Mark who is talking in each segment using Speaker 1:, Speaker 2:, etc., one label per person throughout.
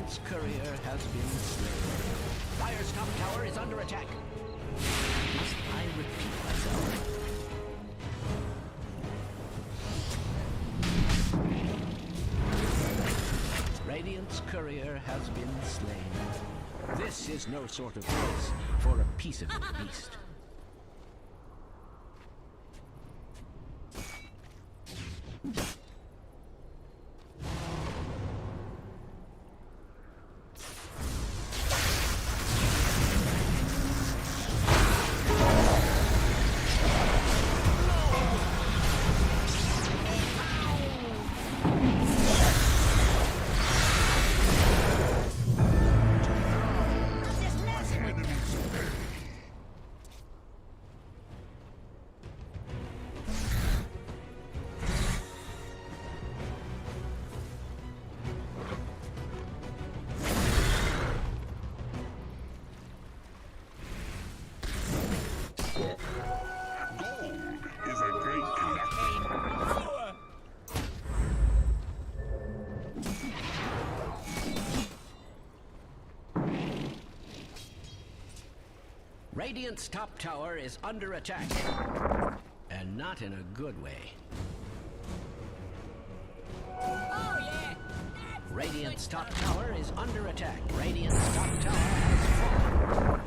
Speaker 1: Radiant's courier has been slain. Dire's top tower is under attack. Must I repeat myself? Radiant's courier has been slain. This is no sort of place for a piece of the beast. Radiant's top tower is under attack. And not in a good way.
Speaker 2: Oh yeah!
Speaker 1: Radiant's top tower is under attack. Radiant's top tower has fallen.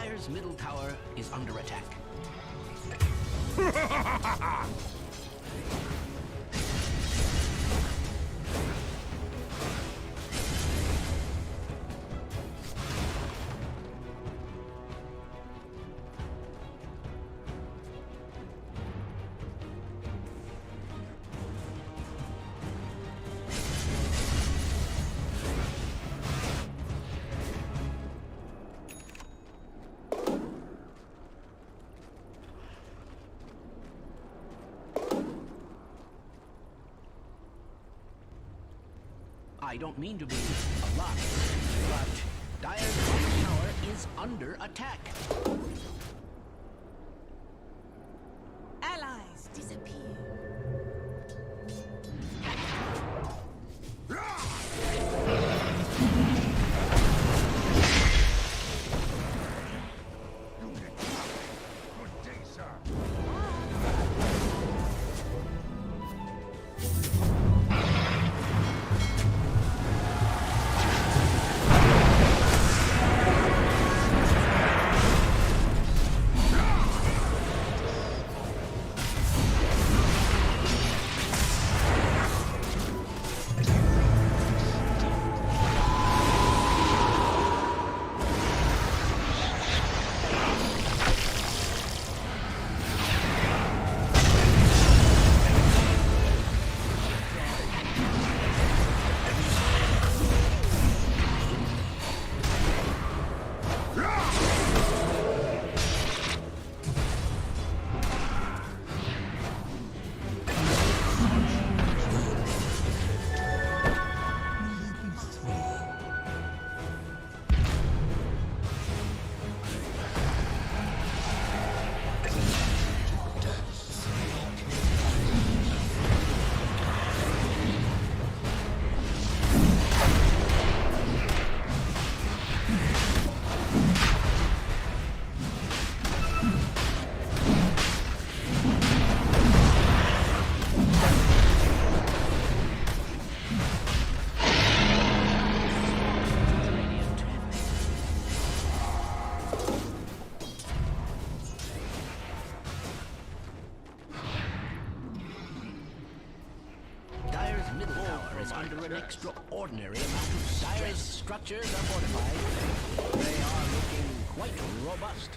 Speaker 1: Dire's middle tower is under attack. I don't mean to be alarmed, but Dire's bottom tower is under attack.
Speaker 2: Allies disappear. Under an extraordinary amount of stress. Dire's structures are fortified. They are looking quite robust.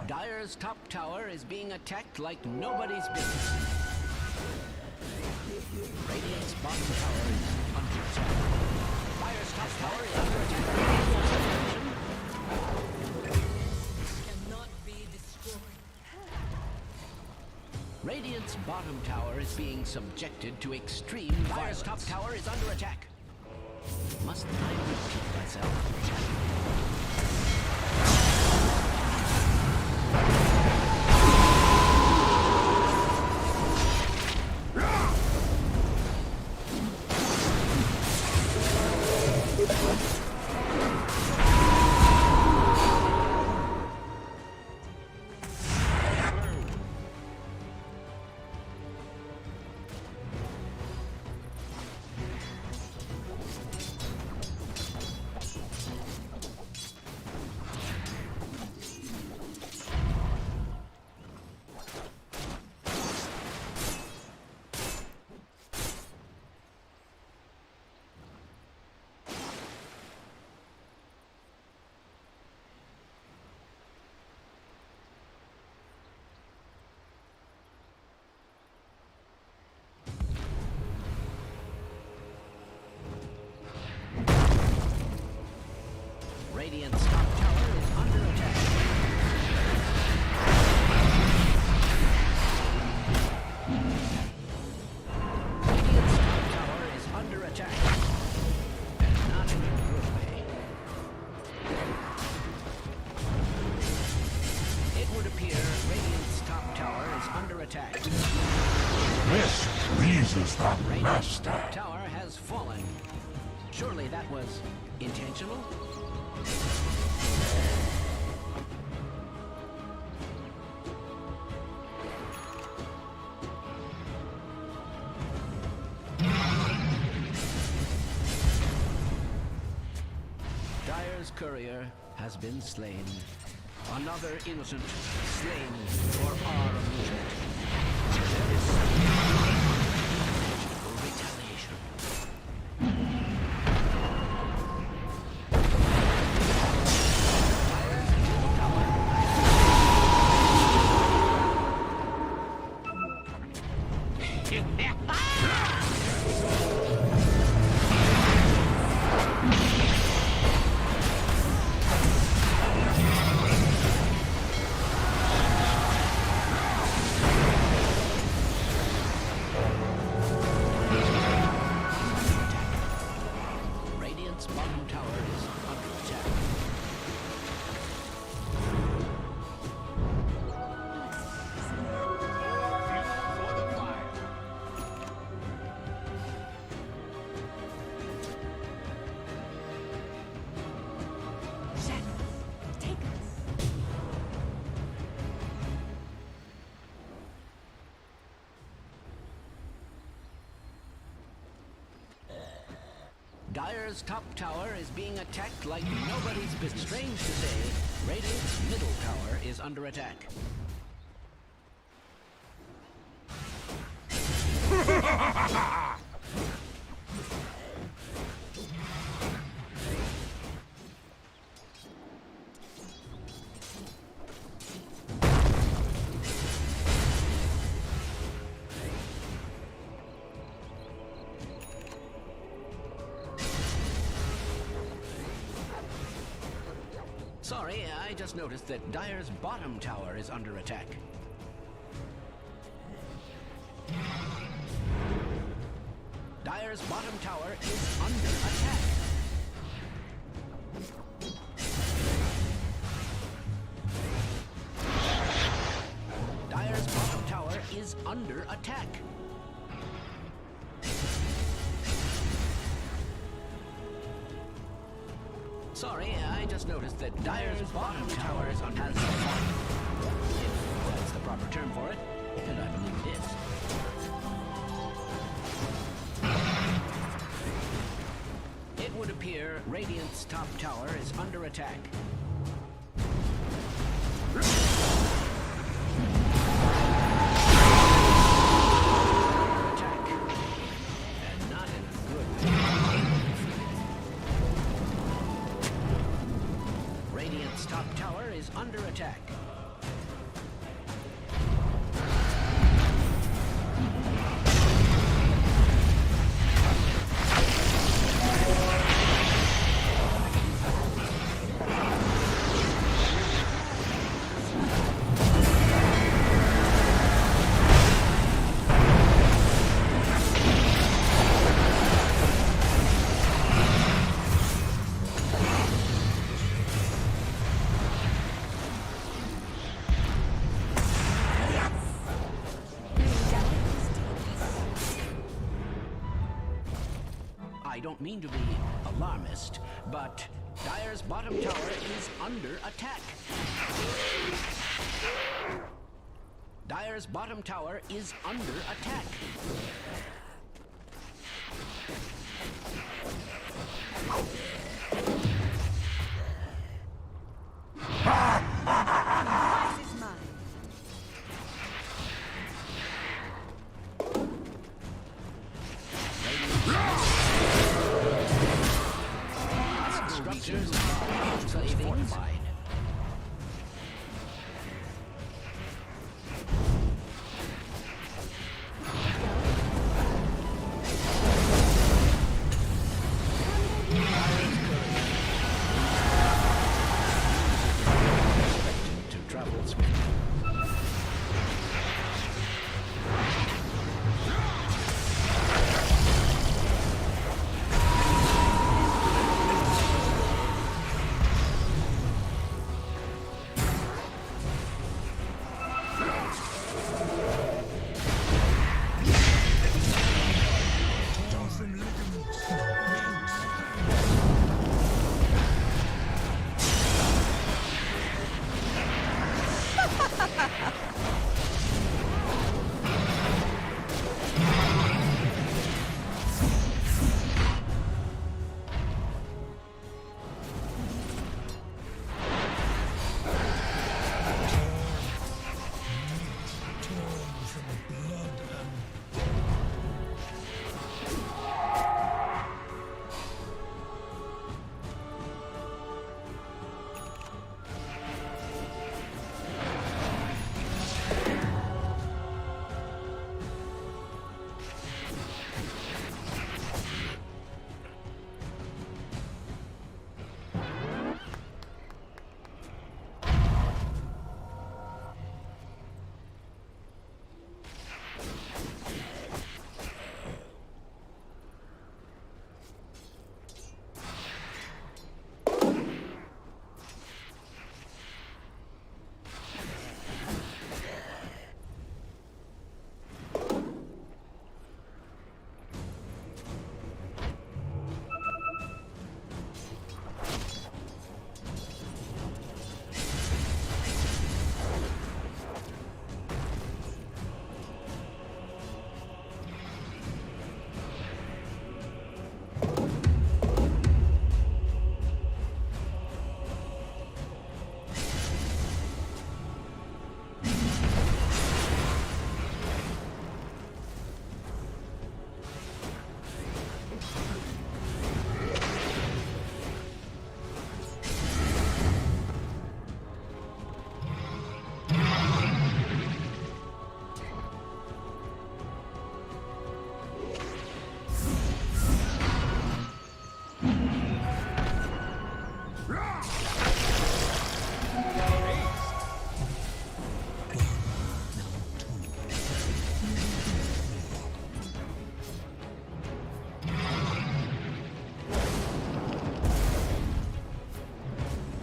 Speaker 2: Dire's top tower is being attacked like nobody's business. Radiant's bottom tower is under attack. Dire's top tower is under attack. Cannot be destroyed.
Speaker 1: Radiant's bottom tower is being subjected to extreme violence. Dire's top tower is under attack. Must I repeat
Speaker 2: myself. Radiant's top tower is under attack. Radiant's top tower is under attack. And not in a good way. It would appear Radiant's top tower is under attack.
Speaker 3: This pleases the
Speaker 2: Radiant's
Speaker 3: master.
Speaker 2: top tower has fallen. Surely that was intentional? Dire's courier has been slain. Another innocent slain for our amusement. There is for retaliation. Radiant's bottom tower is under attack.
Speaker 4: Take us.
Speaker 2: Dire's top tower is being attacked like nobody's business. Strange to say, Radiant's middle tower is under attack. Sorry, I just noticed that Dire's bottom tower is under attack. Dire's bottom tower is under attack. Dire's bottom tower is under attack. Sorry, I just noticed that Dire's bottom tower is under attack. If that's the proper term for it, and I believe it is. It would appear Radiant's top tower is under attack. Attack. And not in a good way. Radiant's top tower is under attack. don't mean to be alarmist, but Dire's bottom tower is under attack. Dire's bottom tower is under attack.
Speaker 4: Prize is mine.
Speaker 2: Structures are fortified. To travel smoothly.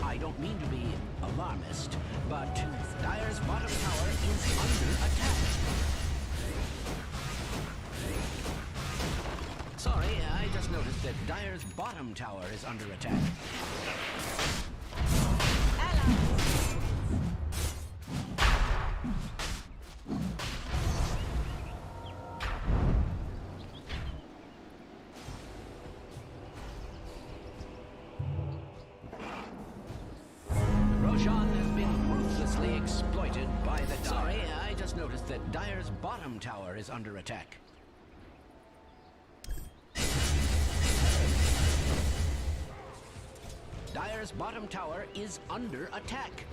Speaker 2: I don't mean to be alarmist, but Dire's bottom tower is under attack. Sorry, I just noticed that Dire's bottom tower is under attack. Roshan has been ruthlessly exploited by the Dire. Sorry, I just noticed that Dire's bottom tower is under attack. Dire's bottom tower is under attack.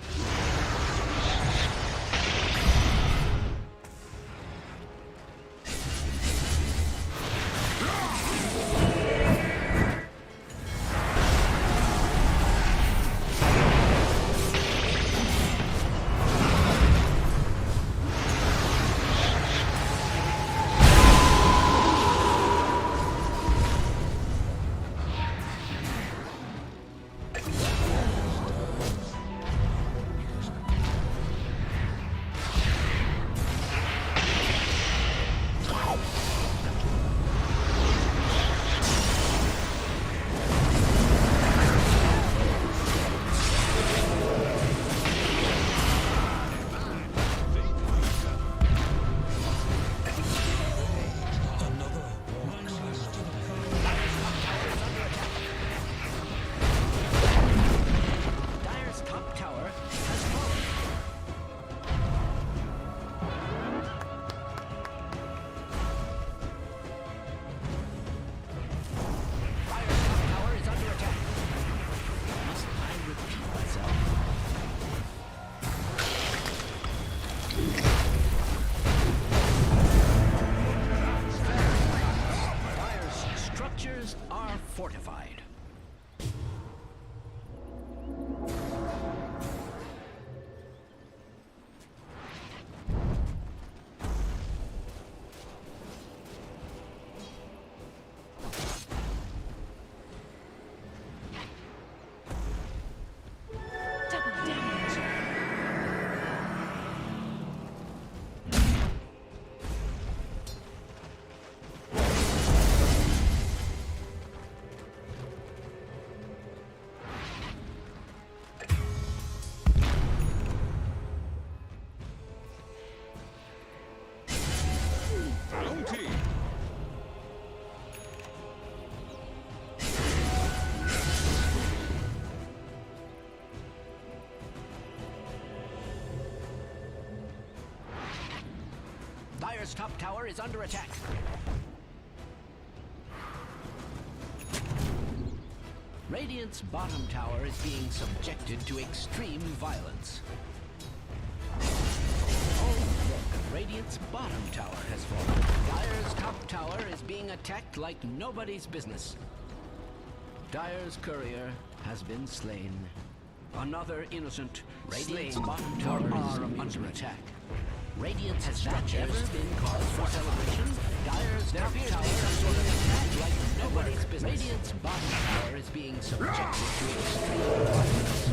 Speaker 2: Dire's top tower is under attack. Radiant's bottom tower is being subjected to extreme violence. Oh, look, Radiant's bottom tower has fallen. Dire's top tower is being attacked like nobody's business. Dire's courier has been slain. Another innocent. Radiant's bottom tower are under attack. Radiant has that ever been cause for celebration? Dire's top tower is sort of attacked like nobody's business. Radiant's bottom tower is being subjected to extreme violence.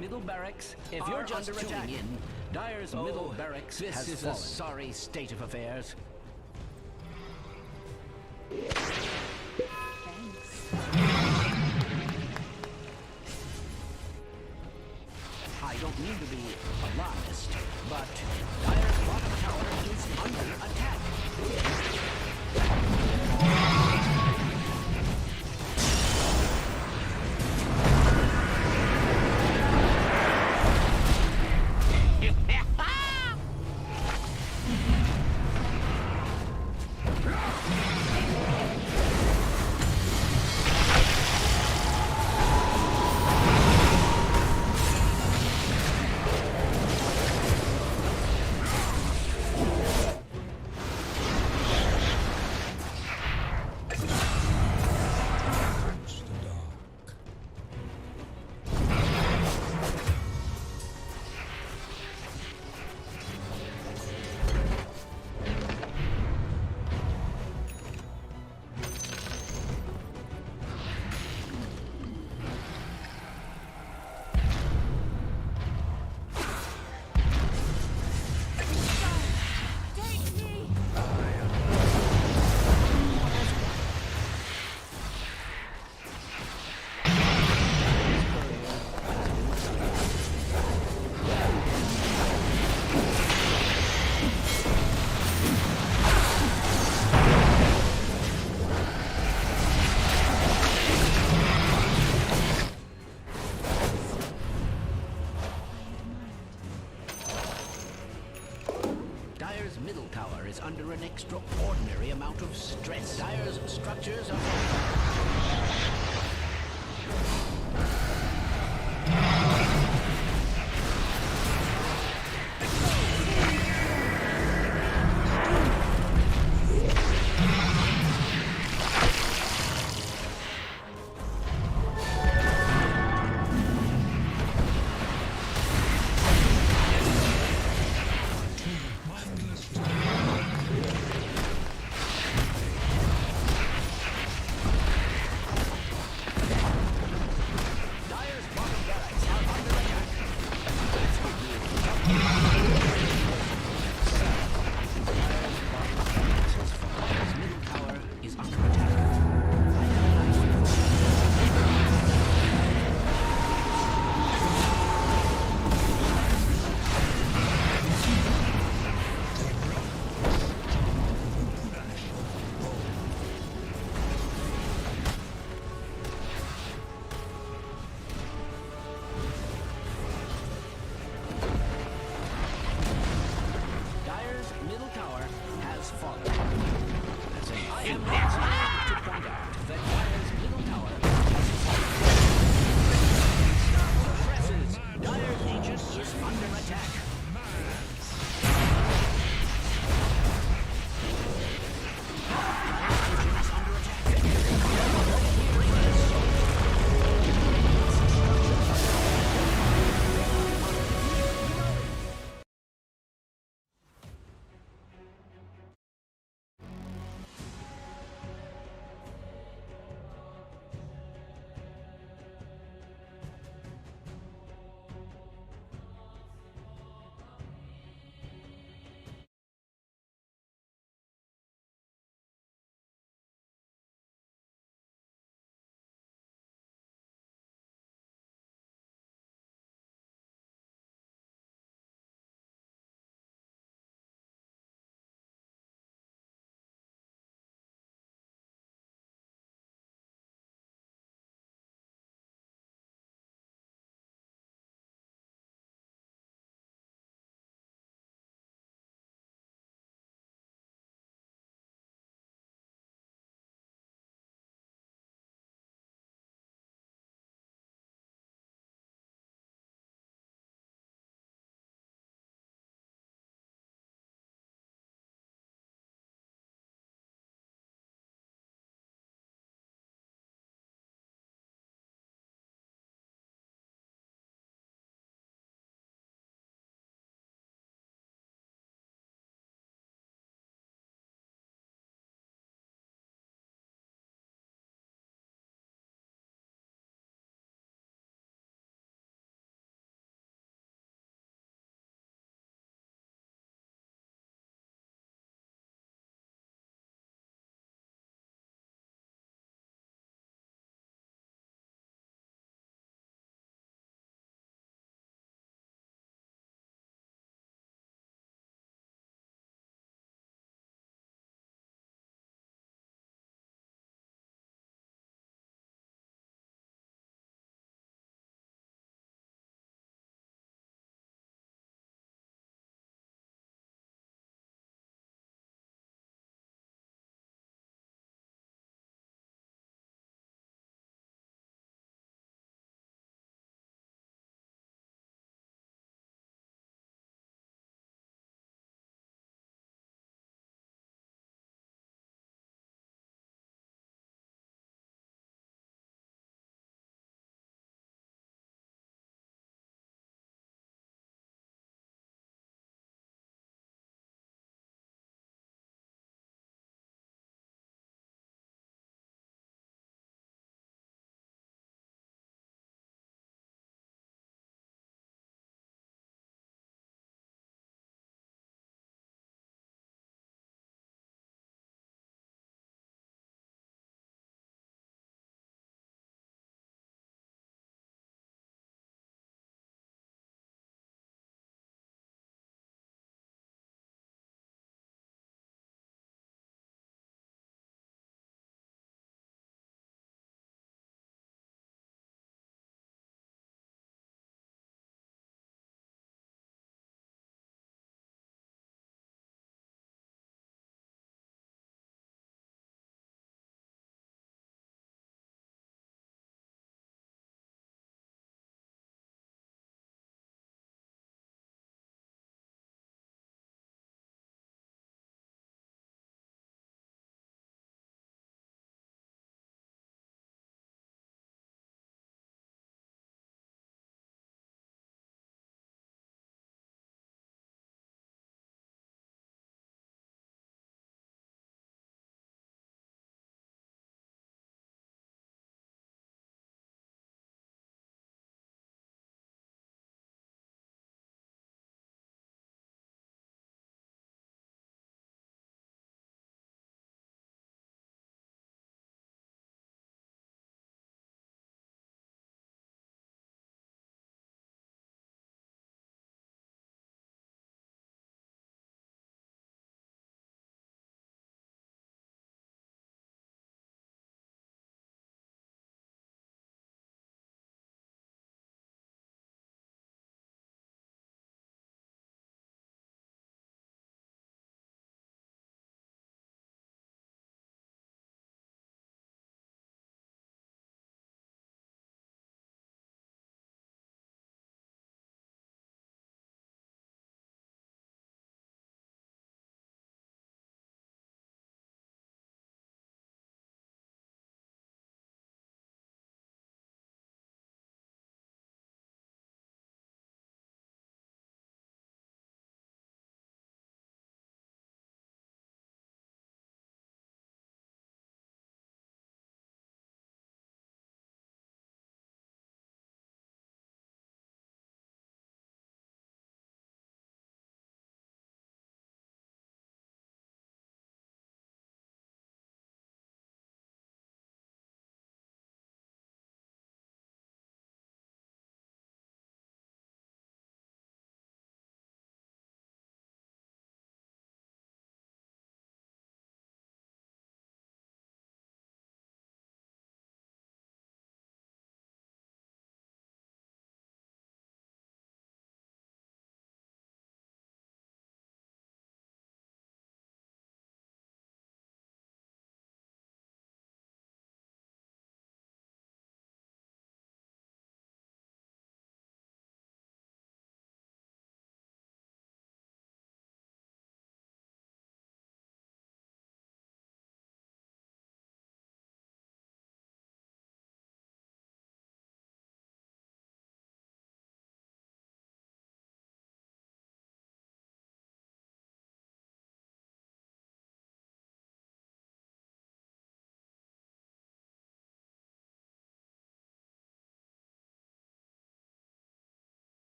Speaker 2: Middle barracks if you're just tuning in, Dire's middle barracks has fallen. This is a sorry state of affairs.
Speaker 4: Thanks.
Speaker 2: I don't mean to be alarmist, but Dire's bottom tower is under attack. Dire's middle tower is under an extraordinary amount of stress. Dire's structures are...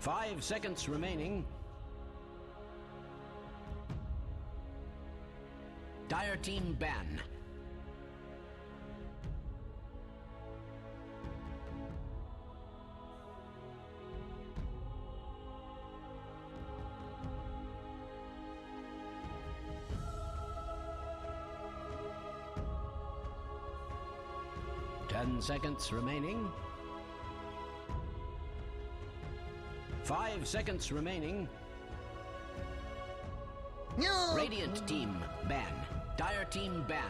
Speaker 2: 5 seconds remaining. Dire team ban. Ten seconds remaining. 5 seconds remaining.
Speaker 4: No.
Speaker 2: Radiant team ban. Dire team ban.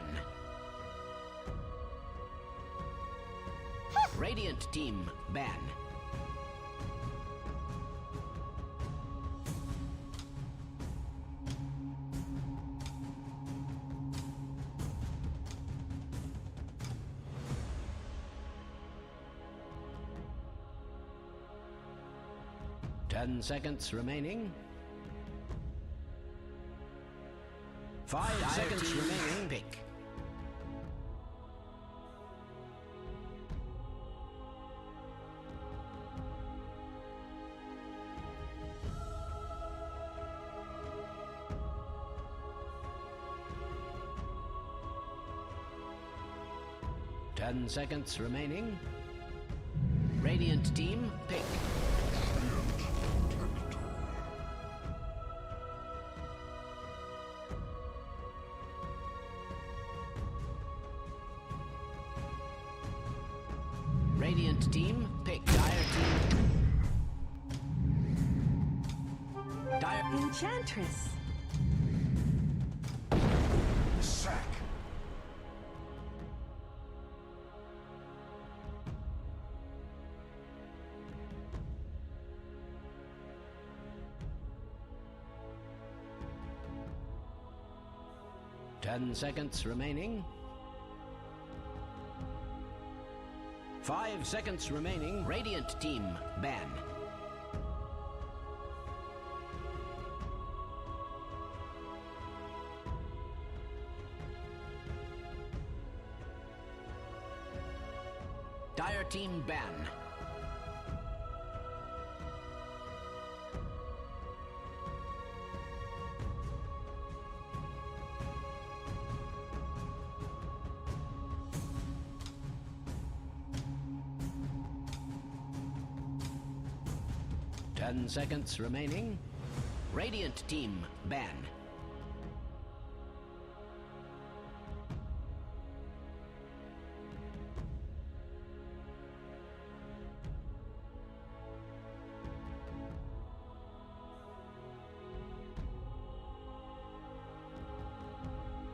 Speaker 2: Radiant team ban. Ten seconds remaining. 5 seconds remaining. Pick. Ten seconds remaining. Radiant team, pick. Radiant team, pick. Dire team. Dire.
Speaker 4: Enchantress.
Speaker 3: Sack.
Speaker 2: Ten seconds remaining. 5 seconds remaining. Radiant team, ban. Dire team ban. Ten seconds remaining. Radiant team ban.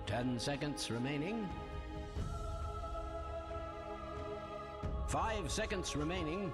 Speaker 2: Ten seconds remaining. 5 seconds remaining.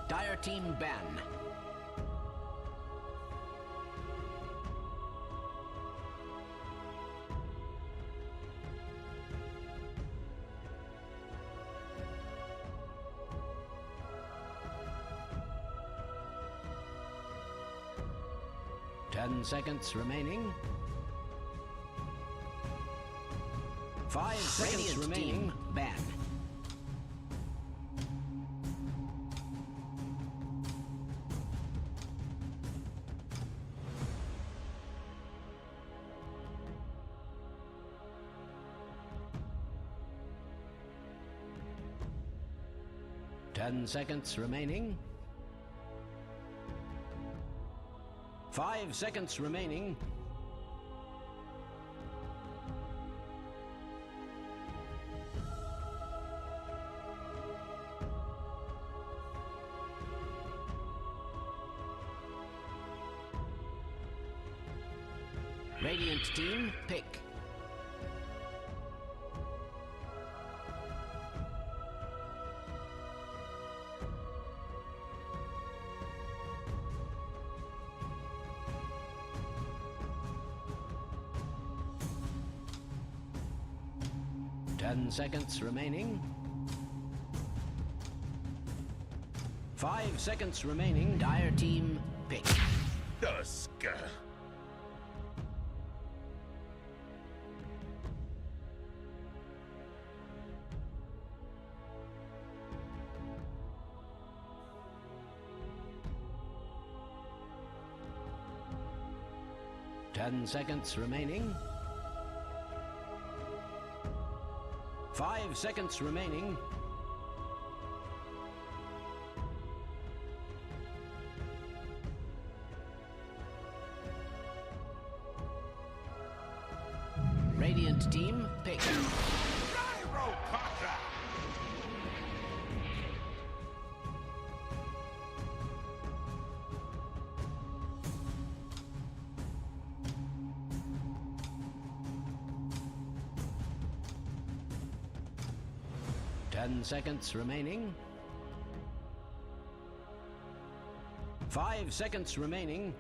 Speaker 2: Dire team ban. Ten seconds remaining. 5 seconds remaining. Team ban. Ten seconds remaining. 5 seconds remaining. . Radiant team, pick. Ten seconds remaining. 5 seconds remaining. Dire team, pick.
Speaker 3: Dusk.
Speaker 2: 10 seconds remaining. 5 seconds remaining. Radiant team, pick.
Speaker 3: Gyropacker.
Speaker 2: 10 seconds remaining. 5 seconds remaining.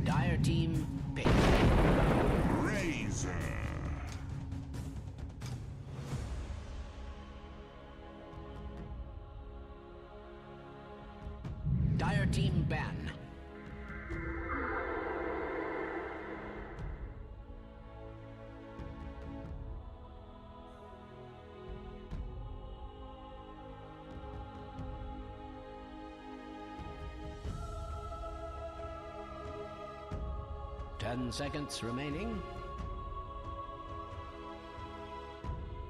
Speaker 2: Dire team, pick.
Speaker 3: Razor.
Speaker 2: Dire team ban. Ten seconds remaining.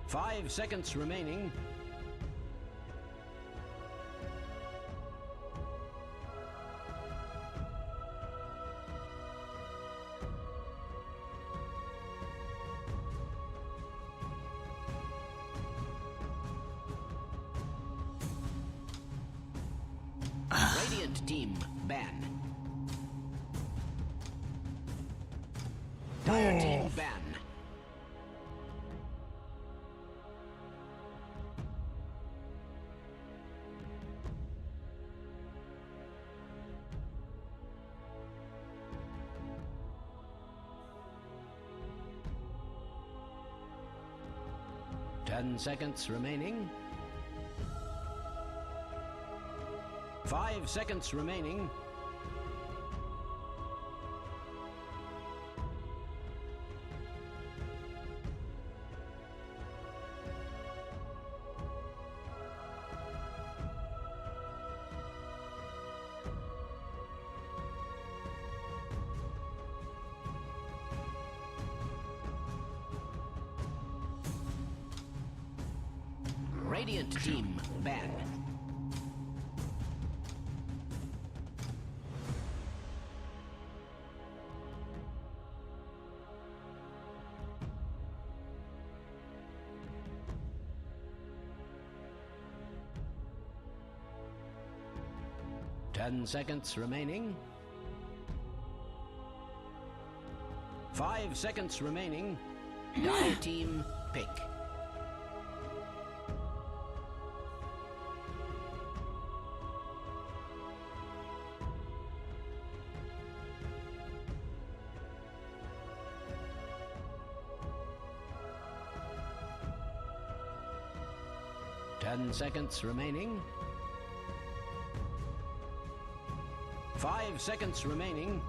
Speaker 2: 5 seconds remaining. Radiant team ban. Dire team ban. Ten seconds remaining. 5 seconds remaining. Radiant team ban. Ten seconds remaining. 5 seconds remaining. Dire team pick. Ten seconds remaining. 5 seconds remaining.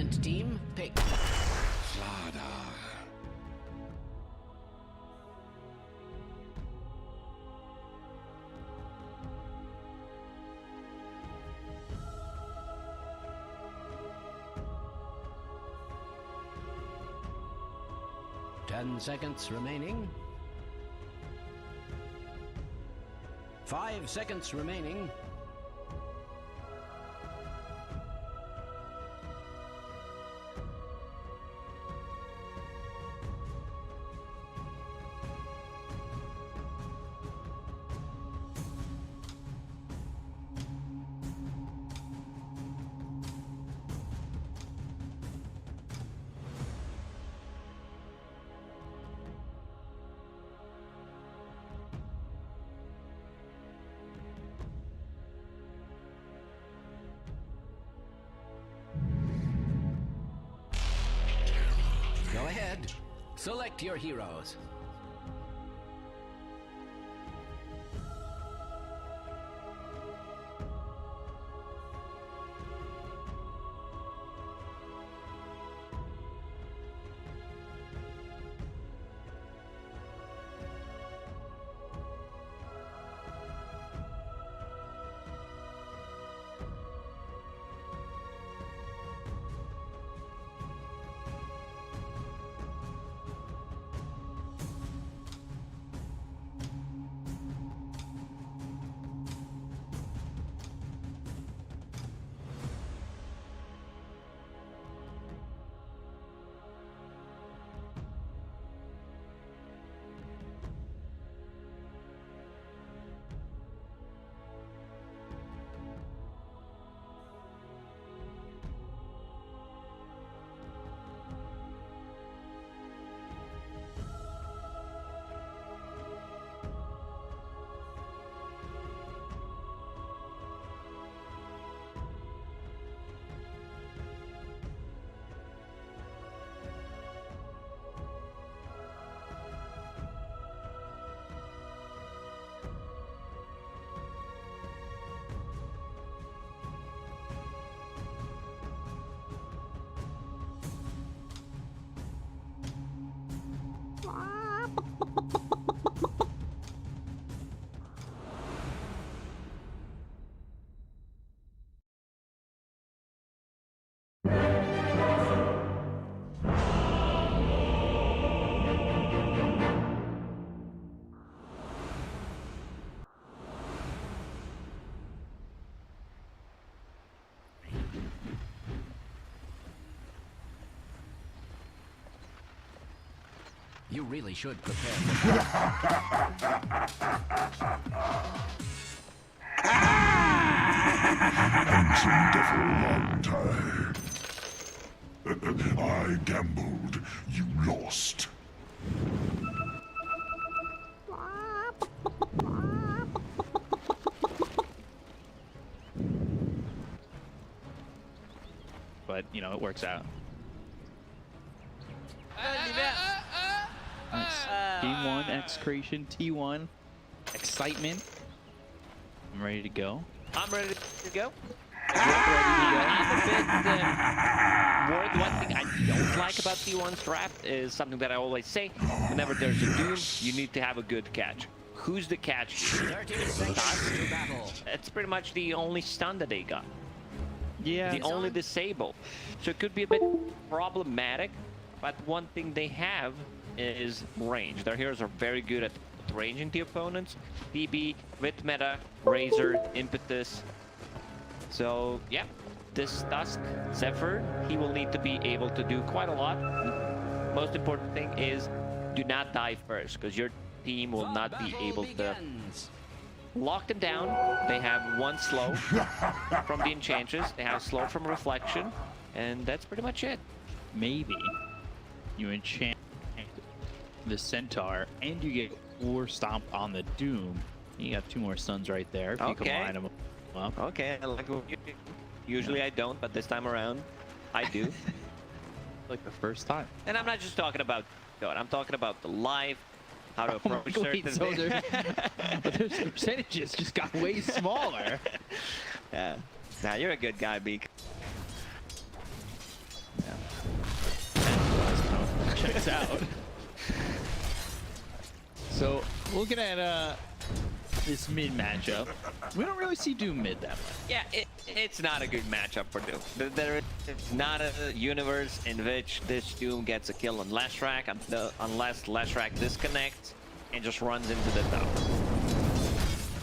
Speaker 2: Radiant team pick.
Speaker 3: Fladar.
Speaker 2: Ten seconds remaining. 5 seconds remaining. Go ahead. Select your heroes. You really should prepare for
Speaker 3: Handsome devil long time. I gambled, you lost.
Speaker 4: But, you know, it works out. Nice. Team 1, Execration, T1, excitement. I'm ready to go.
Speaker 5: I'm ready to go.
Speaker 4: I'm
Speaker 5: I'm a bit worried. One thing I don't like about T1's draft is something that I always say. Whenever there's a Doom, you need to have a good catch. Who's the catch?
Speaker 2: 30 seconds to battle.
Speaker 5: It's pretty much the only stun that they got.
Speaker 4: Yeah.
Speaker 5: The only disable. So it could be a bit problematic, but one thing they have is range. Their heroes are very good at ranging the opponents. DB, with meta, Razor, Impetus. So yeah, this Tusk, Zephyr, he will need to be able to do quite a lot. Most important thing is do not die first, because your team will not be able to lock them down. They have one slow from the Enchantress, they have slow from Reflection, and that's pretty much it.
Speaker 4: Maybe you enchant the Centaur and you get War Stomp on the Doom. You got 2 more stuns right there if you can line them up.
Speaker 5: Okay, I like what you do. Usually I don't, but this time around, I do.
Speaker 4: Like the first time.
Speaker 5: And I'm not just talking about Dota, I'm talking about the live, how to approach certain
Speaker 4: so
Speaker 5: things.
Speaker 4: but those percentages just got way smaller.
Speaker 5: Yeah. Nah, you're a good guy, Beak.
Speaker 4: this out. So looking at this mid matchup, we don't really see Doom mid that much.
Speaker 5: Yeah, it's not a good matchup for Doom. There is not a universe in which this Doom gets a kill on Lashrak unless Lashrak disconnects and just runs into the tower.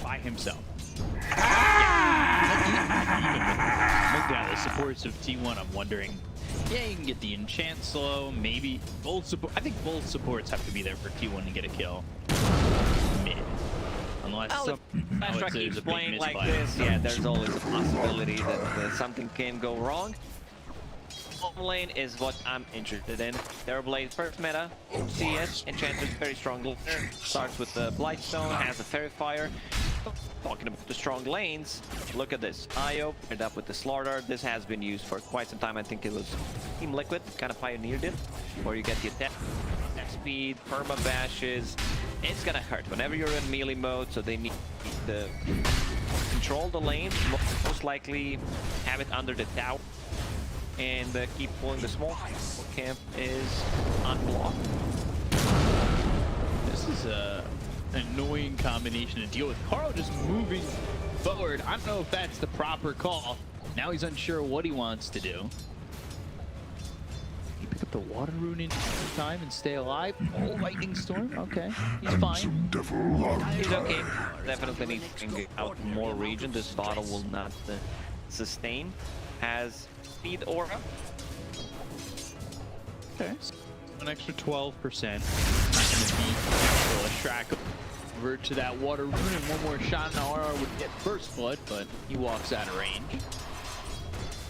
Speaker 4: By himself. Yeah. Looking at the supports of T1, I'm wondering, yeah, you can get the enchant slow, maybe both support. I think both supports have to be there for T1 to get a kill. Mid. Unless
Speaker 5: Lashrak keeps playing like this, yeah, there's always a possibility that something can go wrong. Bottom lane is what I'm interested in. Terrorblade first meta, CS, Enchanted very strong laner, starts with the Blightstone, has a Fairy Fire. Talking about the strong lanes, look at this. Io paired up with the Slaughter. This has been used for quite some time. I think it was Team Liquid kind of pioneered it, where you get the attack speed, perma bashes. It's gonna hurt whenever you're in melee mode, so they need to control the lanes, most likely have it under the tower, and keep pulling the small camp is unblocked.
Speaker 4: This is an annoying combination to deal with. Carl just moving forward. I don't know if that's the proper call. Now he's unsure what he wants to do. You pick up the water rune in time and stay alive. Oh, lightning storm. Okay, he's fine.
Speaker 5: He's okay. Definitely needs to bring out more region. This bottle will not sustain. Has speed aura.
Speaker 4: Okay, so an extra 12%. Shrek over to that water rune, and one more shot and aura would get first blood, but he walks out of range.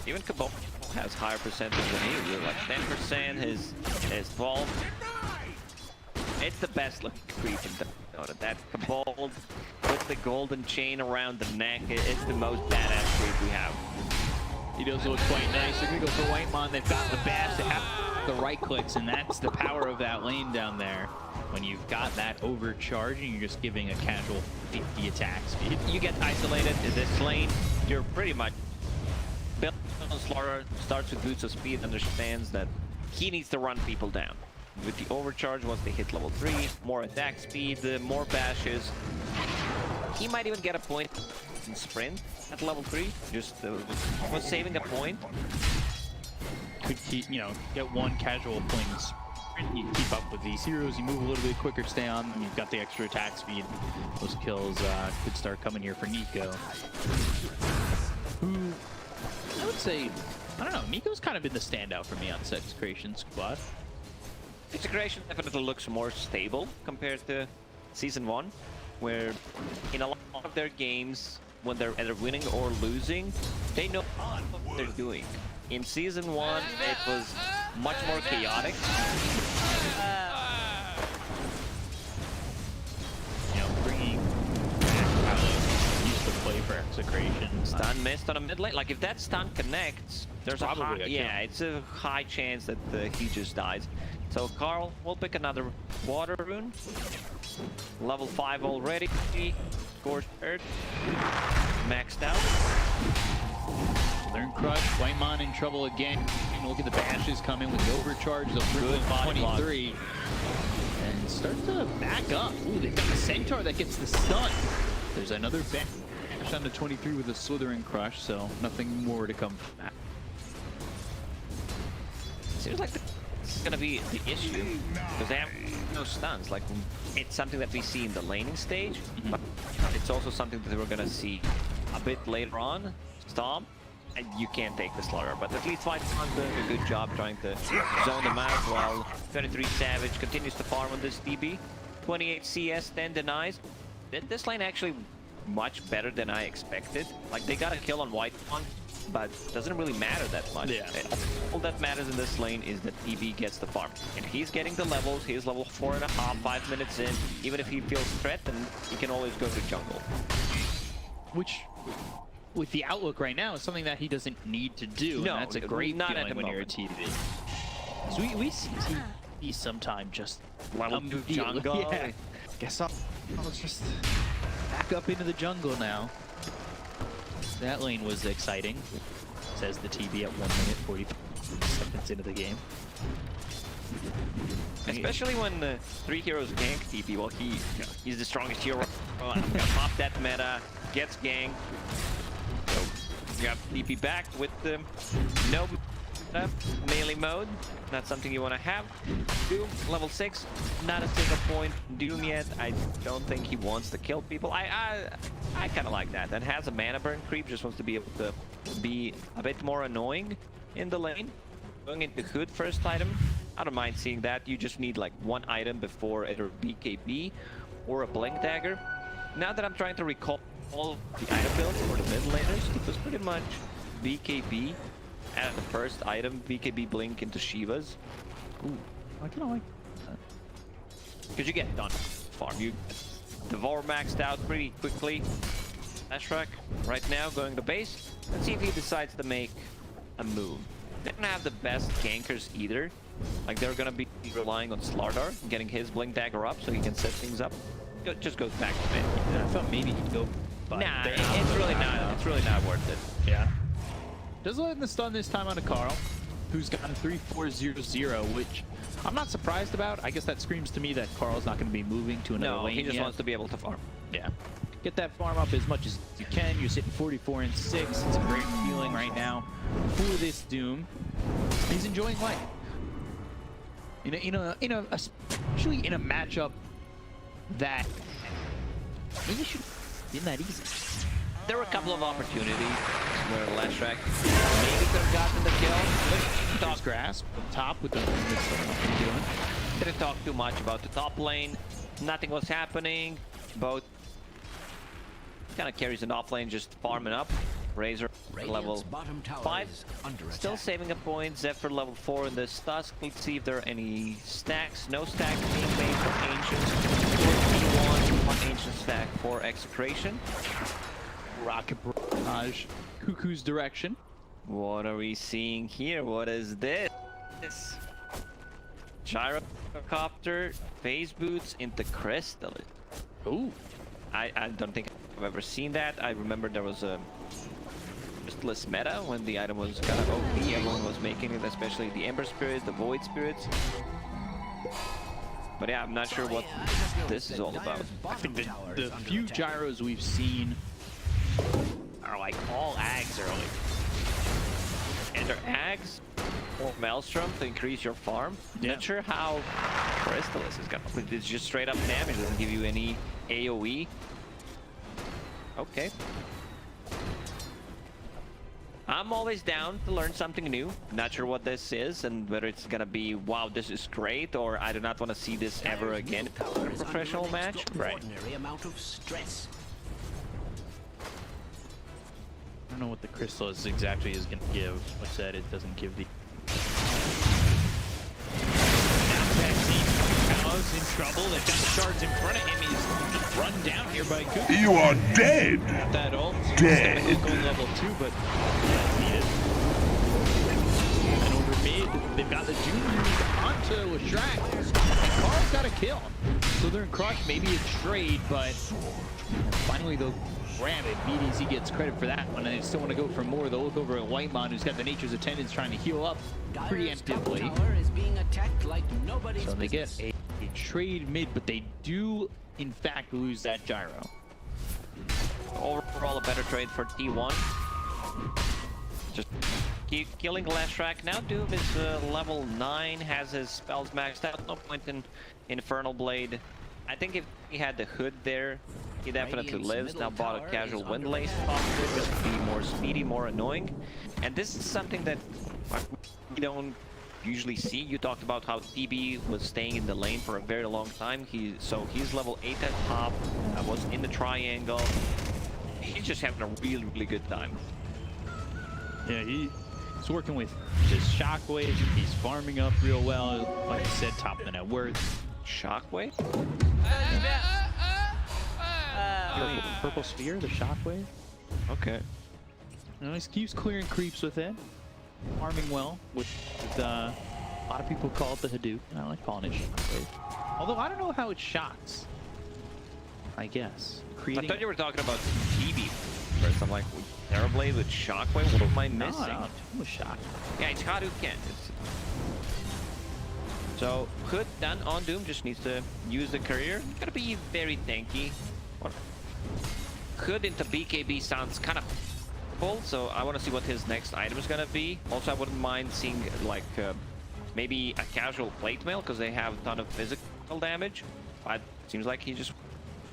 Speaker 5: Even Cabal has higher percentage than he is, like 10%, his 12. It's the best looking creep in Dota. That Cabal with the golden chain around the neck, it's the most badass creep we have.
Speaker 4: He does look quite nice. They're gonna go for Whitemon. They've got the bash. They have the right clicks, and that's the power of that lane down there. When you've got that overcharging, you're just giving a casual 50 attack speed.
Speaker 5: You get isolated in this lane, you're pretty much built on Slaughter, starts with boots of speed, understands that he needs to run people down. With the overcharge, once they hit level 3, more attack speed, more bashes. He might even get a point in sprint at level 3, just was saving a point.
Speaker 4: Could keep, get one casual point in sprint. You keep up with these heroes, you move a little bit quicker, stay on them, you've got the extra attack speed. Those kills could start coming here for Nico. Who, I would say, I don't know, Nico's kind of been the standout for me on this Execration squad.
Speaker 5: Execration definitely looks more stable compared to Season 1, where in a lot of their games, when they're either winning or losing, they know what they're doing. In Season 1, it was much more chaotic.
Speaker 4: Bringing back how they used to play for Execration.
Speaker 5: Stun missed on a mid lane. Like, if that stun connects, there's it's a high chance that he just dies. So Carl will pick another water rune. Level 5 already. Scorched Earth. Maxed out.
Speaker 4: Learn Crush, Whitemon in trouble again. And look at the bashes coming with the overcharge. They'll bring 23. And start to back up. Ooh, they've got the Centaur that gets the stun. There's another bash on to 23 with a Slithering Crush, so nothing more to come from that.
Speaker 5: Seems like it's gonna be the issue, because they have no stuns. Like, it's something that we see in the laning stage, but it's also something that we're gonna see a bit later on. Stomp, and you can't take the Slaughter, but at least Whitemon's doing a good job trying to zone them out, while 23 Savage continues to farm on this DB. 28 CS, 10 denies. This lane actually much better than I expected. Like, they got a kill on Whitemon, but it doesn't really matter that much.
Speaker 4: Yeah.
Speaker 5: All that matters in this lane is that TB gets the farm. And he's getting the levels, he's level 4.5, 5 minutes in. Even if he feels threatened, he can always go to jungle.
Speaker 4: Which, with the outlook right now, is something that he doesn't need to do.
Speaker 5: No,
Speaker 4: and that's a great
Speaker 5: not
Speaker 4: feeling
Speaker 5: at the
Speaker 4: when you're a
Speaker 5: moment.
Speaker 4: TB. So we see TB sometime just
Speaker 5: Level 2 jungle.
Speaker 4: Yeah. Guess I'll just back up into the jungle now. That lane was exciting, says the TB at 1 minute 40 seconds into the game.
Speaker 5: Especially when the 3 heroes gank TP. Well, he's the strongest hero. Gonna pop that meta, gets ganked. So you have TP back with the no melee mode. Not something you want to have. Doom, level 6, not a single point. Doom yet. I don't think he wants to kill people. I kind of like that. And has a mana burn creep. Just wants to be able to be a bit more annoying in the lane. Going into Hood first item. I don't mind seeing that. You just need like 1 item before either BKB or a Blink Dagger. Now that I'm trying to recall all the item builds for the mid laners, it was pretty much BKB at the first item, BKB Blink into Shivas.
Speaker 4: Ooh, I kind of like that.
Speaker 5: Because you get done farm. You Devour maxed out pretty quickly. Lashrak right now going to base. Let's see if he decides to make a move. They don't have the best gankers either. Like they're gonna be relying on Slardar, getting his Blink Dagger up so he can set things up. Just goes back to mid.
Speaker 4: Yeah, I thought maybe he'd go.
Speaker 5: Nah, it's really not. It's really not worth it.
Speaker 4: Yeah. Does let the stun this time onto Carl, who's gotten 3-4-0-0, which I'm not surprised about. I guess that screams to me that Carl's not going to be moving to another lane.
Speaker 5: He just
Speaker 4: yet.
Speaker 5: wants to be able to farm.
Speaker 4: Yeah. Get that farm up as much as you can. You're sitting 44 and 6. It's a great feeling right now for this Doom. He's enjoying life. Especially in a matchup that maybe should have been that easy.
Speaker 5: There were a couple of opportunities where Lashrak maybe could have gotten the kill.
Speaker 4: Top grasp, top with the
Speaker 5: Didn't talk too much about the top lane. Nothing was happening. Both kind of carries an off lane, just farming up. Razor level 5, still saving a point. Zephyr level 4 in this Tusk. Let's see if there are any stacks. No stacks being made for Ancients. 1 Ancient stack for Execration.
Speaker 4: Rocket barrage, Cuckoo's direction.
Speaker 5: What are we seeing here? What is this? Gyrocopter, phase boots into Crystal.
Speaker 4: Ooh.
Speaker 5: I don't think I've ever seen that. I remember there was a Crystalist meta when the item was kind of OP. Everyone was making it, especially the Ember Spirits, the Void Spirits. But yeah, I'm not sure what this is all about.
Speaker 4: I think the few gyros we've seen are like all Ags early.
Speaker 5: Either Ags or Maelstrom to increase your farm.
Speaker 4: Yeah.
Speaker 5: Not sure how Crystalist is gonna. It's just straight up damage, doesn't give you any AoE. Okay. I'm always down to learn something new. Not sure what this is and whether it's gonna be, wow, this is great, or I do not want to see this ever again in a professional match. Right.
Speaker 2: Amount of stress.
Speaker 4: I don't know what the Crystalist exactly is going to give. What's that? It doesn't give the... Now in trouble. They've got the shards in front of him. He's run down here by Cuckoo.
Speaker 3: You are dead!
Speaker 4: That ult.
Speaker 3: Dead.
Speaker 4: He's going level 2, but needed. And over mid, they've got the Juniors onto Lashrak. And Carl's got a kill. So they're in crush, maybe a trade, but finally they'll grab it. BDZ gets credit for that one, and they still want to go for more. They'll look over at Whitemon, who's got the Nature's Attendants trying to heal up preemptively. So they get a trade mid, but they do in fact lose that gyro.
Speaker 5: Overall, a better trade for T1. Just keep killing Lashrak. Now Doom is level 9, has his spells maxed out. No point in Infernal Blade. I think if he had the Hood there, he definitely lives. Now bought a casual Windlace just to be more speedy, more annoying. And this is something that we don't usually see. You talked about how TB was staying in the lane for a very long time. So he's level 8 at top, was in the triangle. He's just having a really, really good time.
Speaker 4: Yeah, he's working with his Shockwave. He's farming up real well. Like I said, top of the net worth.
Speaker 5: Shockwave?
Speaker 4: Purple sphere, the Shockwave.
Speaker 5: Okay.
Speaker 4: You know, he keeps clearing creeps with it. Farming well. With a lot of people call it the Hadoop. I like calling it Shockwave. Although I don't know how it shocks. I guess.
Speaker 5: I thought you were talking about TB first. I'm like, Terrorblade with Shockwave? What am I missing?
Speaker 4: No, it was shock.
Speaker 5: Yeah, it's Hadouken. So Hood done on Doom, just needs to use the career. Gonna be very tanky. Hood into BKB sounds kind of full, so I want to see what his next item is gonna be. Also, I wouldn't mind seeing like maybe a casual plate mail because they have a ton of physical damage. But seems like he just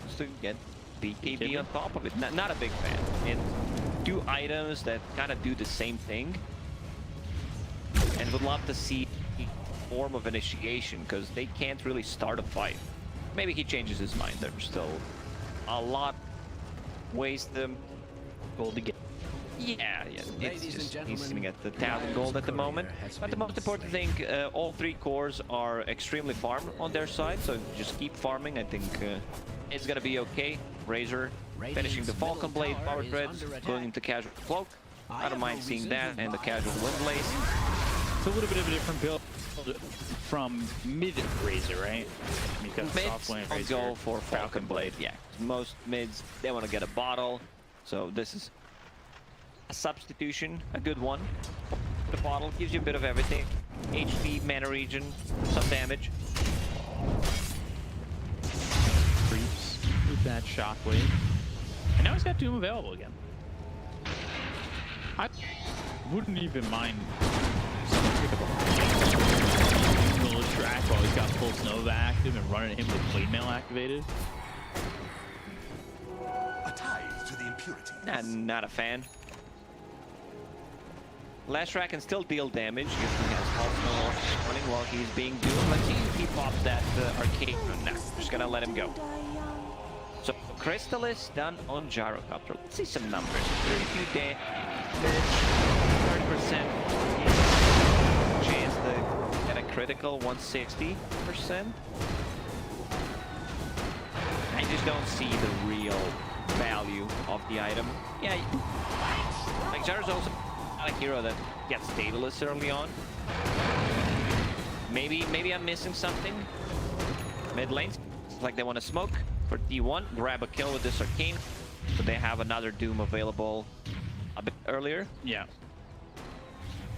Speaker 5: wants to get BKB on top of it. Not a big fan. And two items that kind of do the same thing. And would love to see form of initiation because they can't really start a fight. Maybe he changes his mind. There's still a lot ways to
Speaker 4: Gold again.
Speaker 5: yeah, it's just he's sitting at the 1,000 gold at the moment. But the most important thing, all three cores are extremely farm on their side, so just keep farming. I think it's gonna be okay. Razor finishing the Falcon Blade, Power Threads, going into casual cloak. I don't mind seeing that, and the casual Windlace.
Speaker 4: It's a little bit of a different build from mid Razor, right? You've got the soft lane
Speaker 5: I'll
Speaker 4: Razor.
Speaker 5: go for Falcon Blade, yeah. Most mids, they want to get a bottle, so this is a substitution, a good one. The bottle gives you a bit of everything. HP, mana regen, some damage.
Speaker 4: Creeps with that shockwave. And now he's got Doom available again. I wouldn't even mind a little track while he's got Pulse Nova active and running him with Blade Mail activated.
Speaker 3: A tithe to the impurity.
Speaker 5: Not a fan. Lashrak can still deal damage if he has Pulse Nova running while he's being doomed. Let's see if he pops that arcade run. Nah, just gonna let him go. So Crystallis done on Gyrocopter. Let's see some numbers. 32 damage, 30% chance to get a critical, 160%. I just don't see the real value of the item. Yeah, like Gyro's also not a hero that gets dataless early on. Maybe I'm missing something. Mid lanes, like they want to smoke for D1, grab a kill with this arcane, but they have another Doom available a bit earlier.
Speaker 4: Yeah.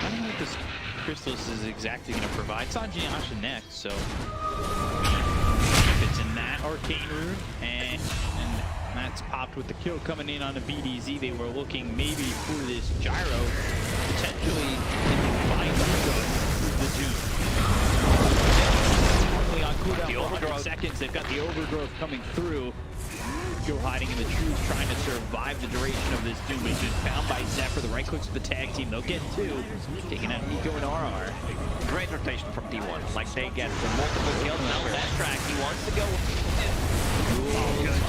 Speaker 4: I don't know what this Crystallis is exactly going to provide. Sanji Asha next, so if it's in that arcane rune, and that's popped with the kill coming in on the BDZ. They were looking maybe for this Gyro, potentially find the Doom. Normally on cooldown for 100 seconds, they've got the overgrowth coming through. Go hiding in the trees, trying to survive the duration of this Doom. He's just found by Zephyr. The right clicks of the tag team. They'll get two. Taking out Nico and RR.
Speaker 5: Great rotation from D1. Like they get the multiple kills. Now with that track, he wants to go.
Speaker 4: Oh, good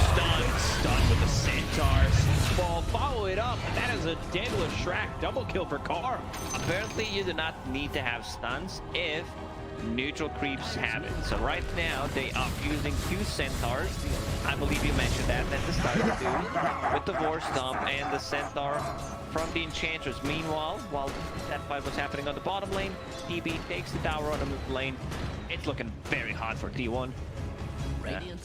Speaker 4: stun with the Centaur. Ball, follow it up. And that is a Daedalus Shrek double kill for Carl.
Speaker 5: Apparently, you do not need to have stuns if neutral creeps have it. So right now, they are using two Centaurs. I believe you mentioned that at the start of the Doom, with the War Stomp and the Centaur from the Enchantress. Meanwhile, while that fight was happening on the bottom lane, TB takes the tower on the mid lane. It's looking very hot for T1.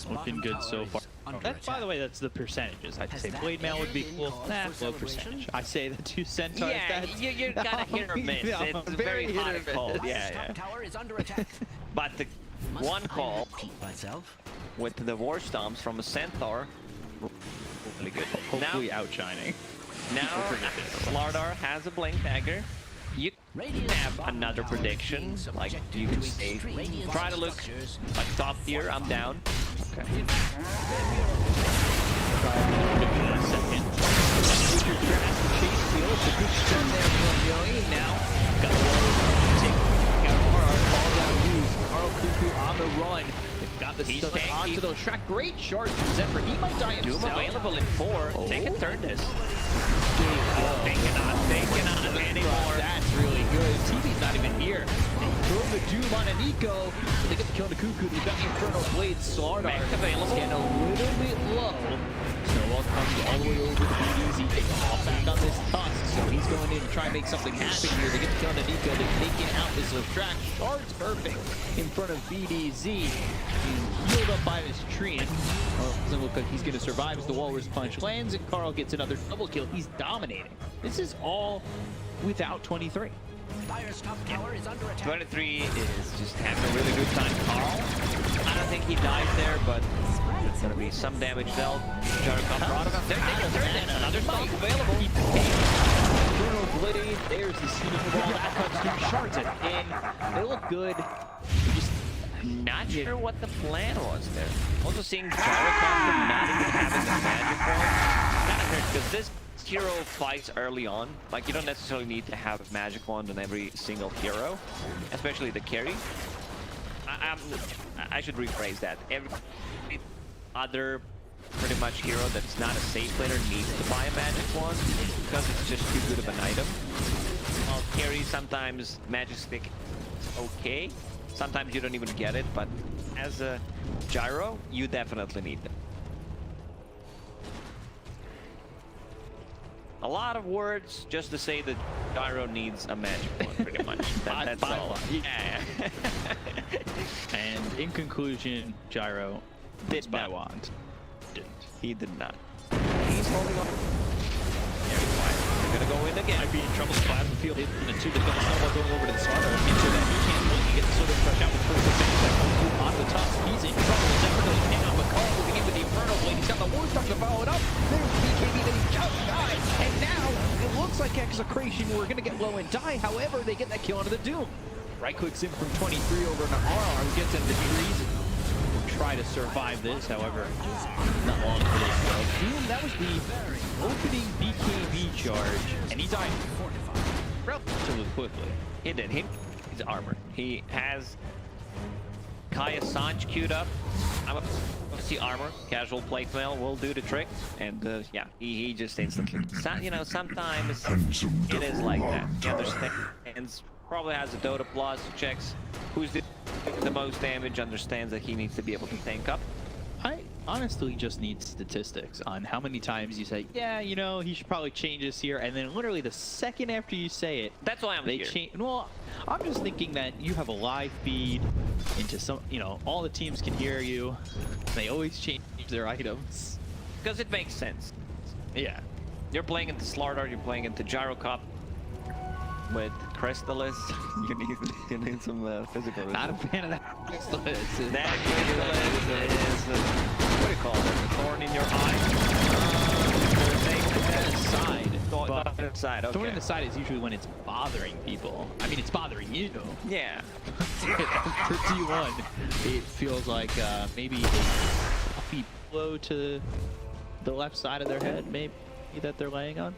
Speaker 4: Looking good so far. That, by the way, that's the percentages. I'd say Blade Mail would be cool. Nah, low percentage. I say the two Centaurs.
Speaker 5: Yeah, you're kind of hit or miss. It's very hot and cold. Yeah.
Speaker 1: Tower is under attack.
Speaker 5: But the one call
Speaker 1: Myself.
Speaker 5: with the War Stomps from a Centaur, really good.
Speaker 4: Hopefully outshining.
Speaker 5: Now Slardar has a Blink Dagger. You can have another prediction, like you can say, try to look like top tier, I'm down. Okay.
Speaker 4: Second. With your draft chase wheel, it's a good stun there from Young. Now, got the got RR, ball down used. Carl Cuckoo on the run. They've got the stun onto those track. Great charge from Zephyr. He might die himself.
Speaker 5: Doom available in 4. They can turn this. They cannot anymore.
Speaker 4: That's really good. TV's not even here. They throw the Doom on a Nico. They get the kill on the Cuckoo. They've got the Infernal Blade. Slardar
Speaker 5: Mech available.
Speaker 4: getting a little bit low. Snowball comes all the way over to BDZ. They fall back on this Tusk. So he's going in to try and make something happen here. They get the kill on the Nico. They take it out. This subtract. Shard's perfect in front of BDZ. He's healed up by this tree. Doesn't look like he's going to survive as the Walrus Punch lands, and Carl gets another double kill. He's dominating. This is all without 23.
Speaker 1: Dire's top tower is under attack.
Speaker 5: 23 is just having a really good time. Carl, I don't think he dies there, but there's going to be some damage dealt. Gyro comes out of him. They're taking a turn. Another stomp available.
Speaker 4: Bruno Blade, there's the Cignal ball. That comes through, shards it in. They look good. Just
Speaker 5: not sure what the plan was there. Also seeing Gyro come not even having a magic wand. Kind of hurt because this hero fights early on. Like, you don't necessarily need to have a magic wand on every single hero, especially the carry. I should rephrase that. Every other pretty much hero that's not a safe laner needs to buy a magic wand because it's just too good of an item. While carry, sometimes magic stick is okay. Sometimes you don't even get it, but as a Gyro, you definitely need them. A lot of words just to say that Gyro needs a magic one, pretty much. That's all. Yeah.
Speaker 4: and in conclusion, Gyro
Speaker 5: Did
Speaker 4: buy
Speaker 5: not.
Speaker 4: wand. Didn't.
Speaker 5: He did not. He's holding on. Very quiet. They're gonna go in again.
Speaker 4: Might be in trouble. Plasma field hit the two. They've got the snowball going over to the starter. Into that he can't look. He gets sort of fresh out with first advantage. That comes through on the top. He's in trouble. Zephyr goes in on McCall moving in with the Inferno Blade. He's got the War Stomp to follow it up. There's BKB that he just died. And now it looks like Execration were going to get low and die. However, they get that kill onto the Doom. Right clicks in from 23 over to RR, who gets into the trees. Try to survive this, however, not long for this though. Doom, that was the opening BKB charge, and he died relatively quickly.
Speaker 5: He did. He's armored. He has Kaya Sanj queued up. I'm going to see armor. Casual plate mail will do the trick. And yeah, he just instantly. So, you know, sometimes it is like that. He understands. Probably has a Dota Plus, checks who's the most damage, understands that he needs to be able to tank up.
Speaker 4: I honestly just need statistics on how many times you say, yeah, you know, he should probably change this here, and then literally the second after you say it,
Speaker 5: That's why I'm
Speaker 4: they
Speaker 5: here.
Speaker 4: change. Well, I'm just thinking that you have a live feed into some, you know, all the teams can hear you. They always change their items.
Speaker 5: Because it makes sense.
Speaker 4: Yeah.
Speaker 5: You're playing into Slardar, you're playing into Gyro Cup. With Crystallis, you need some physical.
Speaker 4: Not a fan of that. Crystallis.
Speaker 5: That Crystallis is what do you call it? A thorn in your eye. Side. Okay.
Speaker 4: Thorn in the side is usually when it's bothering people. I mean, it's bothering you.
Speaker 5: Yeah.
Speaker 4: For T1, it feels like maybe a puffy blow to the left side of their head, maybe that they're laying on.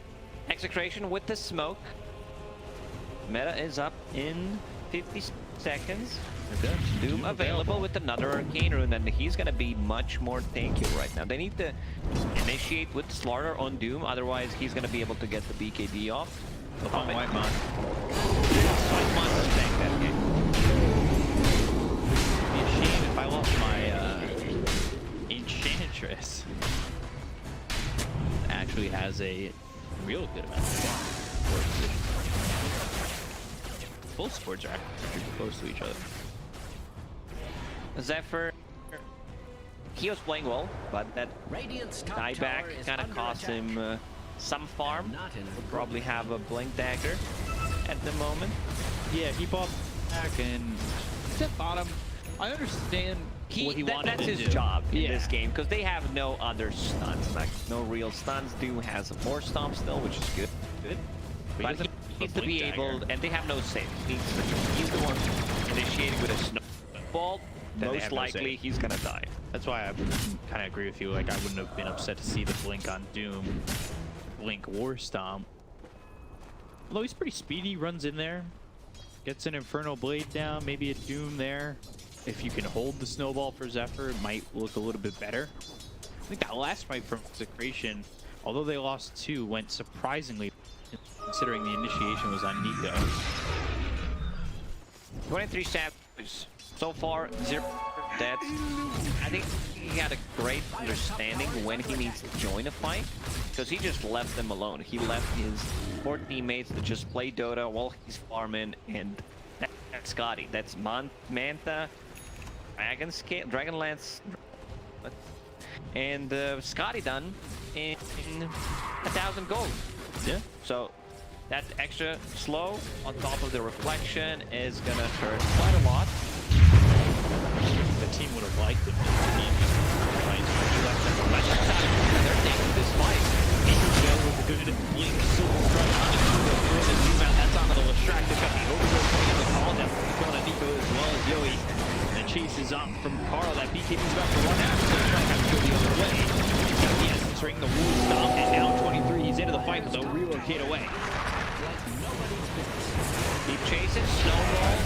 Speaker 5: Execration with the smoke. Meta is up in 50 seconds.
Speaker 4: Okay.
Speaker 5: Doom available with another Arcane Rune, and he's gonna be much more tanky right now. They need to initiate with Slardar on Doom, otherwise he's gonna be able to get the BKB off.
Speaker 4: Up on Whitemon.
Speaker 5: Whitemon doesn't tank that game.
Speaker 4: It'd be a shame if I lost my Enchantress. Actually has a real good amount of both sports are actually close to each other.
Speaker 5: Zephyr, he was playing well, but that
Speaker 1: Radiant's top
Speaker 5: dieback
Speaker 1: tower is
Speaker 5: kind of
Speaker 1: under
Speaker 5: cost
Speaker 1: attack.
Speaker 5: him some farm.
Speaker 1: Not in
Speaker 5: Will probably have a Blink Dagger at the moment.
Speaker 4: Yeah, he bought back and at bottom. I understand what he wanted
Speaker 5: That's
Speaker 4: to
Speaker 5: his
Speaker 4: do.
Speaker 5: job in this game, because they have no other stuns, like no real stuns. Doom has a more stomp still, which is good. But he needs to be able, and they have no save. He's the one initiating with a snowball. Most likely he's gonna die.
Speaker 4: That's why I kind of agree with you. Like, I wouldn't have been upset to see the blink on Doom, blink War Stomp. Although he's pretty speedy, runs in there, gets an Inferno Blade down, maybe a Doom there. If you can hold the snowball for Zephyr, it might look a little bit better. I think that last fight from Execration, although they lost 2, went surprisingly, considering the initiation was on Nico.
Speaker 5: 23 saves so far, 0 deaths. I think he had a great understanding when he needs to join a fight, because he just left them alone. He left his 4 teammates to just play Dota while he's farming, and that's Scotty. That's Manta, Dragonlance, and Scotty done in 1,000 gold.
Speaker 4: Yeah.
Speaker 5: So That extra slow on top of the reflection is gonna hurt quite a lot.
Speaker 4: The team would have liked him.
Speaker 5: They're taking this fight.
Speaker 4: With a good blink, silver strike on it. The zoom out, that's onto the Lestrak. They've got the overgrowth coming in the call down. Going to Nico as well as Yoey. And chase is up from Carl. That BKB's about to run out. He's going to try to go the other way. He's got the essence ring, the wound stop, and now 23. He's into the fight, but they'll relocate away.
Speaker 5: Keep chasing, snowball.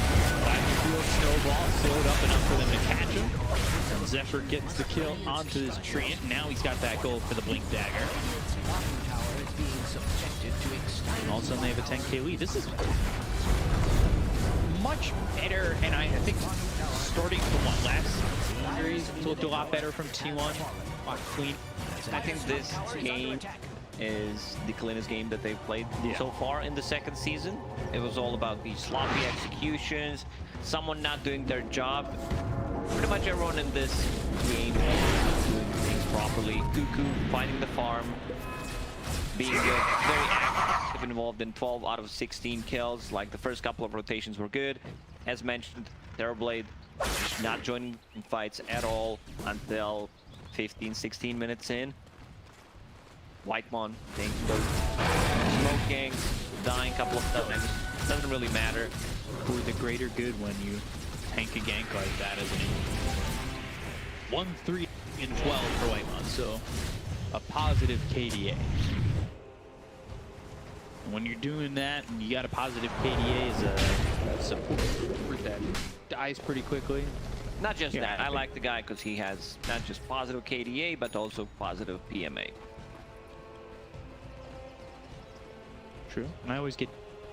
Speaker 4: Backfield snowball, slowed up enough for them to catch him. And Zephyr gets the kill onto his Treant. Now he's got that goal for the Blink Dagger. And all of a sudden they have a 10k lead. This is much better, and I think starting from what, last series, it's looked a lot better from T1. A lot clean.
Speaker 5: I think this game is the cleanest game that they've played so far in the second season. It was all about these sloppy executions, someone not doing their job. Pretty much everyone in this game is doing things properly. Cuckoo finding the farm, being good, very active, involved in 12 out of 16 kills. Like the first couple of rotations were good. As mentioned, Terrorblade not joining in fights at all until 15-16 minutes in. Whitemon taking those smoking, dying a couple of times. Doesn't really matter.
Speaker 4: For the greater good when you tank a gank like that, isn't it? 1-3 in 12 for Whitemon, so a positive KDA. When you're doing that and you got a positive KDA as a support that dies pretty quickly.
Speaker 5: Not just that, I like the guy because he has not just positive KDA, but also positive PMA.
Speaker 4: True. And I always get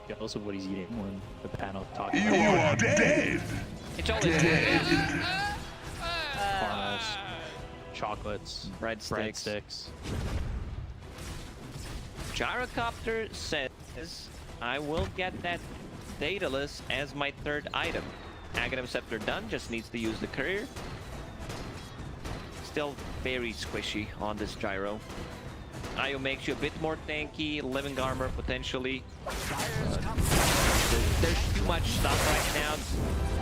Speaker 4: jealous of what he's eating when the panel talks
Speaker 3: You
Speaker 4: about
Speaker 3: are dead!
Speaker 5: It's always
Speaker 4: caramels, chocolates,
Speaker 5: breadsticks. Gyrocopter says, I will get that Daedalus as my third item. Aghanim Scepter done, just needs to use the courier. Still very squishy on this gyro. Io makes you a bit more tanky, living armor potentially. There's too much stuff right now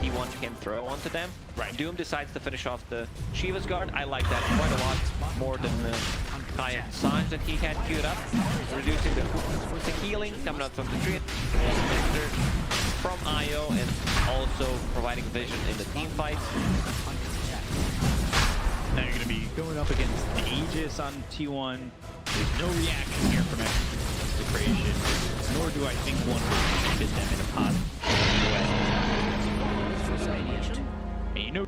Speaker 5: T1 can throw onto them. Right. Doom decides to finish off the Shiva's guard. I like that quite a lot more than the Kaya Sange that he had queued up. Reducing the healing coming out from the tree from Io and also providing vision in the team fights.
Speaker 4: Now you're going to be going up against the Aegis on T1. There's no reaction here from Execration, nor do I think one would fit them in a positive way. And you know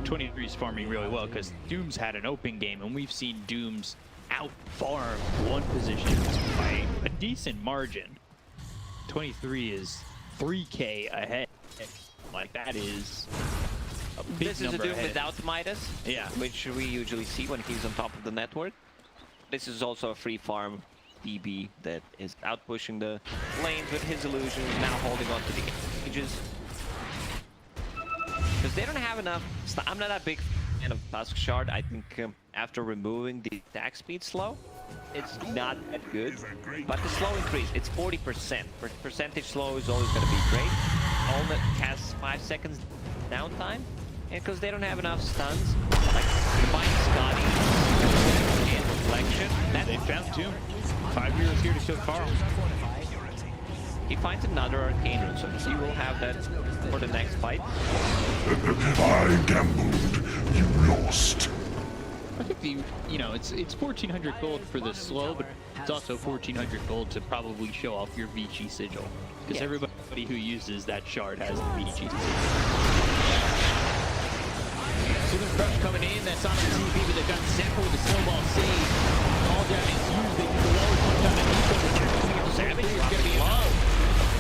Speaker 4: 23 is farming really well because Doom's had an open game, and we've seen Doom's out-farm one position by a decent margin. 23 is 3k ahead. Like, that is a big
Speaker 5: This is a
Speaker 4: number
Speaker 5: Doom
Speaker 4: ahead.
Speaker 5: without Midas, which we usually see when he's on top of the network. This is also a free farm DB that is out pushing the lanes with his illusions, now holding on to the ages. Because they don't have enough. I'm not a big fan of Tusk Shard. I think after removing the attack speed slow, it's not that good. But the slow increase, it's 40%. Percentage slow is always going to be great. Ultimate has 5 seconds downtime. And because they don't have enough stuns, like combine Scotty and Reflection.
Speaker 4: They found Doom. 5 heroes here to kill Carl.
Speaker 5: He finds another Arcane Rune, so he will have that for the next fight.
Speaker 3: I gambled. You lost.
Speaker 4: I think you know, it's 1,400 gold for the slow, but it's also 1,400 gold to probably show off your Vici sigil. Because everybody who uses that shard has the Vici sigil. Southern Crush coming in, that's on the TV, but they've got Zephyr with the snowball save. All down is used, they use the low one time to Nico, but they're Savage is going to be low.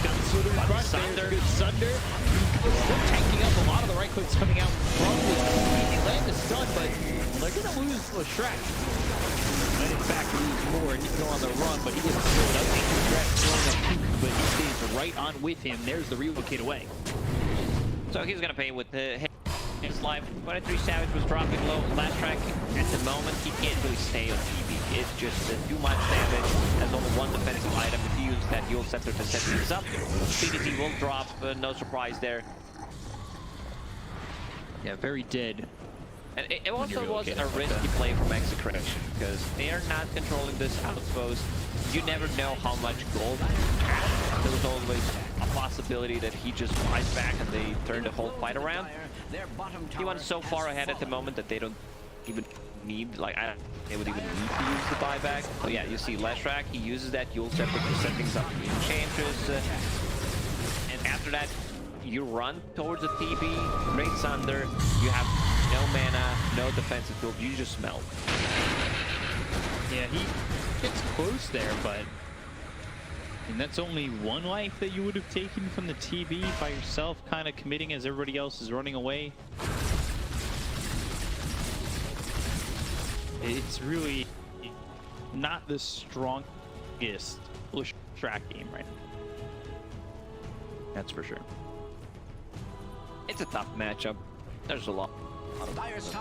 Speaker 4: Got the Southern Crush, there's good Sunder. Still tanking up a lot of the right clicks coming out from the TV. They land the stun, but they're going to lose Lestrak. And in fact, lose more. Nico on the run, but he gets slowed up. Lestrak throwing up Cuckoo, but he stays right on with him. There's the relocate away.
Speaker 5: So he's going to pay with the hit. his life. 23 Savage was dropping low last track. At the moment, he can't really stay on TV. It's just too much damage. There's only one defensive item. If he uses that Yule Scepter to set things up, PDC will drop. No surprise there.
Speaker 4: Yeah, very dead.
Speaker 5: And it also was a risky play from Execration because they are not controlling this outpost. You never know how much gold. There was always a possibility that he just fights back and they turn the whole fight around. He went so far ahead at the moment that they don't even need, like, they would even need to use the buyback. But yeah, you see Leshrac, he uses that Yule Scepter to set things up in Enchantress. And after that, you run towards the TB, Great Sunder, you have no mana, no defensive build, you just melt.
Speaker 4: Yeah, he gets close there, but and that's only one life that you would have taken from the TB by yourself, kind of committing as everybody else is running away. It's really not the strongest track game right now. That's for sure.
Speaker 5: It's a tough matchup. There's a lot of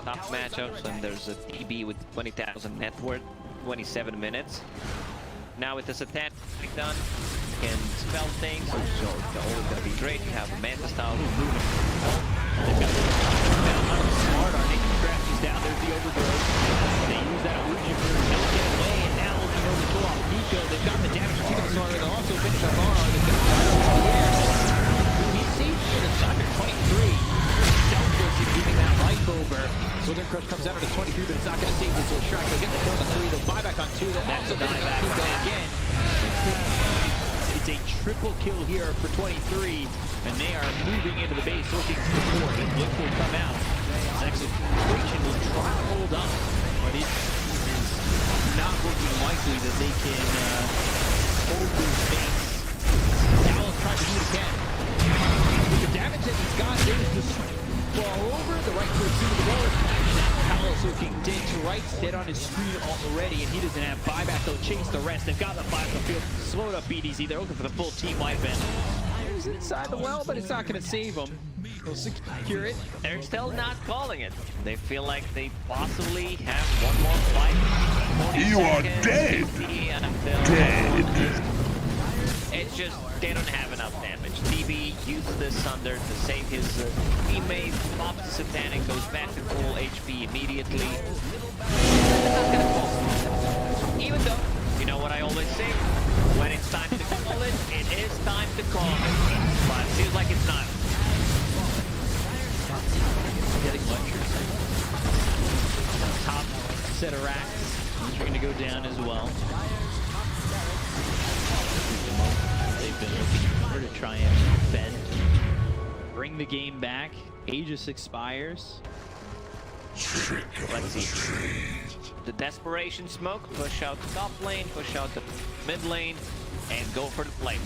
Speaker 5: tough matchups, and there's a TB with 20,000 net worth, 27 minutes. Now with the Satanic done, you can spell things, so it's always going to be great. You have Manta style moving. They've got smart on it. Crashes down, there's the overgrowth. They use that illusion for no get away, and now looking over the pull off Nico. They've got the damage to the Smarter. They'll also finish up on. They've got he's safe for the Sunder, 23. Selfless in giving that life over. Southern Crush comes out at a 23, but it's not going to save this little Shrek. They'll get the kill on 3, they'll buy back on 2, they'll also get the Nico again. It's a triple kill here for 23, and they are moving into the base, looking for the core. The Blink will come out. Execration will try to hold up, but it is not looking likely that they can hold this base. Dallas trying to do it again. With the damage that he's got, there's the fall over, the right foot to the wall. Palos looking dead to right, dead on his screen already, and he doesn't have buyback. They'll chase the rest. They've got the 5 on the field. Slowed up BDZ. They're looking for the full team life event. He's inside the well, but it's not going to save him. They'll secure it. They're still not calling it. They feel like they possibly have one more fight.
Speaker 3: You are dead. Dead.
Speaker 5: It's just, they don't have enough damage. DB uses this Sunder to save his teammate, pops the Satanic, goes back to full HP immediately. Even though, you know what I always say, when it's time to call it, it is time to call it. But it seems like it's not. Getting lectures. Top set of racks. These are going to go down as well. They've been looking hard to try and bend, bring the game back. Aegis expires. Let's see. The desperation smoke, push out the top lane, push out the mid lane, and go for the plate.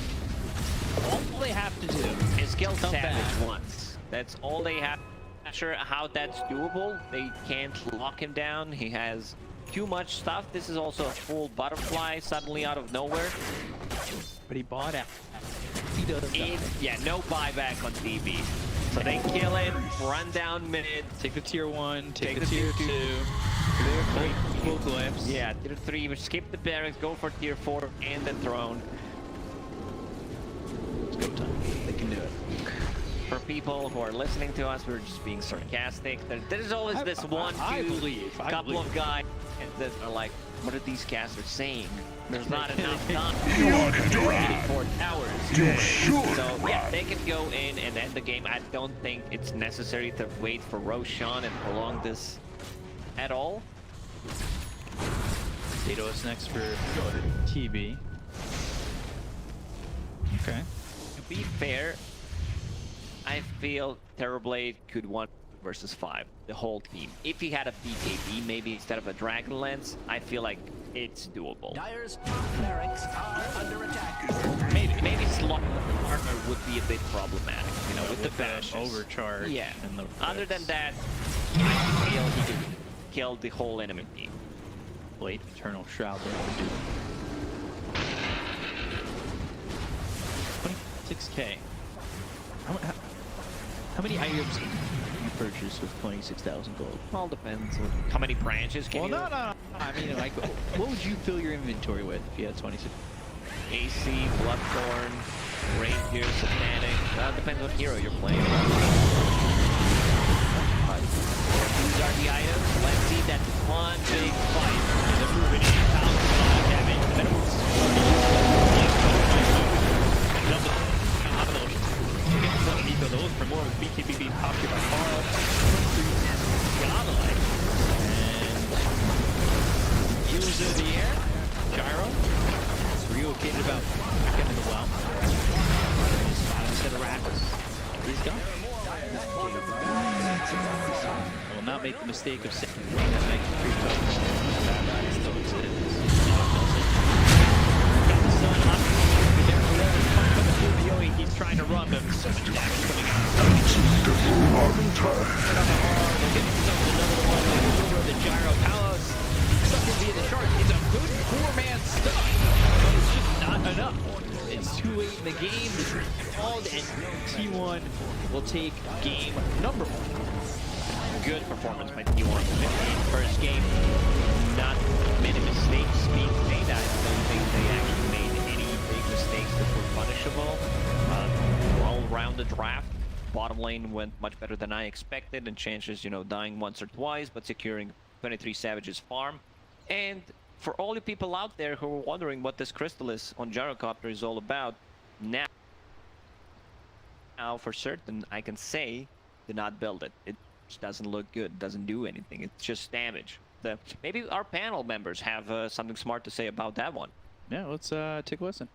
Speaker 5: All they have to do is kill Savage once. That's all they have. Not sure how that's doable. They can't lock him down. He has too much stuff. This is also a full butterfly suddenly out of nowhere. But he bought out. He does. Yeah, no buyback on DB. So they kill him, run down mid. Take the tier 1, take the tier 2. Clear 3. Full glyphs. Yeah, tier 3, skip the barracks, go for tier 4 and the throne. It's go time. They can do it. For people who are listening to us, we're just being sarcastic. There's always this couple of guys that are like, what are these casters saying? There's not enough time.
Speaker 3: You are dead.
Speaker 5: 4 towers.
Speaker 3: You should.
Speaker 5: So yeah, they can go in and end the game. I don't think it's necessary to wait for Roshan and prolong this at all.
Speaker 4: Datos next for TB. Okay.
Speaker 5: To be fair, I feel Terrorblade could 1 versus 5, the whole team. If he had a BKB, maybe instead of a Dragon Lance, I feel like it's doable.
Speaker 1: Dire's barracks are under attack.
Speaker 5: Maybe slot partner would be a bit problematic, you know, with the bashes.
Speaker 4: Overcharge.
Speaker 5: Yeah.
Speaker 4: And the
Speaker 5: other than that, I feel he could kill the whole enemy team.
Speaker 4: Late Eternal Shroud there would do. 26k. How many items purchase with 26,000 gold?
Speaker 5: All depends on how many branches can
Speaker 4: Well,
Speaker 5: you...
Speaker 4: no. I mean, like, what would you fill your inventory with if you had 26?
Speaker 5: AC, Bloodthorn, Rapier, Fnatic. Depends what hero you're playing. These are the items. Let's see that one big fight. The moving in, damage.
Speaker 4: Those for more with BKB being popped here by Carl. And user the air. Gyro. It's relocated about back into the well. Spot instead of Rattles. He's gone. I will not make the mistake of saying that next free token. That still exists. Got the sun up. He's trying to run, but so much damage coming out. The gyro Palos stuck in via the shark. It's a good 4-man stun, but it's just not enough. It's too late in the game. It's called, and T1 will take game number 1.
Speaker 5: Good performance by T1. 15 first game. Not many mistakes being made. I don't think they actually made any big mistakes that were punishable. All around the draft, bottom lane went much better than I expected, and chances, you know, dying once or twice, but securing 23 Savages farm. And for all you people out there who are wondering what this Crystallis on Gyrocopter is all about, now for certain, I can say, do not build it. It just doesn't look good, doesn't do anything. It's just damage. Maybe our panel members have something smart to say about that one.
Speaker 4: Yeah, let's take a listen.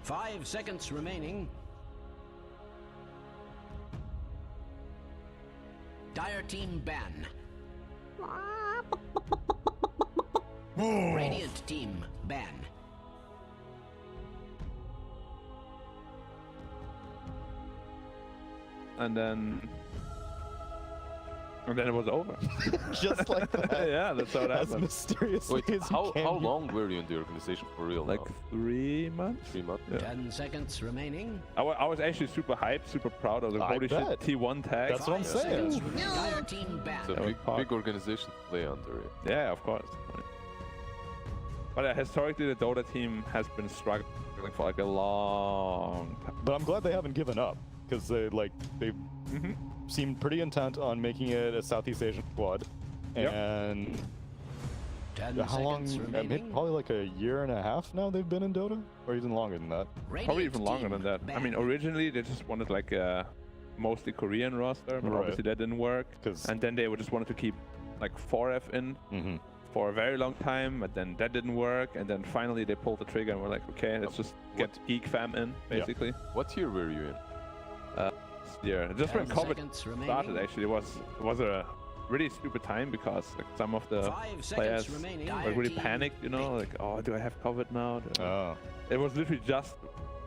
Speaker 2: 5 seconds remaining. Dire team ban. Radiant team ban.
Speaker 6: And then it was over.
Speaker 7: Just like that.
Speaker 6: Yeah, that's how it
Speaker 7: As
Speaker 6: happened.
Speaker 7: mysteriously
Speaker 8: Wait,
Speaker 7: as you
Speaker 8: how
Speaker 7: can.
Speaker 8: long were you in the organization for real
Speaker 6: Like
Speaker 8: now?
Speaker 6: 3 months.
Speaker 8: 3 months?
Speaker 6: Yeah.
Speaker 2: 10 seconds remaining.
Speaker 6: I was actually super hyped, super proud. I was like,
Speaker 7: I
Speaker 6: holy
Speaker 7: bet.
Speaker 6: shit, T1 tag.
Speaker 7: That's what I'm
Speaker 2: 5
Speaker 7: saying.
Speaker 2: seconds remaining. Dire team ban.
Speaker 8: It's a
Speaker 6: That was
Speaker 8: big,
Speaker 6: hard.
Speaker 8: big organization to play under it.
Speaker 6: Yeah, of course. But historically, the Dota team has been struggling for like a long time.
Speaker 7: But I'm glad they haven't given up, because they seemed pretty intent on making it a Southeast Asian squad.
Speaker 6: Yep.
Speaker 7: And
Speaker 2: 10
Speaker 7: how long?
Speaker 2: seconds remaining.
Speaker 7: Probably like a year and a half now they've been in Dota, or even longer than that.
Speaker 6: Probably even longer than that. I mean, originally they just wanted like a mostly Korean roster, but
Speaker 7: Right.
Speaker 6: obviously that didn't work.
Speaker 7: 'Cause-
Speaker 6: And then they just wanted to keep like 4F in for a very long time, but then that didn't work. And then finally they pulled the trigger and were like, okay, let's just get Geek Fam in, basically.
Speaker 8: What year were you in?
Speaker 6: Yeah, just when
Speaker 2: 10
Speaker 6: COVID
Speaker 2: seconds remaining.
Speaker 6: started, actually, it was a really stupid time because like some of the
Speaker 2: 5 seconds
Speaker 6: players
Speaker 2: remaining.
Speaker 6: like really panicked, you know, like, oh, do I have COVID now?
Speaker 7: Oh,
Speaker 6: It was literally just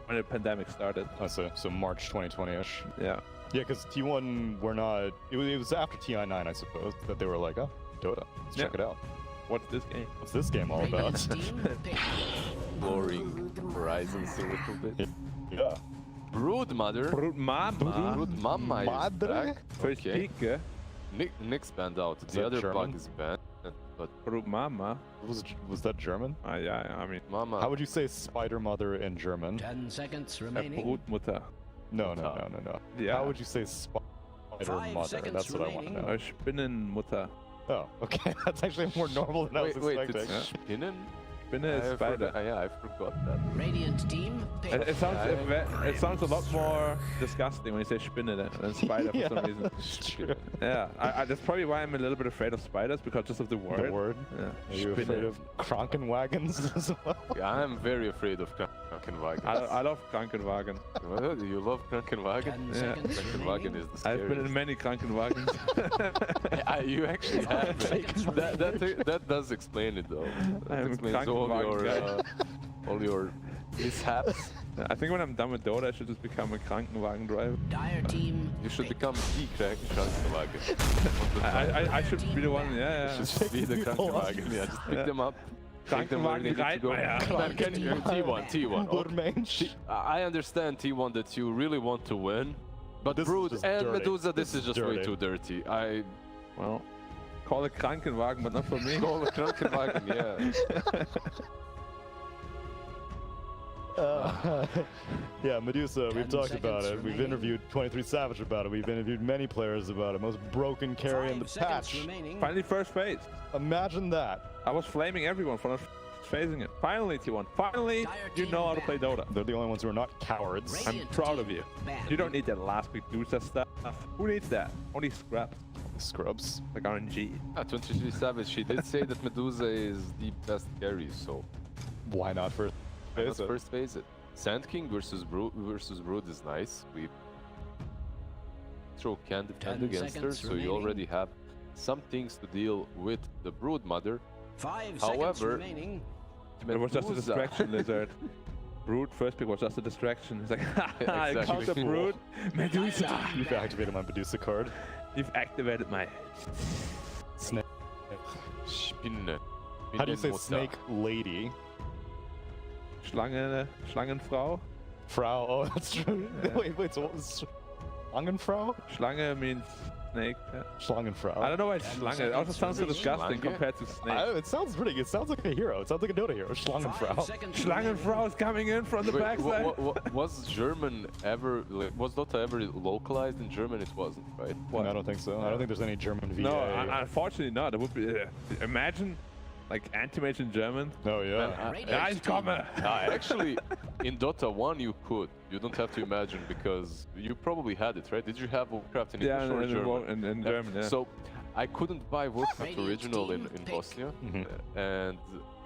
Speaker 6: when the pandemic started.
Speaker 7: I see. So March 2020-ish.
Speaker 6: Yeah.
Speaker 7: Yeah, because T1 were not. It was after TI9, I suppose, that they were like, oh, Dota, let's check it out.
Speaker 6: What's this game?
Speaker 7: What's this game all about?
Speaker 2: Radiant team pick.
Speaker 8: Exploring horizons a little bit.
Speaker 7: Yeah.
Speaker 8: Brood Mother.
Speaker 6: Brood Mama.
Speaker 8: Brood Mama is
Speaker 7: Madre?
Speaker 8: back.
Speaker 6: First
Speaker 8: Okay.
Speaker 6: peak, eh?
Speaker 8: Nick's banned out. The
Speaker 7: that
Speaker 8: other
Speaker 7: German?
Speaker 8: bug is banned. But
Speaker 6: Brood Mama.
Speaker 7: Was that German?
Speaker 6: Yeah, I mean,
Speaker 8: Mama.
Speaker 7: How would you say Spider Mother in German?
Speaker 2: 10 seconds remaining.
Speaker 6: Brutmutter.
Speaker 7: No.
Speaker 6: Yeah.
Speaker 7: How would you say Spider
Speaker 2: 5
Speaker 7: Mother?
Speaker 2: seconds
Speaker 7: That's what I want to
Speaker 2: remaining.
Speaker 7: know.
Speaker 6: Spinnenmutter.
Speaker 7: Oh, okay. That's actually more normal than I was
Speaker 8: Wait,
Speaker 7: expecting.
Speaker 8: it's Spinnen?
Speaker 6: Spinne is spider.
Speaker 8: Yeah, I forgot that.
Speaker 2: Radiant team pick.
Speaker 6: It sounds a lot more disgusting when you say Spinne than spider for some reason.
Speaker 8: Spinnen.
Speaker 6: Yeah, that's probably why I'm a little bit afraid of spiders, because just of the word.
Speaker 7: The word?
Speaker 6: Yeah.
Speaker 7: Are you afraid of Krankenwagens as well?
Speaker 8: Yeah, I'm very afraid of Krankenwagen.
Speaker 6: I love Krankenwagen.
Speaker 8: What? You love Krankenwagen?
Speaker 2: 10
Speaker 6: Yeah.
Speaker 2: seconds
Speaker 8: Krankenwagen
Speaker 2: remaining.
Speaker 8: is the
Speaker 6: I've been in
Speaker 8: scariest.
Speaker 6: many Krankenwagens.
Speaker 8: You actually have.
Speaker 2: seconds
Speaker 8: That does explain it though. That
Speaker 6: I'm a
Speaker 8: explains all your mishaps.
Speaker 6: I think when I'm done with Dota, I should just become a Krankenwagen driver.
Speaker 2: Dire team
Speaker 8: You should
Speaker 2: pick.
Speaker 8: become the Krankenwagen.
Speaker 6: I should be the one, yeah.
Speaker 8: You should be the Krankenwagen. Yeah, just pick them up. Take them where they need to go.
Speaker 6: Krankenwagen
Speaker 8: Man, can you T1? Okay.
Speaker 7: Urmensch.
Speaker 8: I understand T1 that you really want to win, but
Speaker 7: This is
Speaker 8: Brood
Speaker 7: just
Speaker 8: and
Speaker 7: dirty.
Speaker 8: Medusa, this is just way
Speaker 7: Dirty.
Speaker 8: too dirty. I
Speaker 6: Well, call it Krankenwagen, but not for me.
Speaker 8: call the Krankenwagen, yeah.
Speaker 7: Yeah, Medusa, we've
Speaker 2: 10
Speaker 7: talked about
Speaker 2: seconds
Speaker 7: it. We've
Speaker 2: remaining.
Speaker 7: interviewed 23 Savage about it. We've interviewed many players about it. Most broken carry in the
Speaker 2: 5 seconds
Speaker 7: patch.
Speaker 2: remaining.
Speaker 6: Finally, first phase.
Speaker 7: Imagine that.
Speaker 6: I was flaming everyone for not phasing it. Finally, T1. Finally, you know how to play Dota.
Speaker 7: They're the only ones who are not cowards.
Speaker 6: I'm
Speaker 2: Radiant
Speaker 6: proud of
Speaker 2: team
Speaker 6: you.
Speaker 2: ban.
Speaker 6: You don't need that last Medusa stuff. Who needs that? Only scraps,
Speaker 7: Scrubs.
Speaker 6: like RNG.
Speaker 8: 23 Savage, she did say that Medusa is the best carry, so
Speaker 7: Why not first?
Speaker 8: let's first phase it. Sand King versus Brood is nice. We throw can defend
Speaker 2: 10
Speaker 8: against her,
Speaker 2: seconds
Speaker 8: so you
Speaker 2: remaining.
Speaker 8: already have some things to deal with the Brood Mother.
Speaker 2: 5 seconds
Speaker 8: However,
Speaker 2: remaining.
Speaker 6: It was just a
Speaker 8: Medusa-
Speaker 6: distraction, Lizard. Brood first pick was just a distraction. It's like, I
Speaker 8: Exactly.
Speaker 6: counter Brood, Medusa.
Speaker 7: You've activated my Medusa card.
Speaker 6: You've activated my.
Speaker 7: Snake.
Speaker 8: Spinne.
Speaker 7: How do you say
Speaker 8: Spinnenmutter.
Speaker 7: snake lady?
Speaker 6: Schlangenfrau.
Speaker 7: Frau. Oh, that's true.
Speaker 6: Yeah.
Speaker 7: Wait, so what was Schlangenfrau?
Speaker 6: Schlange means snake. Yeah.
Speaker 7: Schlangenfrau.
Speaker 6: I don't know why it's Schlange. It also sounds so
Speaker 8: remaining.
Speaker 6: disgusting
Speaker 8: Schlange?
Speaker 6: compared to snake.
Speaker 7: It sounds pretty. It sounds like a hero. It sounds like a Dota hero.
Speaker 2: 5
Speaker 7: Schlangenfrau.
Speaker 2: seconds remaining.
Speaker 6: Schlangenfrau is coming in from the
Speaker 8: Wait,
Speaker 6: backside.
Speaker 8: was German ever, like, was Dota ever localized in German? It wasn't, right?
Speaker 6: What?
Speaker 7: I don't think so. I don't think there's any German VA.
Speaker 6: No, unfortunately not. It would be. Imagine, like anti-mage in German.
Speaker 7: Oh yeah.
Speaker 6: Ja, ich komme.
Speaker 8: Actually, in Dota 1 you could. You don't have to imagine because you probably had it, right? Did you have Warcraft in
Speaker 6: Yeah,
Speaker 8: English or German?
Speaker 6: in German. Yeah.
Speaker 8: So I couldn't buy Warcraft
Speaker 2: Radiant
Speaker 8: Original in
Speaker 2: team pick.
Speaker 8: Bosnia, and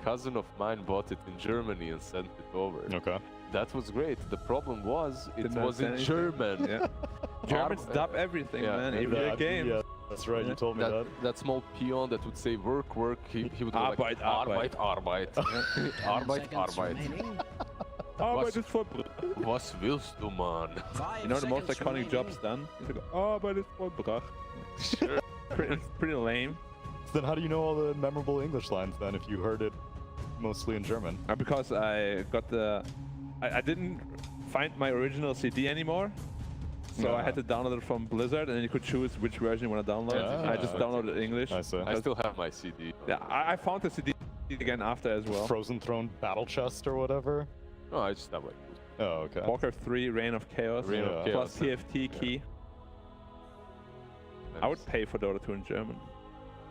Speaker 8: cousin of mine bought it in Germany and sent it over.
Speaker 7: Okay.
Speaker 8: That was great. The problem was it
Speaker 6: Didn't
Speaker 8: was in
Speaker 6: understand
Speaker 8: German.
Speaker 6: Yeah. Germans dub everything,
Speaker 8: yeah,
Speaker 6: man. Even your game.
Speaker 7: Yeah, that's right. You told me that.
Speaker 8: That small peon that would say work, work, he would go like
Speaker 6: Arbeit, Arbeit.
Speaker 8: Arbeit, Arbeit,
Speaker 2: Seconds
Speaker 8: Arbeit.
Speaker 2: remaining.
Speaker 6: Arbeit ist vollbracht.
Speaker 8: Was willst du, man?
Speaker 2: 5
Speaker 6: You know the most
Speaker 2: seconds
Speaker 6: iconic
Speaker 2: remaining.
Speaker 6: job's done? He's like, Arbeit ist vollbracht.
Speaker 8: Sure.
Speaker 6: Pretty lame.
Speaker 7: Then how do you know all the memorable English lines then if you heard it mostly in German?
Speaker 6: Because I got I didn't find my original CD anymore. So I had to download it from Blizzard, and then you could choose which version you want to download.
Speaker 7: Yeah.
Speaker 6: I just downloaded English.
Speaker 7: I see.
Speaker 8: I still have my CD.
Speaker 6: Yeah, I found the CD again after as well.
Speaker 7: Frozen Throne Battle Chest or whatever?
Speaker 8: No, I just have like.
Speaker 7: Oh, okay.
Speaker 6: Warcraft 3, Reign of Chaos,
Speaker 8: Reign of
Speaker 6: plus
Speaker 8: Chaos,
Speaker 6: TFT key. I would pay for Dota 2 in German.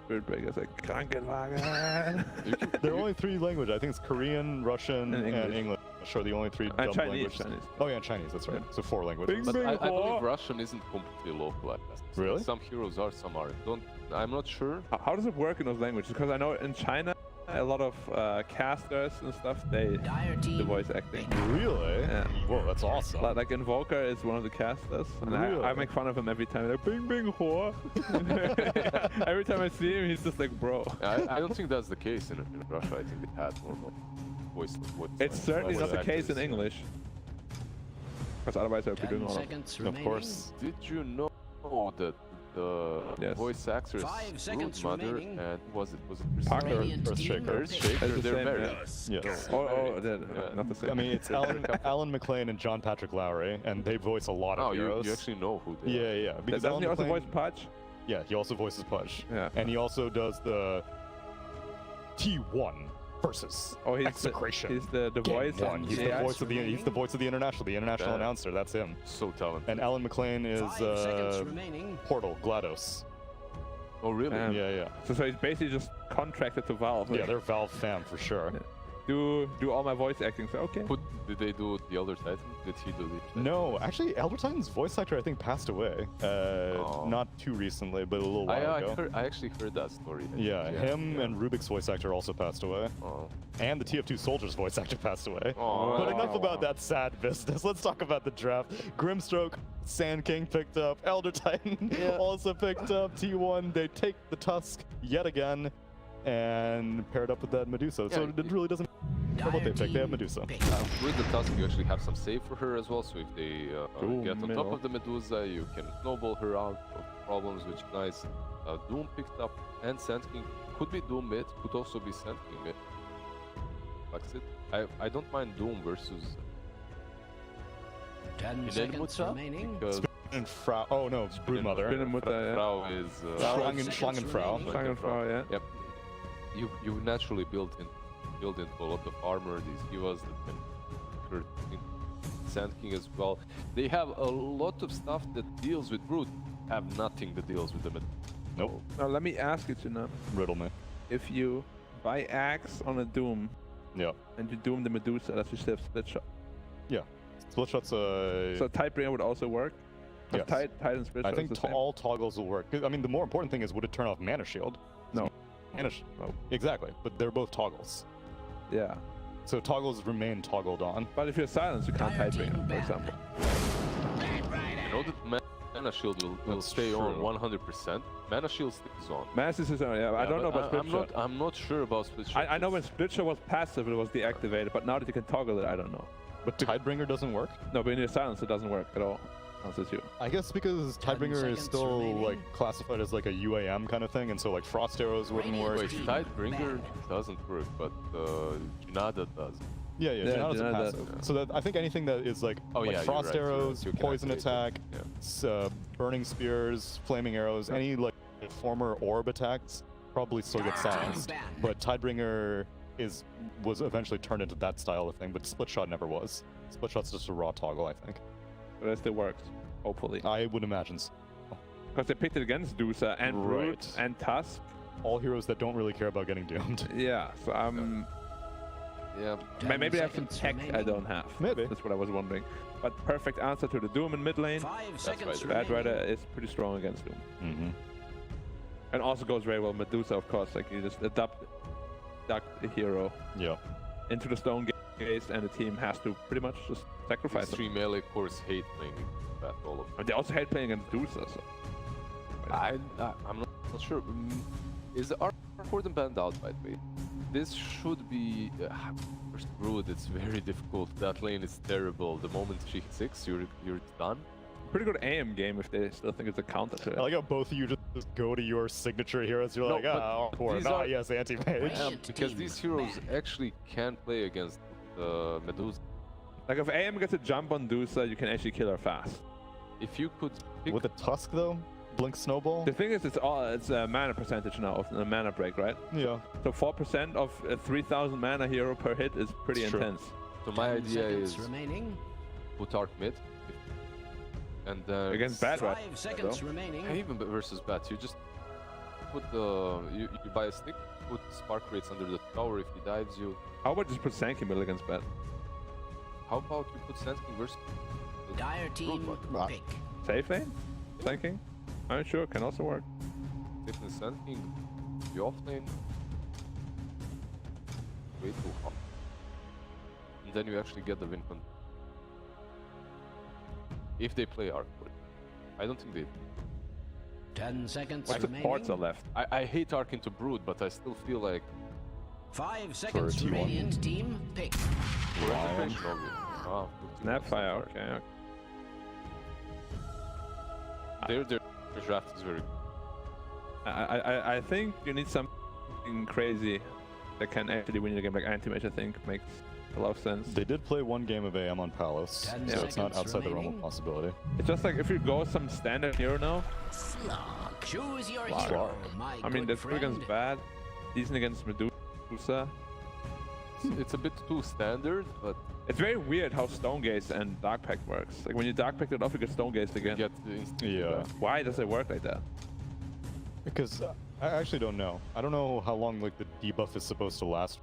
Speaker 6: Spiritbreaker's like, Krankenwagen.
Speaker 7: There are only 3 languages. I think it's Korean, Russian,
Speaker 6: And
Speaker 7: and
Speaker 6: English.
Speaker 7: English. Sure, the only 3
Speaker 6: And
Speaker 7: dub
Speaker 6: Chinese.
Speaker 7: languages. Oh yeah, Chinese. That's right. So 4 languages.
Speaker 8: But I believe Russian isn't completely localized.
Speaker 7: Really?
Speaker 8: Some heroes are, some aren't. I'm not sure.
Speaker 6: How does it work in those languages? Because I know in China, a lot of casters and stuff, they
Speaker 2: Dire
Speaker 6: do
Speaker 2: team.
Speaker 6: voice acting.
Speaker 7: Really?
Speaker 6: Yeah.
Speaker 7: Whoa, that's awesome.
Speaker 6: Like Invoker is one of the casters, and
Speaker 7: Really?
Speaker 6: I make fun of him every time. Like, bing bing whore. Every time I see him, he's just like, bro.
Speaker 8: I don't think that's the case in Russia. I think they had normal voice.
Speaker 6: It's certainly not the case in
Speaker 8: actors.
Speaker 6: English. Because otherwise I would be
Speaker 2: 10
Speaker 6: doing all of it.
Speaker 2: seconds
Speaker 7: Of
Speaker 2: remaining.
Speaker 7: course.
Speaker 8: Did you know that the
Speaker 6: Yes.
Speaker 8: voice actress
Speaker 2: 5 seconds
Speaker 8: Brood Mother
Speaker 2: remaining.
Speaker 8: and was it
Speaker 6: Parker.
Speaker 2: Radiant
Speaker 7: Earth
Speaker 2: team
Speaker 7: Shaker.
Speaker 8: Earth
Speaker 2: pick.
Speaker 8: Shaker?
Speaker 6: It's the
Speaker 8: They're
Speaker 6: same,
Speaker 8: married.
Speaker 7: Yes.
Speaker 6: Not the same.
Speaker 7: I mean, it's Alan McLean and John Patrick Lowry, and they voice a lot of
Speaker 8: Oh,
Speaker 7: heroes.
Speaker 8: you actually know who they are.
Speaker 7: Yeah, yeah. Because
Speaker 6: Doesn't he also
Speaker 7: McLean-
Speaker 6: voice Pudge?
Speaker 7: Yeah, he also voices Pudge.
Speaker 6: Yeah.
Speaker 7: And he also does the T1 versus
Speaker 6: Oh, he's
Speaker 7: Execration.
Speaker 6: He's the voice.
Speaker 7: Game one. He's the
Speaker 6: AI.
Speaker 7: voice of the international
Speaker 8: Yeah.
Speaker 7: announcer. That's him.
Speaker 8: So talented.
Speaker 7: And Alan McLean is
Speaker 2: 5 seconds remaining.
Speaker 7: Portal GLaDOS.
Speaker 8: Oh, really?
Speaker 6: Um,
Speaker 7: Yeah, yeah.
Speaker 6: So he's basically just contracted to Valve.
Speaker 7: Yeah, they're Valve fam for sure.
Speaker 6: Yeah. Do all my voice acting. So okay.
Speaker 8: Did they do the Elder Titan? Did he do the?
Speaker 7: No, actually, Elder Titan's voice actor I think passed away.
Speaker 8: Oh.
Speaker 7: Not too recently, but a little while ago.
Speaker 8: I actually heard that story.
Speaker 7: Yeah, him and Rubik's voice actor also passed away.
Speaker 8: Oh.
Speaker 7: And the TF2 Soldier's voice actor passed away.
Speaker 8: Oh.
Speaker 7: But enough about that sad business. Let's talk about the draft. Grimstroke, Sand King picked up. Elder Titan also picked up. T1, they take the Tusk yet again and paired up with that Medusa. So it really doesn't matter what they pick. They have Medusa.
Speaker 2: Pick.
Speaker 8: With the Tusk, you actually have some save for her as well. So if they
Speaker 6: Ooh,
Speaker 8: get on top
Speaker 6: middle.
Speaker 8: of the Medusa, you can snowball her out of problems, which is nice. Doom picked up, and Sand King could be Doom mid, could also be Sand King mid. That's it. I don't mind Doom versus
Speaker 2: 10 seconds
Speaker 8: Inenmuta
Speaker 2: remaining.
Speaker 8: because
Speaker 7: And Frau. Oh no, it's Broodmother.
Speaker 6: Spinnemutter, yeah.
Speaker 8: Frau is
Speaker 7: Schlangenfrau.
Speaker 6: Schlangenfrau, yeah.
Speaker 8: Yep. You naturally build into a lot of armor. These Evas that can hurt Sand King as well. They have a lot of stuff that deals with Brood. Have nothing that deals with them.
Speaker 7: Nope.
Speaker 6: Now let me ask you to know.
Speaker 7: Riddle me.
Speaker 6: If you buy Axe on a Doom
Speaker 7: Yeah.
Speaker 6: and you Doom the Medusa, that's you still have split shot.
Speaker 7: Yeah. Split shot's a.
Speaker 6: So Tidebringer would also work.
Speaker 7: Yes.
Speaker 6: Titan split
Speaker 7: I
Speaker 6: shot
Speaker 7: think
Speaker 6: is the same.
Speaker 7: all toggles will work. I mean, the more important thing is would it turn off Mana Shield?
Speaker 6: No.
Speaker 7: Oh, exactly. But they're both toggles.
Speaker 6: Yeah.
Speaker 7: So toggles remain toggled on.
Speaker 6: But if you're silenced, you can't
Speaker 2: Dire
Speaker 6: Tidebringer,
Speaker 2: team
Speaker 6: for
Speaker 2: ban.
Speaker 6: example.
Speaker 8: I know that Mana Shield will
Speaker 7: That's
Speaker 8: stay on
Speaker 7: true.
Speaker 8: 100%. Mana Shield stays on.
Speaker 6: Mass is on, yeah. I don't know
Speaker 8: but
Speaker 6: about split shot.
Speaker 8: I'm not sure about split shot.
Speaker 6: I know when split shot was passive, it was deactivated, but now that you can toggle it, I don't know.
Speaker 7: But Tidebringer doesn't work?
Speaker 6: No, but in your silence, it doesn't work at all. Unless it's you.
Speaker 7: I guess because Tidebringer
Speaker 2: seconds
Speaker 7: is still
Speaker 2: remaining.
Speaker 7: like classified as like a UAM kind of thing, and so like Frost Arrows wouldn't work.
Speaker 8: Wait, Tidebringer doesn't work, but Junada does.
Speaker 7: Yeah,
Speaker 6: Yeah,
Speaker 7: Janada's a
Speaker 6: Janada.
Speaker 7: passive. So that I think anything that is like,
Speaker 8: Oh,
Speaker 7: like
Speaker 8: yeah, you're
Speaker 7: Frost
Speaker 8: right, you're right.
Speaker 7: Arrows,
Speaker 8: You can
Speaker 7: Poison
Speaker 8: activate
Speaker 7: Attack,
Speaker 8: it,
Speaker 7: Burning Spears, Flaming Arrows, any like former orb attacks probably still get silenced.
Speaker 2: ban.
Speaker 7: But Tidebringer was eventually turned into that style of thing, but Split Shot never was. Split Shot's just a raw toggle, I think.
Speaker 6: But it still works, hopefully.
Speaker 7: I would imagine so.
Speaker 6: Because they picked it against Dusa and Brood
Speaker 7: Right.
Speaker 6: and Tusk.
Speaker 7: All heroes that don't really care about getting doomed.
Speaker 6: Yeah, so
Speaker 8: Yeah.
Speaker 6: maybe they have some
Speaker 2: 10
Speaker 6: tech
Speaker 2: seconds
Speaker 6: I
Speaker 2: remaining.
Speaker 6: don't have.
Speaker 7: Maybe.
Speaker 6: That's what I was wondering. But perfect answer to the Doom in mid lane.
Speaker 2: 5 seconds
Speaker 8: right.
Speaker 6: Bad
Speaker 2: remaining.
Speaker 6: Rider is pretty strong against Doom.
Speaker 7: Mm-hmm.
Speaker 6: And also goes very well Medusa, of course. Like you just duck the hero into the stone gaze, and the team has to pretty much just sacrifice
Speaker 8: These 3 melee cores hate playing that all of them.
Speaker 6: And they also hate playing against Medusa. So.
Speaker 8: I'm not sure. Is the art for them banned out, by the way? This should be first Brood. It's very difficult. That lane is terrible. The moment she hits 6, you're done.
Speaker 6: Pretty good AM game if they still think it's a counter to it.
Speaker 7: I like how both of you just go to your signature heroes. You're like, oh, poor. No, yes, anti-mage.
Speaker 8: Because these heroes actually can play against Medusa.
Speaker 6: Like if AM gets a jump on Medusa, you can actually kill her fast.
Speaker 8: If you could pick...
Speaker 7: With a Tusk though? Blink Snowball?
Speaker 6: The thing is, it's a mana percentage now of the mana break, right?
Speaker 7: Yeah.
Speaker 6: So 4% of a 3,000 mana hero per hit is pretty intense.
Speaker 8: So my idea is
Speaker 2: remaining.
Speaker 8: Put Arc mid. And then...
Speaker 6: Against Bat, right?
Speaker 2: 5 seconds remaining.
Speaker 8: Even versus Bat, you just put the... You buy a stick, put Spark Rates under the tower. If he dives, you...
Speaker 6: How about just put Sankey middle against Bat?
Speaker 8: How about you put Sand King versus...
Speaker 2: Dire team pick.
Speaker 6: Safe lane? Flanking? I'm sure, can also work.
Speaker 8: Safe lane Sand King, the off lane. Way too hot. And then you actually get the win. If they play Arc for it. I don't think they...
Speaker 2: 10 seconds
Speaker 6: What
Speaker 2: remaining.
Speaker 6: supports are left?
Speaker 8: I hate Arc into Brood, but I still feel like...
Speaker 2: 5 seconds
Speaker 7: T1.
Speaker 2: radiant team pick.
Speaker 8: For Execration, obviously. Ah,
Speaker 6: Snapfire, okay.
Speaker 8: Their draft is very good.
Speaker 6: I think you need something crazy that can actually win the game, like anti-mage. I think makes a lot of sense.
Speaker 7: They did play 1 game of AM on Palace,
Speaker 2: 10
Speaker 7: so it's not
Speaker 2: seconds
Speaker 7: outside the realm
Speaker 2: remaining.
Speaker 7: of possibility.
Speaker 6: It's just like if you go some standard hero now.
Speaker 2: Slug. Choose your
Speaker 7: Slug.
Speaker 2: hero, my
Speaker 6: I mean,
Speaker 2: good
Speaker 6: that's good
Speaker 2: friend.
Speaker 6: against Bad, decent against Medusa.
Speaker 8: It's a bit too standard, but
Speaker 6: It's very weird how Stone Gaze and Dark Pact works. Like when you Dark Pact it off, you get Stone Gaze
Speaker 8: you
Speaker 6: again.
Speaker 8: get the instant
Speaker 7: Yeah.
Speaker 6: Why does it work like that?
Speaker 7: Because I actually don't know. I don't know how long like the debuff is supposed to last.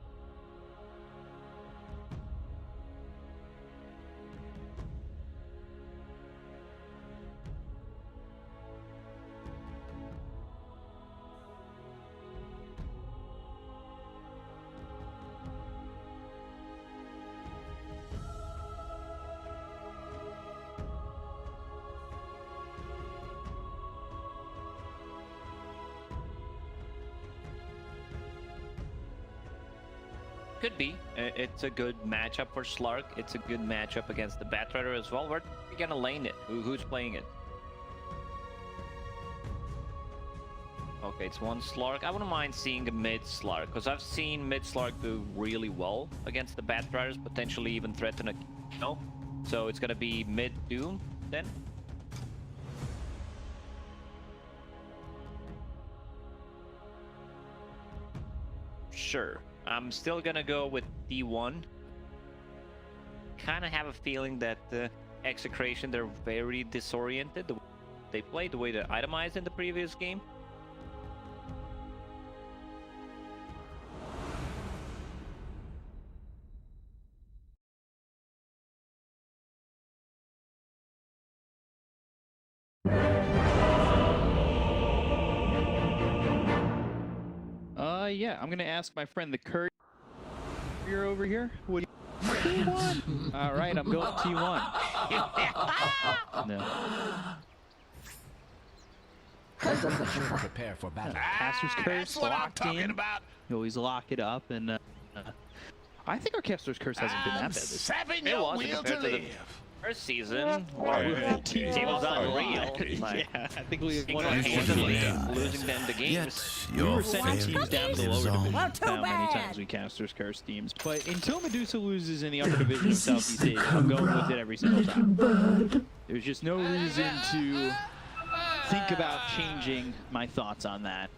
Speaker 5: Could be. It's a good matchup for Slark. It's a good matchup against the Batrider as well. Where are we gonna lane it? Who's playing it? Okay, it's one Slark. I wouldn't mind seeing a mid Slark, because I've seen mid Slark do really well against the Batriders, potentially even threaten a kill. So it's gonna be mid Doom then. Sure. I'm still gonna go with D1. Kind of have a feeling that Execration, they're very disoriented. They played the way they itemized in the previous game.
Speaker 4: Yeah, I'm gonna ask my friend the courier over here. What do you T1? All right, I'm going T1. No.
Speaker 2: Prepare for battle.
Speaker 4: Caster's Curse locked in. You always lock it up, and I think our Caster's Curse hasn't been that bad this year.
Speaker 5: It was compared to the first season. It was unreal. Like,
Speaker 4: Yeah, I think we
Speaker 5: Cignal
Speaker 4: won
Speaker 5: handily losing them the games.
Speaker 4: We were sending teams down to the lower division.
Speaker 9: Well, too
Speaker 4: How many
Speaker 9: bad.
Speaker 4: times we Caster's Curse teams. But until Medusa loses in the upper division of Southeast Asia, I'm going with it every single time. There's just no reason to think about changing my thoughts on that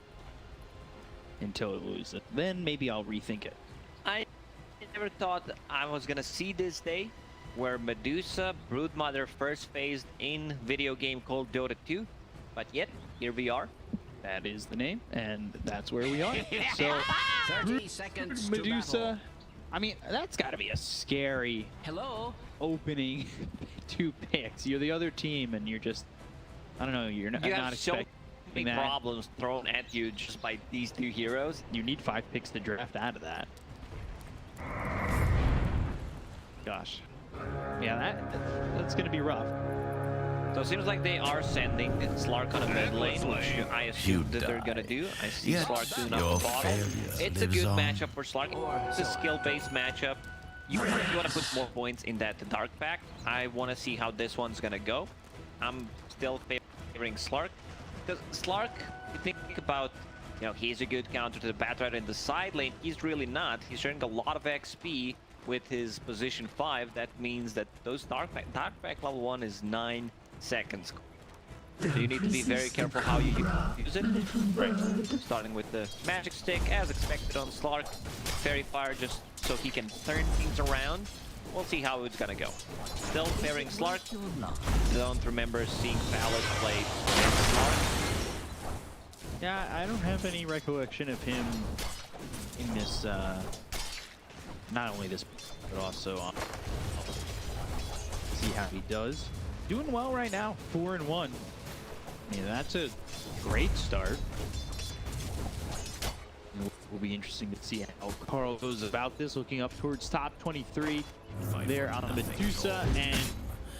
Speaker 4: until it loses. Then maybe I'll rethink it.
Speaker 5: I never thought I was gonna see this day where Medusa Broodmother first phased in video game called Dota 2, but yet here we are.
Speaker 4: That is the name, and that's where we are. So
Speaker 2: 30 seconds to
Speaker 4: Medusa,
Speaker 2: battle.
Speaker 4: I mean, that's got to be a scary
Speaker 2: Hello.
Speaker 4: opening 2 picks. You're the other team, and you're just, I don't know, you're not,
Speaker 5: You
Speaker 4: not
Speaker 5: have so
Speaker 4: expecting.
Speaker 5: big problems thrown at you just by these two heroes.
Speaker 4: You need 5 picks to draft out of that. Gosh. Yeah, that's going to be rough.
Speaker 5: So it seems like they are sending Slark on a mid lane, which I assume that they're gonna do. I see Slark doing up the bottom. It's a good matchup for Slark. It's a skill-based matchup. You want to put more points in that Dark Pack. I want to see how this one's gonna go. I'm still favoring Slark. Because Slark, you think about, you know, he's a good counter to the Batrider in the side lane. He's really not. He's sharing a lot of XP with his position 5. That means that those Dark Pack level 1 is 9 seconds. So you need to be very careful how you use it. Right. Starting with the magic stick, as expected on Slark. Fairy Fire just so he can turn things around. We'll see how it's gonna go. Still favoring Slark. Don't remember seeing Palace play Slark.
Speaker 4: Yeah, I don't have any recollection of him in this, not only this, but also see how he does. Doing well right now, 4-1. I mean, that's a great start. Will be interesting to see how Carl goes about this, looking up towards top 23 there on the Medusa, and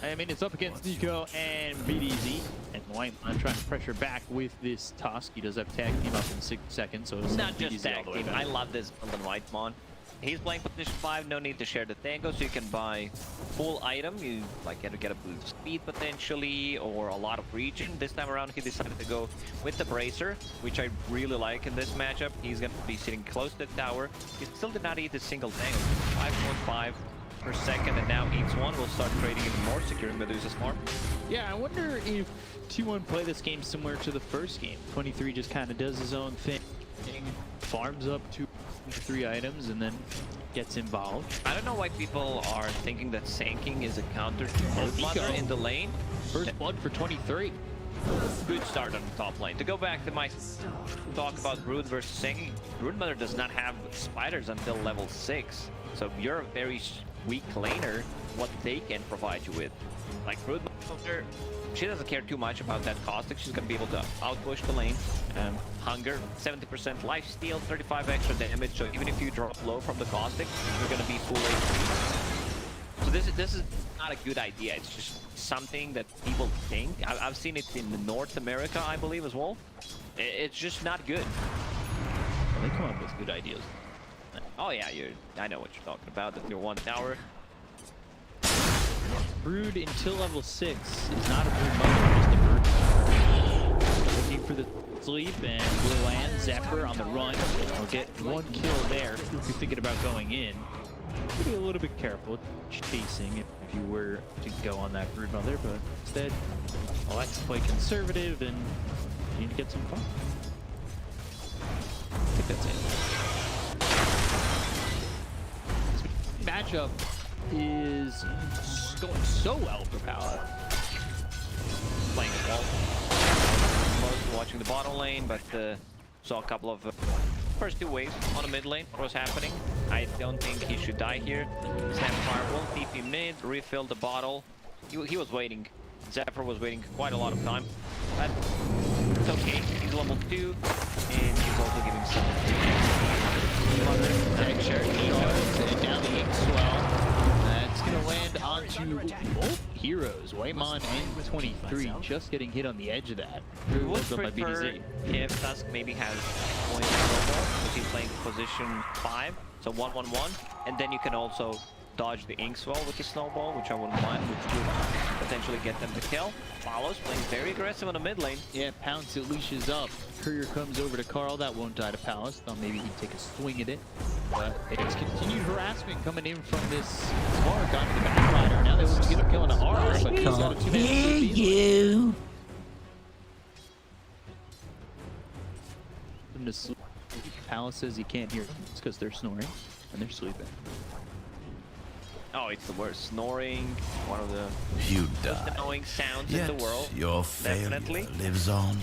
Speaker 4: I mean, it's up against Nico and BDZ, and Whitemon trying to pressure back with this Tusk. He does have tag team up in 6 seconds, so it's
Speaker 5: not just tag team. I love this on Whitemon. He's playing position 5, no need to share the tango, so you can buy full item. You like get a boost of speed potentially, or a lot of regen. This time around, he decided to go with the Bracer, which I really like in this matchup. He's going to be sitting close to the tower. He still did not eat a single tango. 5.5 per second, and now eats one. We'll start trading even more, securing Medusa's farm.
Speaker 4: Yeah, I wonder if T1 play this game similar to the first game. 23 just kind of does his own thing, farms up 2 or 3 items, and then gets involved.
Speaker 5: I don't know why people are thinking that sanking is a counter to Broodmother in the lane.
Speaker 4: First blood for 23.
Speaker 5: Good start on the top lane. To go back to my talk about Brood versus sanking, Broodmother does not have spiders until level 6. So you're a very weak laner, what they can provide you with. Like Broodmother, she doesn't care too much about that caustic. She's gonna be able to outpush the lane. Hunger, 70% lifesteal, 35 extra damage. So even if you drop low from the caustic, you're gonna be full HP. So this is not a good idea. It's just something that people think. I've seen it in North America, I believe, as well. It's just not good.
Speaker 4: Well, they come up with good ideas.
Speaker 5: Oh yeah, I know what you're talking about. That your 1 tower.
Speaker 4: Brood until level 6 is not a Brood Mother, just a Brood. Looking for the sleep, and will land. Zephyr on the run. We'll get 1 kill there. If you're thinking about going in, be a little bit careful chasing if you were to go on that Brood Mother, but instead, I like to play conservative and you need to get some fun. I think that's it. This matchup is going so well for Pala.
Speaker 5: Playing well. Most watching the bottom lane, but saw a couple of first 2 waves on the mid lane. What was happening? I don't think he should die here. Snapfire will TP mid, refill the bottle. He was waiting. Zephyr was waiting quite a lot of time. But it's okay. He's level 2, and he's also giving some
Speaker 4: Texture, and down the ink swell. That's gonna land onto both heroes, Waymon and 23, just getting hit on the edge of that.
Speaker 5: Would prefer if Tusk maybe has point snowball, because he's playing position 5, so 1-1-1, and then you can also dodge the ink swell with the snowball, which I wouldn't mind, which would potentially get them to kill. Palos playing very aggressive on the mid lane.
Speaker 4: Yeah, Pounce it leashes up. Courier comes over to Carl. That won't die to Palace. Thought maybe he'd take a swing at it. But it's continued harassment coming in from this Spark onto the Batrider. Now they will get a kill on the R, but he's got a 2-man you. Them to sleep. Palace says he can't hear them. It's because they're snoring and they're sleeping.
Speaker 5: Oh, it's the worst. Snoring, one of the most annoying sounds in the world.
Speaker 3: Your failure
Speaker 5: definitely
Speaker 3: lives on.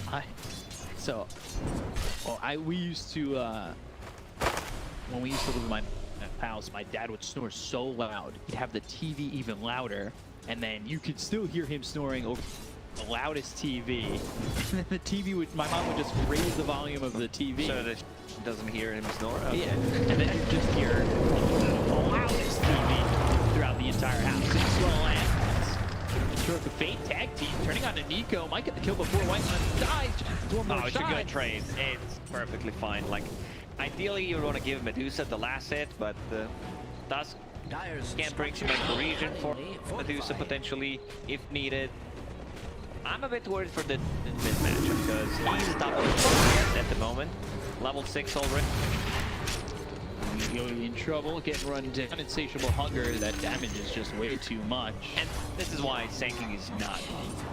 Speaker 4: We used to, when we used to live with my house, my dad would snore so loud. He'd have the TV even louder, and then you could still hear him snoring over the loudest TV. And then the TV would, my mom would just raise the volume of the TV.
Speaker 5: So that she doesn't hear him snore? Okay.
Speaker 4: Yeah, and then you just hear the loudest TV throughout the entire house. Cignal lands. Stroke of Fate, tag team, turning on to Nico. Might get the kill before Whiteman dies. One more
Speaker 5: Oh, it's a
Speaker 4: shot.
Speaker 5: good trade. It's perfectly fine. Like, ideally, you want to give Medusa the last hit, but Dusk
Speaker 2: Dire's
Speaker 5: can bring some
Speaker 2: structures
Speaker 5: extra region for
Speaker 2: are
Speaker 5: Medusa
Speaker 2: fortified.
Speaker 5: potentially, if needed. I'm a bit worried for the mismatch because he's top of the board at the moment. Level 6 already.
Speaker 4: Nico in trouble, getting run down. Insatiable hunger. That damage is just way too much.
Speaker 5: And this is why Sanking is not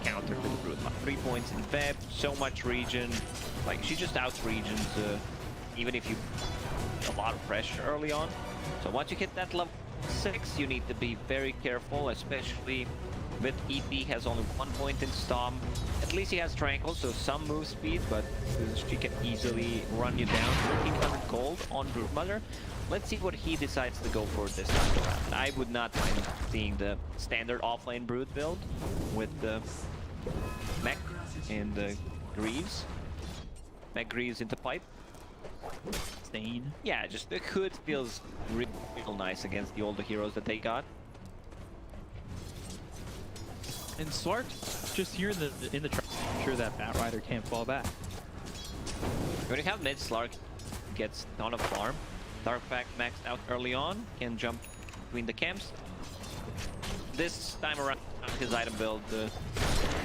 Speaker 5: countered with Brood. 3 points in Feb, so much region. Like, she just outs regions, even if you a lot of pressure early on. So once you hit that level 6, you need to be very careful, especially with EP has only 1 point in Storm. At least he has Tranquil, so some move speed, but she can easily run you down. 1300 gold on Broodmother. Let's see what he decides to go for this time around. I would not mind seeing the standard offlane Brood build with the Mech and the Greaves. Mech Greaves into pipe.
Speaker 4: Stain.
Speaker 5: Yeah, just the hood feels real nice against the older heroes that they got.
Speaker 4: And Slark just here in the track, sure that Batrider can't fall back.
Speaker 5: When you have mid, Slark gets ton of farm. Darkpack maxed out early on, can jump between the camps. This time around, his item build,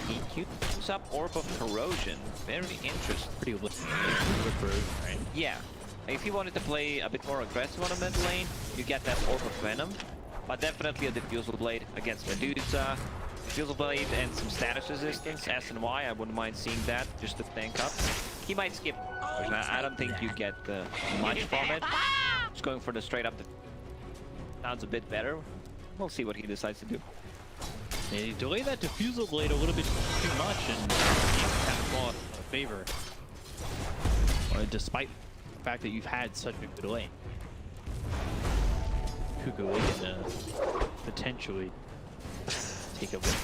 Speaker 5: he keeps up Orb of Corrosion. Very interesting.
Speaker 4: Pretty with right?
Speaker 5: Yeah, if you wanted to play a bit more aggressive on a mid lane, you get that Orb of Venom. But definitely a Diffusal Blade against Medusa. Diffusal Blade and some status resistance, S and Y, I wouldn't mind seeing that, just to tank up. He might skip. I don't think you get much from it. Just going for the straight up. Sounds a bit better. We'll see what he decides to do.
Speaker 4: They delay that Diffusal Blade a little bit too much and kind of fall out of favor. Despite the fact that you've had such a good lane. Kuku can potentially take a win.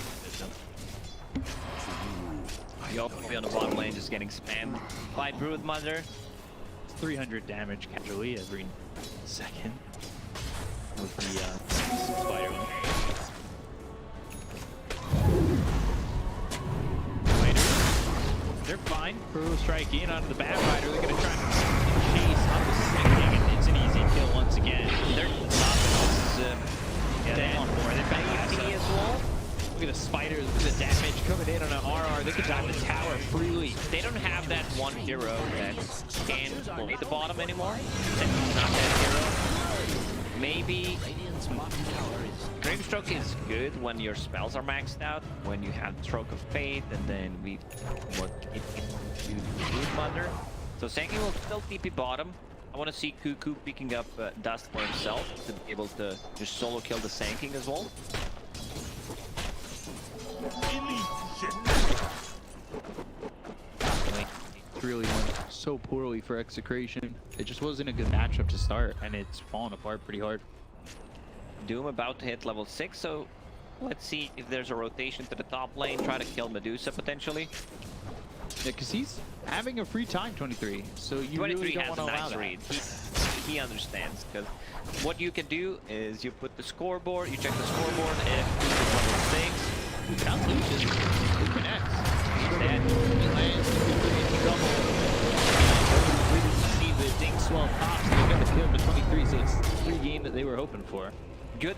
Speaker 5: You'll be on the bottom lane just getting spammed by Broodmother.
Speaker 4: 300 damage casually every second with the spider one. They're fine. Pro strike in onto the Batrider. They're going to try and chase on the Sinking, and it's an easy kill once again.
Speaker 5: They're not
Speaker 4: Yeah, they want more. They're back
Speaker 5: as well.
Speaker 4: Look at the spiders, look at the damage coming in on an RR. They can dive the tower freely.
Speaker 5: They don't have that one hero that can play the bottom anymore. That's not that hero. Maybe Grimstroke is good when your spells are maxed out, when you have Stroke of Fate, and then what it can do to Broodmother. So Sanking will still TP bottom. I want to see Kuku picking up Dust for himself to be able to just solo kill the Sanking as well.
Speaker 4: It really went so poorly for Execration. It just wasn't a good matchup to start, and it's fallen apart pretty hard.
Speaker 5: Doom about to hit level 6, so let's see if there's a rotation to the top lane, try to kill Medusa potentially.
Speaker 4: Yeah, because he's having a free time, 23, so you
Speaker 5: 23
Speaker 4: really don't
Speaker 5: has
Speaker 4: want to
Speaker 5: a
Speaker 4: allow
Speaker 5: nice
Speaker 4: that.
Speaker 5: read. He understands, because what you can do is you put the scoreboard, you check the scoreboard, if it's level 6,
Speaker 4: Sounds Lucius. Who connects? Dead. He lands. He double. See the ding swell pops. They got the kill to 23, so it's 3 game that they were hoping for.
Speaker 5: good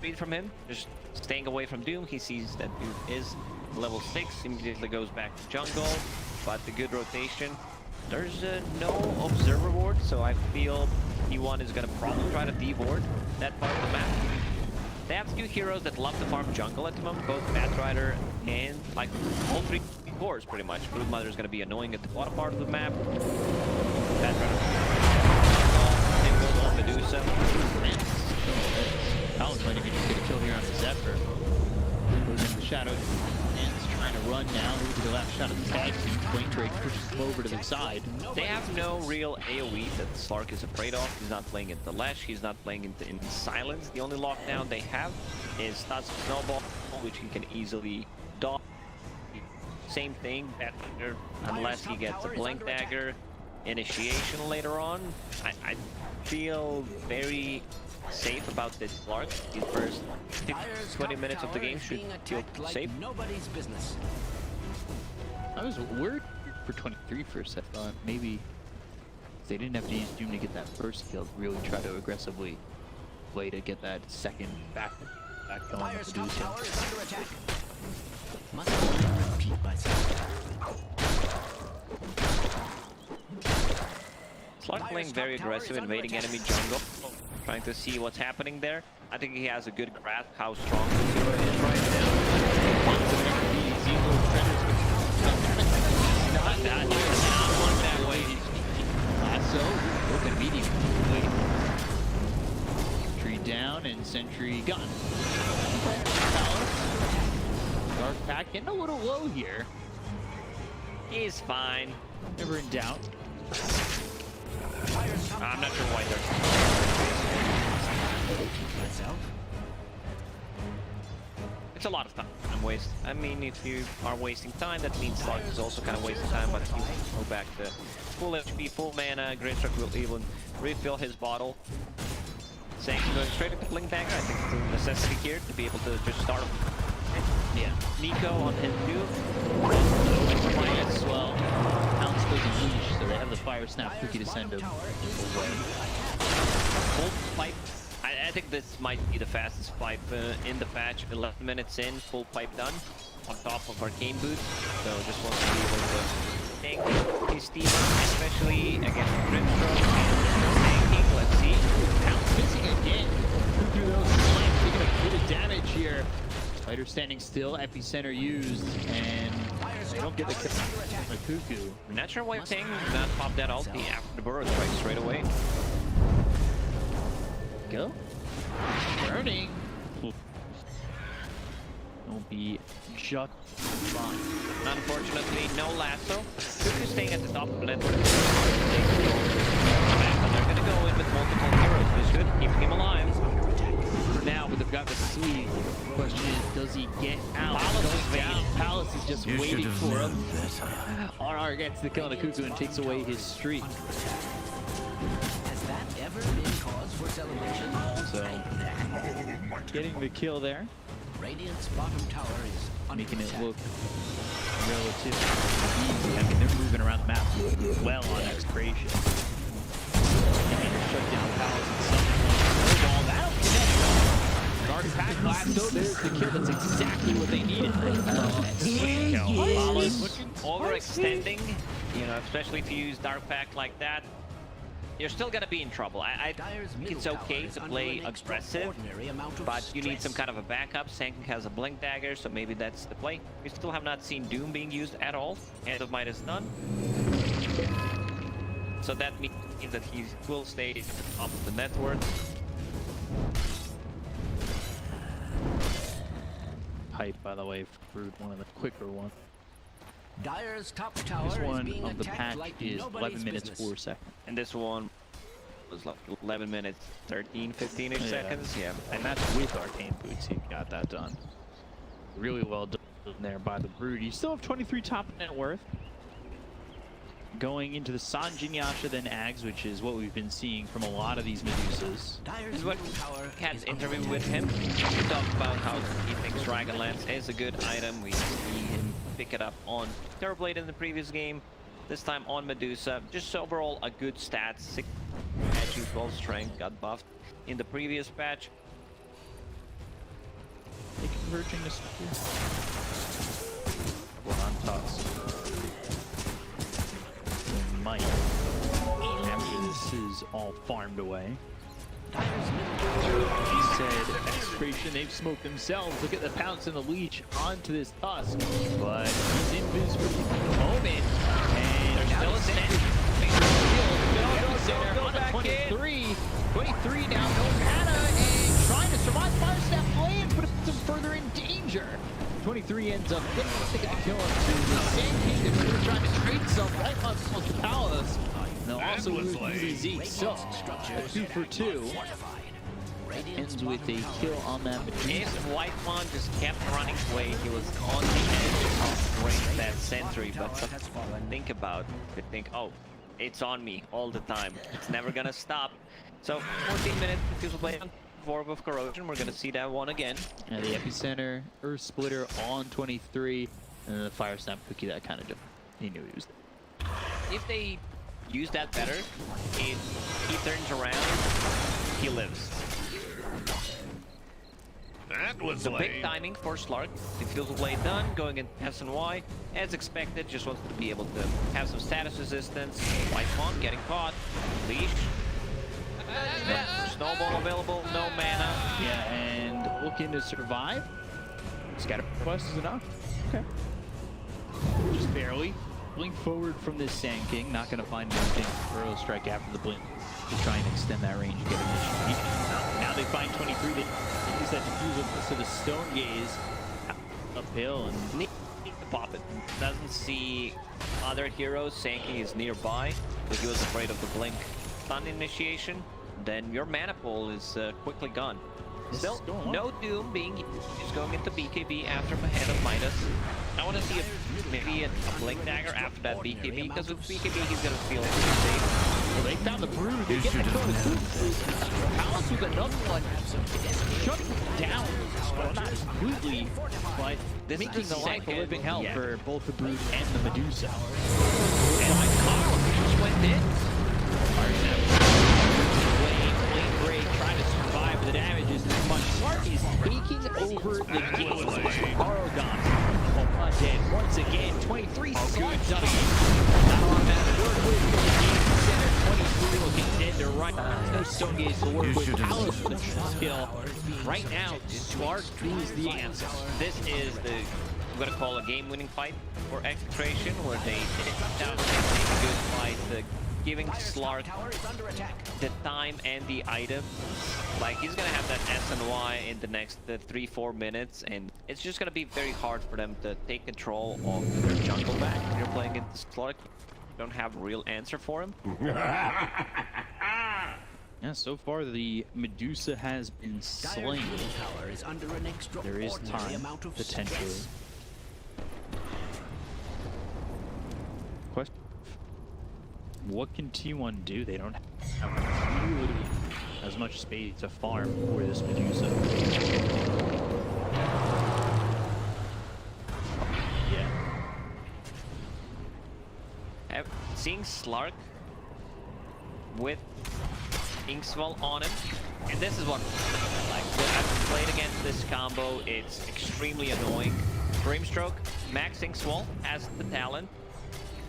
Speaker 5: read from him, just staying away from Doom. He sees that Doom is level 6, immediately goes back to jungle, but the good rotation. There's no observer ward, so I feel T1 is going to probably try to deboard that part of the map. They have 2 heroes that love to farm jungle at the moment, both Batrider and like all 3 cores pretty much. Broodmother is going to be annoying at the bottom part of the map. Batrider. Same goes on Medusa.
Speaker 4: Paladin might even just get a kill here on the Zephyr. Goes in the shadow. And's trying to run now. Moving to the last shot of the tag team. Quaint Drake pushes him over to the side.
Speaker 5: They have no real AoE that Slark is afraid of. He's not playing into Lash, he's not playing in Silence. The only lockdown they have is Stats of Snowball, which he can easily dodge. same thing, that unless he gets a Blink Dagger initiation later on. I feel very safe about this Clark. The first 20 minutes of the game should feel safe.
Speaker 2: Nobody's business.
Speaker 4: I was worried for 23 for a second. Thought maybe they didn't have to use Doom to get that first kill, really try to aggressively play to get that second back going with Medusa.
Speaker 2: Must I repeat myself?
Speaker 5: Slark playing very aggressive, invading enemy jungle, trying to see what's happening there. I think he has a good grasp how strong the hero is right now. Not that way.
Speaker 4: Lasso, look at medium. Sentry down and sentry gone. Dark Pack getting a little low here.
Speaker 5: He's fine.
Speaker 4: Never in doubt.
Speaker 5: I'm not sure why they're... It's a lot of time waste. I mean, if you are wasting time, that means Slark is also kind of wasting time, but you go back to full HP, full mana. Greatstroke will even refill his bottle. Sanking going straight into Blink Dagger. I think it's a necessity here to be able to just start.
Speaker 4: Yeah.
Speaker 5: Nico on his two.
Speaker 4: As well. Pounce doesn't leash, so they have the fire snap cookie to send him away.
Speaker 5: Full pipe. I think this might be the fastest pipe in the patch. 11 minutes in, full pipe done. On top of Arcane Boots. So just wants to be able to tank his team, especially against Grimstroke and tanking. Let's see.
Speaker 4: Pounce missing again. Through those flanks, taking a bit of damage here. Spider standing still, epicenter used, and they don't get the kill from the Cuckoo.
Speaker 5: I'm not sure why Tang did not pop that ulti after the burrow strike straight away.
Speaker 4: Go. Burning. Will be just fine.
Speaker 5: Unfortunately, no lasso. Cuckoo staying at the top of the network. But they're going to go in with multiple heroes. This should keep him alive.
Speaker 4: For now, but they've got the sleeve. The question is, does he get out? Palace is just waiting for him. RR gets the kill on the Cuckoo and takes away his streak.
Speaker 2: Has that ever been cause for celebration?
Speaker 4: So, getting the kill there.
Speaker 2: Radiant's bottom tower is
Speaker 4: making it look relatively easy. I mean, they're moving around the map well on Execration. Shut down Palace and Snowball. That'll connect. Dark Pack Lasso, there's the kill. That's exactly what they needed.
Speaker 5: Overextending, you know, especially to use Dark Pack like that. You're still gonna be in trouble. I think it's okay to play aggressive, but you need some kind of a backup. Sanking has a Blink Dagger, so maybe that's the play. We still have not seen Doom being used at all. Hand of Might is done. So that means that he will stay at the top of the network.
Speaker 4: Pipe, by the way, for one of the quicker ones.
Speaker 2: Dire's top tower
Speaker 4: This one
Speaker 2: is being
Speaker 4: of the
Speaker 2: attacked
Speaker 4: patch
Speaker 2: like
Speaker 4: is 11 minutes
Speaker 2: business.
Speaker 4: 4 seconds.
Speaker 5: And this one was like 11 minutes, 13, 15-ish seconds. Yeah.
Speaker 4: And that's with Arcane Boots, he got that done. Really well done there by the Brood. You still have 23 top net worth. Going into the Sanjin Yasha, then Ags, which is what we've been seeing from a lot of these Medusas.
Speaker 5: This is what Cat's interview with him. He talked about how he thinks Dragonlance is a good item. We see him pick it up on Terrorblade in the previous game. This time on Medusa. Just overall a good stat. 6 edge, 12 strength, got buffed in the previous patch.
Speaker 4: They converging this one on toss. Might. After this is all farmed away. He said, Execration, they've smoked themselves. Look at the pounce and the leech onto this Tusk. But he's invis for the moment. And there's still a stand. Go back 23. 23 now, no mana, and trying to survive Fire Snap play and put them further in danger. 23 ends up getting the kill up to the Sand King. They're really trying to trade some right on the Palace. They'll also lose Zeke, so 2 for 2. ends with a kill on that Medusa.
Speaker 5: If Whitemon just kept running away, he was on the edge of bringing that sentry. But think about it. Think, oh, it's on me all the time. It's never gonna stop. So 14 minutes Diffusal Blade on Orb of Corrosion. We're gonna see that one again.
Speaker 4: And the Epicenter, Earth Splitter on 23, and then the Fire Snap Cookie that kind of just, he knew he was there.
Speaker 5: If they use that better, if he turns around, he lives.
Speaker 3: That was
Speaker 5: The big
Speaker 3: lame.
Speaker 5: timing for Slark. Diffusal Blade done, going in SNY. As expected, just wants to be able to have some status resistance. Whitemon getting caught. Leash. No snowball available, no mana.
Speaker 4: Yeah, and looking to survive. Scatter Quest is enough. Okay. Just barely. Blink forward from this Sand King. Not going to find anything. Burrow strike after the blink to try and extend that range and get initiated. Now they find 23. They use that diffusal to the Stone Gaze uphill and
Speaker 5: Need to pop it. Doesn't see other heroes. Sand King is nearby, but he was afraid of the blink stun initiation. Then your mana pool is quickly gone. Still, no Doom being used. He's going into BKB after Hand of Midas. I want to see maybe a Blink Dagger after that BKB, because with BKB he's going to feel safe.
Speaker 4: well, they found the Brood. They get the kill. Palace with another one. Shutting down. Well, not completely, but
Speaker 5: This is
Speaker 4: making
Speaker 5: the
Speaker 4: the life a
Speaker 5: second-
Speaker 4: living hell
Speaker 5: yeah.
Speaker 4: for both the Brood and the Medusa.
Speaker 5: And Carl just went in.
Speaker 4: Break, trying to survive the damages as much. Clark is taking over the game. Paragon, dead once again. 23 slugs up. Not a lot of mana to work with. Center 23 looking dead to right. No Stone Gaze to work with. Palace with the kill. Right now, Clark is the answer.
Speaker 5: This is the, I'm going to call a game-winning fight for Execration, where they take down a good fight. Giving Slark the time and the item. Like, he's gonna have that SNY in the next 3-4 minutes, and it's just gonna be very hard for them to take control of their jungle back. When you're playing against Slark, you don't have a real answer for him.
Speaker 4: Yeah, so far the Medusa has been slain. There is time, potentially. Question. What can T1 do? They don't have really as much space to farm for this Medusa. Yeah.
Speaker 5: Seeing Slark with Inkswell on him, and this is what like I've played against this combo. It's extremely annoying. Grimstroke, Max Inkswell has the talent.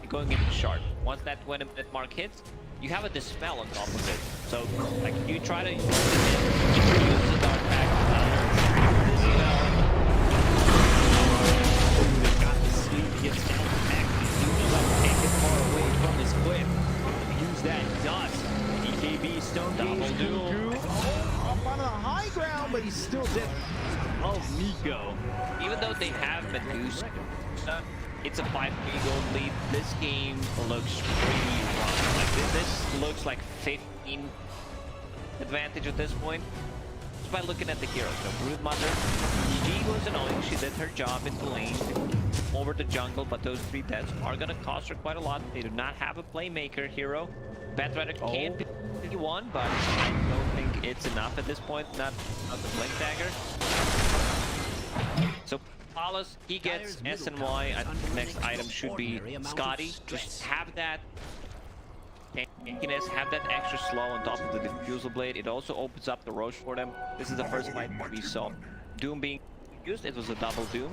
Speaker 5: Going into Shard. Once that 20-minute mark hits, you have a Dispel on top of it. So, like, you try to use the Dark Pack Dispel.
Speaker 4: They've got the sleep, he gets down to Max. He knows how to take it far away from this cliff. Use that dust. EKB Stone Gaze, Cuckoo. Up on the high ground, but he's still dead. Oh, Nico.
Speaker 5: Even though they have Medusa, it's a 5-3 gold lead. This game looks pretty rough. Like, this looks like 15 advantage at this point. Just by looking at the heroes. So Broodmother, she was annoying. She did her job in the lane over the jungle, but those 3 deaths are gonna cost her quite a lot. They do not have a playmaker hero. Batrider can be one, but I don't think it's enough at this point. Not the Blink Dagger. So Paulus, he gets SNY. I think the next item should be Scotty. Just have that tankiness, have that extra slow on top of the Diffusal Blade. It also opens up the Roche for them. This is the first fight we saw Doom being used. It was a double Doom.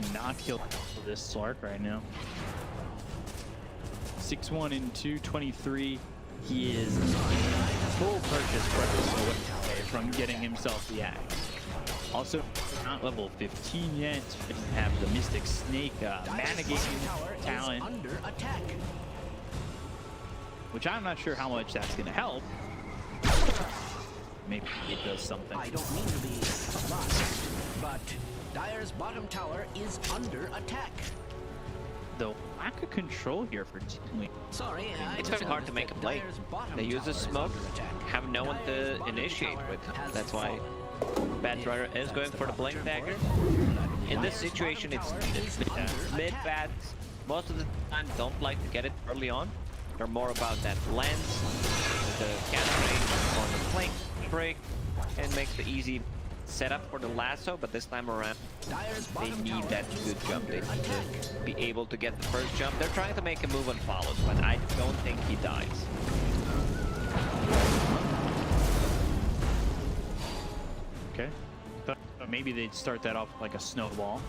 Speaker 4: Cannot kill this Slark right now. 6-1 in 223. He is full purchase price away from getting himself the axe. Also, not level 15 yet. Doesn't have the Mystic Snake mana gaming talent, which I'm not sure how much that's going to help. Maybe it does something.
Speaker 2: I don't mean to be blunt, but Dire's bottom tower is under attack.
Speaker 4: Though lack of control here for Team.
Speaker 2: Sorry,
Speaker 5: It's very hard to make a play. They use a smoke, have no one to initiate with. That's why Batrider is going for the Blink Dagger. In this situation, it's mid-bats. Most of the time don't like to get it early on. They're more about that lens, the cast range, or the flank break, and makes the easy setup for the lasso, but this time around, they need that good jump. They need to be able to get the first jump. They're trying to make a move and follows, but I don't think he dies.
Speaker 4: Okay. Thought maybe they'd start that off like a snowball.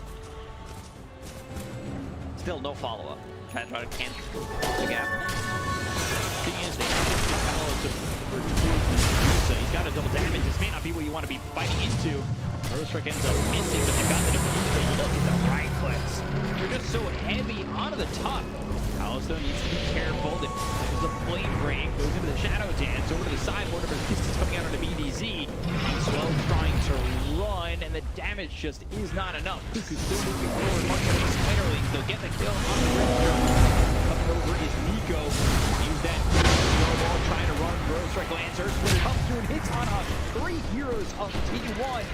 Speaker 5: Still no follow-up. Batrider can't close the gap.
Speaker 4: Thing is, they have to so he's got a double damage. This may not be what you want to be fighting into. Rostrike ends up missing, but they've got the defense. Look at the right clicks. They're just so heavy onto the top. Palestone needs to be careful. There's the flame break, goes into the shadow dance, over to the side. One of his pieces coming out on the BDZ. Swell trying to run, and the damage just is not enough. Kuku's still moving forward, much of these spiderlings. They'll get the kill on the rim. Coming over is Nico. Use that snowball, trying to run. Rostrike lands her. Splitter comes through and hits on us. 3 heroes of T1.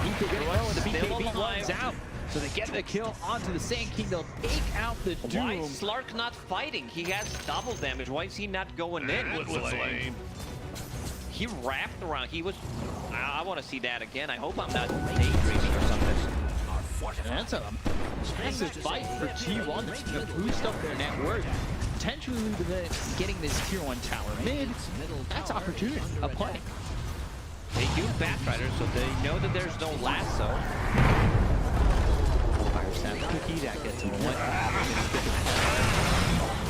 Speaker 4: Nico getting low, and the BKB runs out. So they get the kill onto the Sand King. They'll take out the Doom.
Speaker 5: Why is Slark not fighting? He has double damage. Why is he not going in with Flame? He wrapped around. He was... I want to see that again. I hope I'm not daydreaming or something.
Speaker 4: And that's a massive fight for T1 that's going to boost up their net worth. Potentially getting this tier 1 tower mid. That's opportunity of play.
Speaker 5: They do Batrider, so they know that there's no lasso.
Speaker 4: Fire snap cookie, that gets him one.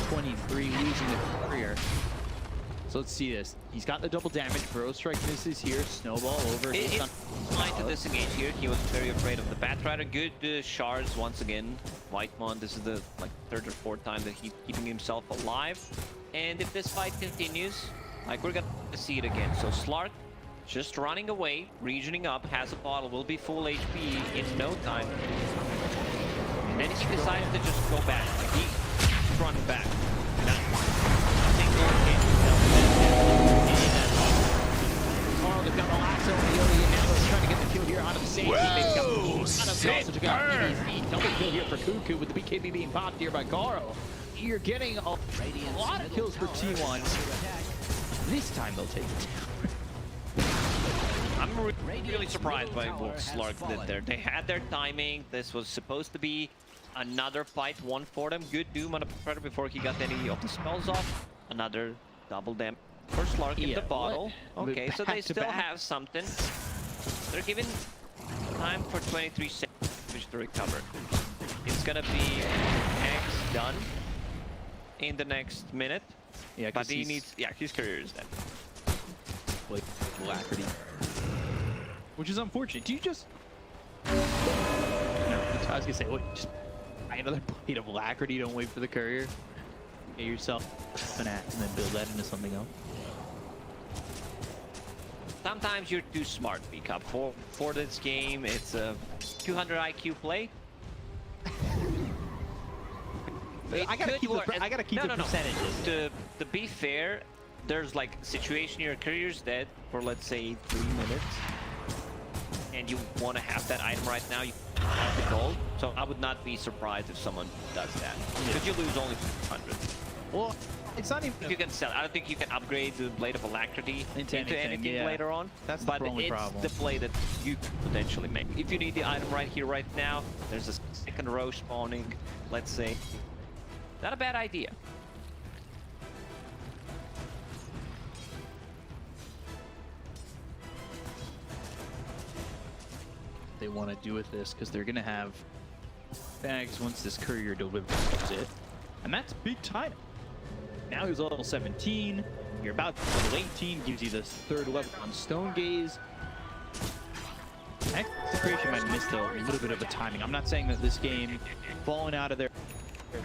Speaker 4: 23, losing the courier. So let's see this. He's got the double damage. Rostrike misses here. Snowball over.
Speaker 5: It's fine to disengage here. He was very afraid of the Batrider. Good shards once again. Whitemon, this is the third or fourth time that he's keeping himself alive. And if this fight continues, we're gonna see it again. So Slark just running away, regioning up, has a bottle, will be full HP in no time. And then he decides to just go back. He's running back.
Speaker 4: Carl, they've got the lasso and the Yodi, and now they're trying to get the kill here onto the same team. Double kill here for Kuku with the BKB being popped here by Carl. You're getting a lot of kills for T1. This time they'll take it down.
Speaker 5: I'm really surprised by what Slark did there. They had their timing. This was supposed to be another fight, one for them. Good Doom on the Predator before he got any of the spells off. Another double damage for Slark in the bottle. Okay, so they still have something. They're given time for 23 seconds to recover. It's gonna be X done in the next minute.
Speaker 4: Yeah,
Speaker 5: but he needs... Yeah, his career is dead.
Speaker 4: Alacrity. Which is unfortunate. Do you just... No, I was gonna say, what, just buy another plate of Alacrity, don't wait for the courier. Get yourself an axe and then build that into something else.
Speaker 5: Sometimes you're too smart, B-Cup. For this game, it's a 200 IQ play.
Speaker 4: I gotta keep the percentages.
Speaker 5: To be fair, there's situation your career's dead for, let's say, 3 minutes. And you want to have that item right now, you have the gold. So I would not be surprised if someone does that. Because you lose only 200.
Speaker 4: Well, it's not even...
Speaker 5: If you can sell, I don't think you can upgrade the Blade of Alacrity into anything later on.
Speaker 4: That's
Speaker 5: but
Speaker 4: the only
Speaker 5: it's
Speaker 4: problem.
Speaker 5: the play that you could potentially make. If you need the item right here, right now, there's a second row spawning, let's say. Not a bad idea.
Speaker 4: They want to do with this because they're gonna have bags once this courier delivers it, and that's big time. Now he's level 17. You're about to level 18. Gives you this third level on Stone Gaze. Execration might miss a little bit of a timing. I'm not saying that this game falling out of their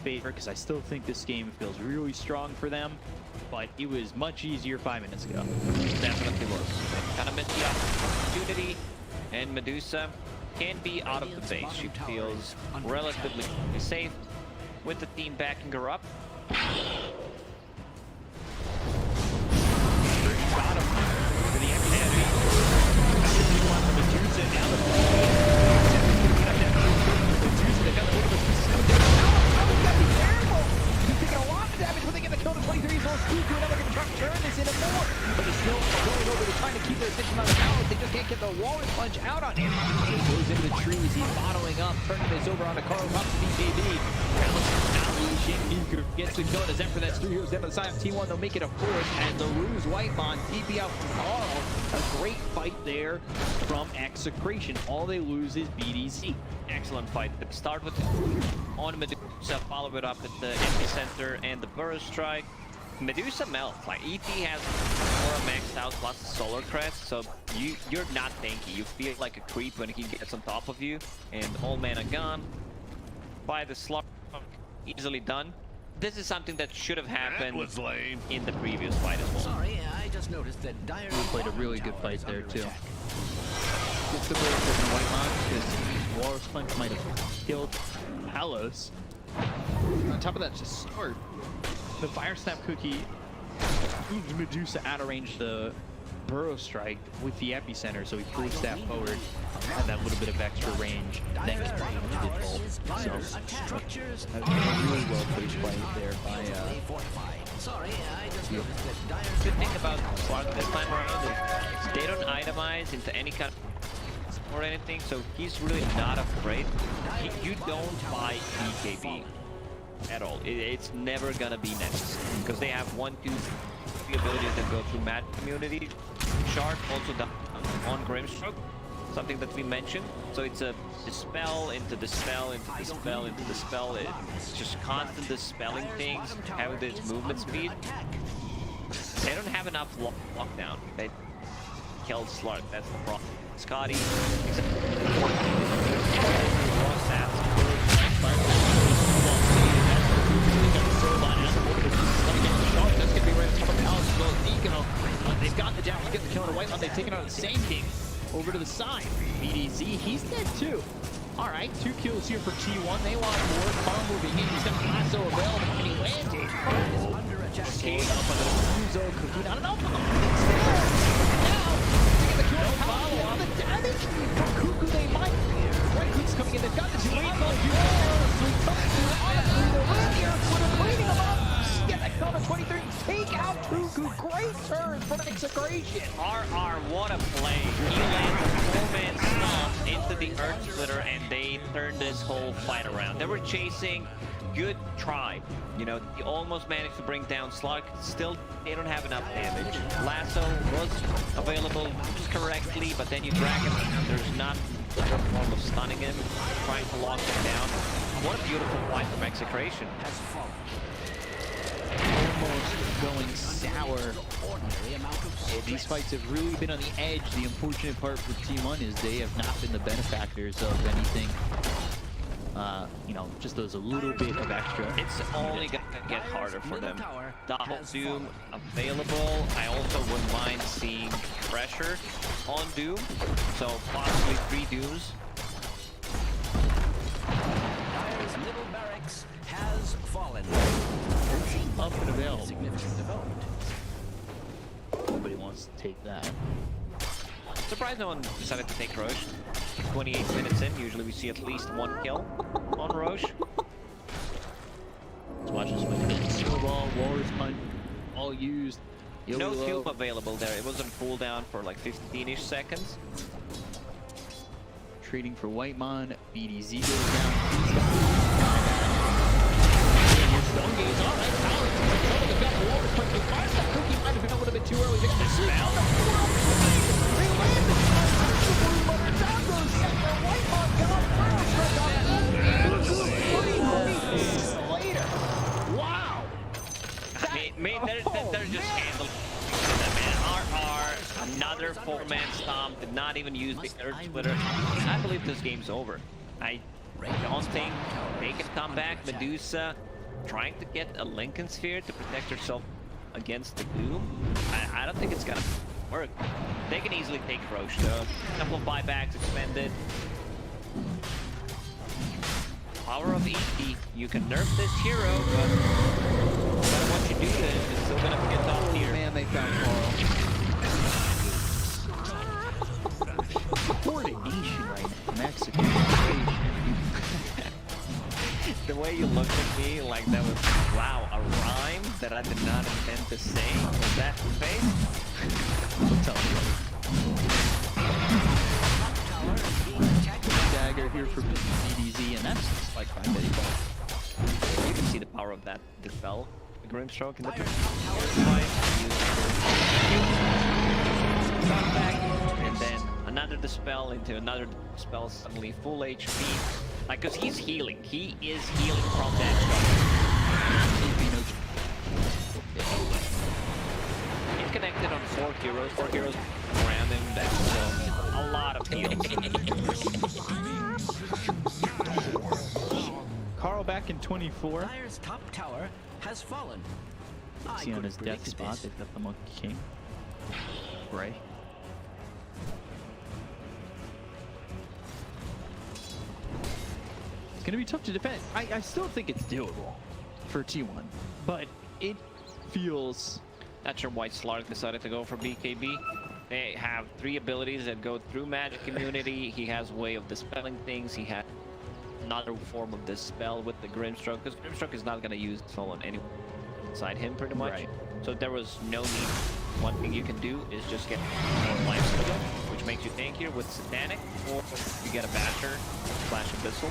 Speaker 4: favor because I still think this game feels really strong for them, but it was much easier 5 minutes ago.
Speaker 5: Definitely was. They kind of missed the opportunity. And Medusa can be out of the base. She feels relatively safe. with the team backing her up.
Speaker 4: Bottom for the Medusa now. Medusa, they got a little bit of taking a lot of damage when they get the kill to 23. So Cuckoo never going to try to turn this into more. But it's still going over to trying to keep their attention on the balance. They just can't get the walrus punch out on him. He goes into the trees. He's bottling up, turning this over on a Carl Pops BKB. Gets it going as Zephyr. That's 3 heroes down to the side of T1. They'll make it a 4th. And the lose Whitemon TP out from Carl. A great fight there from Execration. All they lose is BDZ.
Speaker 5: Excellent fight. But start with on Medusa, follow it up at the epicenter and the burst strike. Medusa melts. Like ET has Aura maxed out plus Solar Crest, so you're not tanky. You feel like a creep when he gets on top of you. And all mana gone. By the slot, easily done. This is something that should have happened in the previous fight as well.
Speaker 2: Sorry, I just noticed that Dire
Speaker 4: played a really good fight there too. Gets the break from Whitemon because Walrus Punch might have killed Palos. On top of that, to start, the Fire Snap Cookie moves Medusa out of range the Burrow Strike with the epicenter, so he pulls that forward and that little bit of extra range that he needed. So, a really well played fight there by
Speaker 2: Sorry, I just noticed that Dire
Speaker 5: Good thing about Clark this time around is they don't itemize into any kind of or anything, so he's really not afraid. You don't buy BKB at all. It's never gonna be necessary because they have 1, 2, 3 abilities that go through Mad Community. Shard also the on Grimstroke, something that we mentioned. So it's a dispel into dispel into dispel into dispel. It's just constant dispelling things, having this movement speed. They don't have enough lockdown. They killed Slark, that's the problem. Scotty,
Speaker 4: they've got the damage, get the kill on the Whitemon. They've taken out the Sand King over to the side. BDZ, he's dead too. Alright, 2 kills here for T1. They want more. Carl moving in. He's got Lasso available. And he landed. Came up on the Fuso Cookie. Not enough. Now, to get the kill on Paolo on the damage from Cuckoo. They might. Red Cook's coming in. They've got the two. They're bleeding them up. Get that kill on 23. Take out Cuckoo. Great turn from Execration.
Speaker 5: RR, what a play. He landed a 4-man stomp into the Earth Splitter and they turned this whole fight around. They were chasing, good try. You know, he almost managed to bring down Slug. Still, they don't have enough damage. Lasso was available correctly, but then you drag him down. There's not a form of stunning him, trying to lock him down. What a beautiful fight from Execration.
Speaker 4: Almost going sour. These fights have really been on the edge. The unfortunate part for T1 is they have not been the benefactors of anything. You know, just those a little bit of extra.
Speaker 5: It's only going to get harder for them. Double Doom available. I also wouldn't mind seeing pressure on Doom. So possibly 3 Dooms.
Speaker 2: Dire's middle barracks has fallen.
Speaker 4: Up and available.
Speaker 2: Significant development.
Speaker 4: Nobody wants to take that.
Speaker 5: Surprised no one decided to take Roche. 28 minutes in, usually we see at least 1 kill on Roche.
Speaker 4: Let's watch this one. Snowball, Walrus Punch, all used.
Speaker 5: No cube available there. It was on cooldown for like 15-ish seconds.
Speaker 4: Trading for Whitemon. BDZ goes down. Stone Gaze, all right. They've got Walrus Punch. That Cookie might have been a little bit too early. They got the spell. They land the but down goes second. Whitemon got first. Later. Wow.
Speaker 5: They're just handling that, man. RR, another 4-man stomp, did not even use the Earth Splitter. I believe this game's over. I don't think they can come back. Medusa trying to get a Lincoln Sphere to protect herself against the Doom. I don't think it's gonna work. They can easily take Roche though. A couple of buybacks expended. Power of EP. You can nerf this hero, but no matter what you do, it's still gonna get top tier.
Speaker 4: Man, they found Carl. Coordination right now. Execration.
Speaker 5: The way you looked at me, like that was, wow, a rhyme that I did not intend to say. Was that fake?
Speaker 4: I'll tell you. Dagger here for BDZ, and that's like 5 minutes.
Speaker 5: You can see the power of that dispel. The Grimstroke in the and then another dispel into another dispel, suddenly full HP. Like, cause he's healing. He is healing from that shot. He's connected on 4 heroes. 4 heroes around him. That's a lot of heals.
Speaker 4: Carl back in 24.
Speaker 2: Dire's top tower has fallen. I
Speaker 4: See on
Speaker 2: could
Speaker 4: his death
Speaker 2: predict
Speaker 4: spot,
Speaker 2: this.
Speaker 4: they've got the Monkey King. Right. It's gonna be tough to defend. I still think it's doable for T1, but it feels...
Speaker 5: Not sure why Slark decided to go for BKB. They have 3 abilities that go through magic immunity. He has a way of dispelling things. He has another form of dispel with the Grimstroke, because Grimstroke is not going to use soul on anyone inside him pretty much.
Speaker 4: Right.
Speaker 5: So there was no need. One thing you can do is just get more life steal, which makes you tankier with Satanic, or you get a Basher / Abyssal.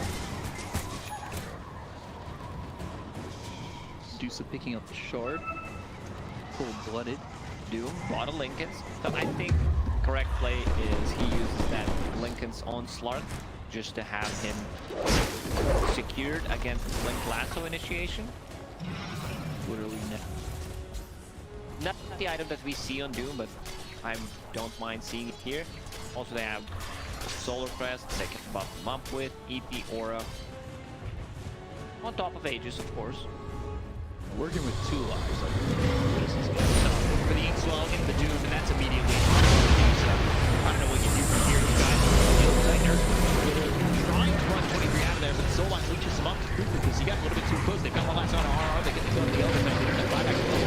Speaker 4: Dusa picking up the shard. Cold-blooded.
Speaker 5: Doom, a lot of Lincolns. So I think the correct play is he uses that Lincoln's on Slark just to have him secured against Link Lasso initiation.
Speaker 4: Literally
Speaker 5: Not the item that we see on Doom, but I don't mind seeing it here. Also, they have Solar Crest, they can buff them up with, EP Aura. On top of Aegis, of course.
Speaker 4: working with 2 lives. Like,
Speaker 5: For the Inkswell in the Doom, and that's immediately I don't know what you do from here, you guys. Trying to run 23 out of there, but Solon leeches him up to Cooper because he got a little bit too close. They've got one last on RR, they get the zone to the other side, they're going to fly back to the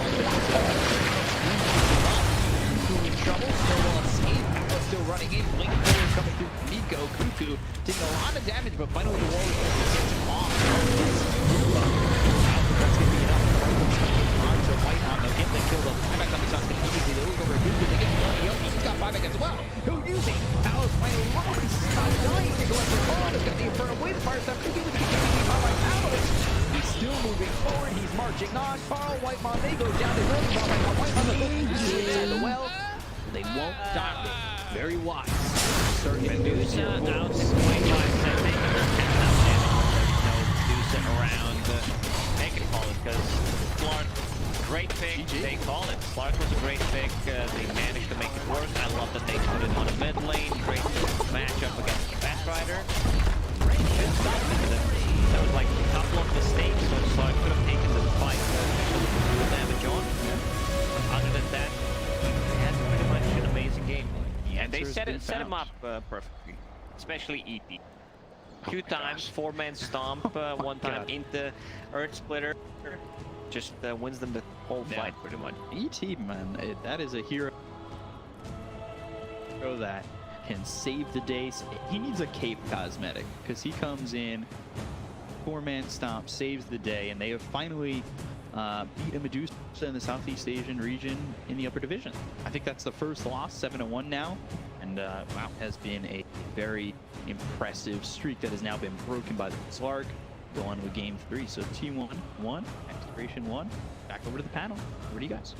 Speaker 5: in trouble, Snowball escape, still running in, Blink forward coming through Nico, Cuckoo, taking a lot of damage, but finally the wall is going to get him off. That's going to be enough. So White on the get the kill, the buyback on the shot's going to easy. They look over Cuckoo, they get the money up, he's got buyback as well. Who using? Alice playing long, he's not dying to go after Paul, he's got the Inferno Wind, fire stuff, Cuckoo with the KKB by Alice. He's still moving forward, he's marching on. Carl, White Mom, they go down the road, White Mom, inside the well. They won't die. Very wise. Medusa now 6.5 making them 10,000 damage. No Medusa around. They can call it because Slark, great pick. GG. They call it. Slark was a great pick. They managed to make it work. I love that they put it on a mid lane. Great matchup against the Batrider. Good stuff. That was like a couple of mistakes, so Slark could have taken the fight with damage on. Other than that, that's pretty much an amazing game. And they set him up perfectly, especially EP. 2 times, 4-man stomp, 1 time into Earth Splitter. Just wins them the whole fight, pretty much.
Speaker 4: ET, man, that is a hero that can save the day. He needs a cape cosmetic, because he comes in, 4-man stomp, saves the day, and they have finally beat a Medusa in the Southeast Asian region in the upper division. I think that's the first loss, 7-1 now, and wow, has been a very impressive streak that has now been broken by the Slark. Go on with game 3. So T1 1, Execration 1. Back over to the panel. Over to you guys.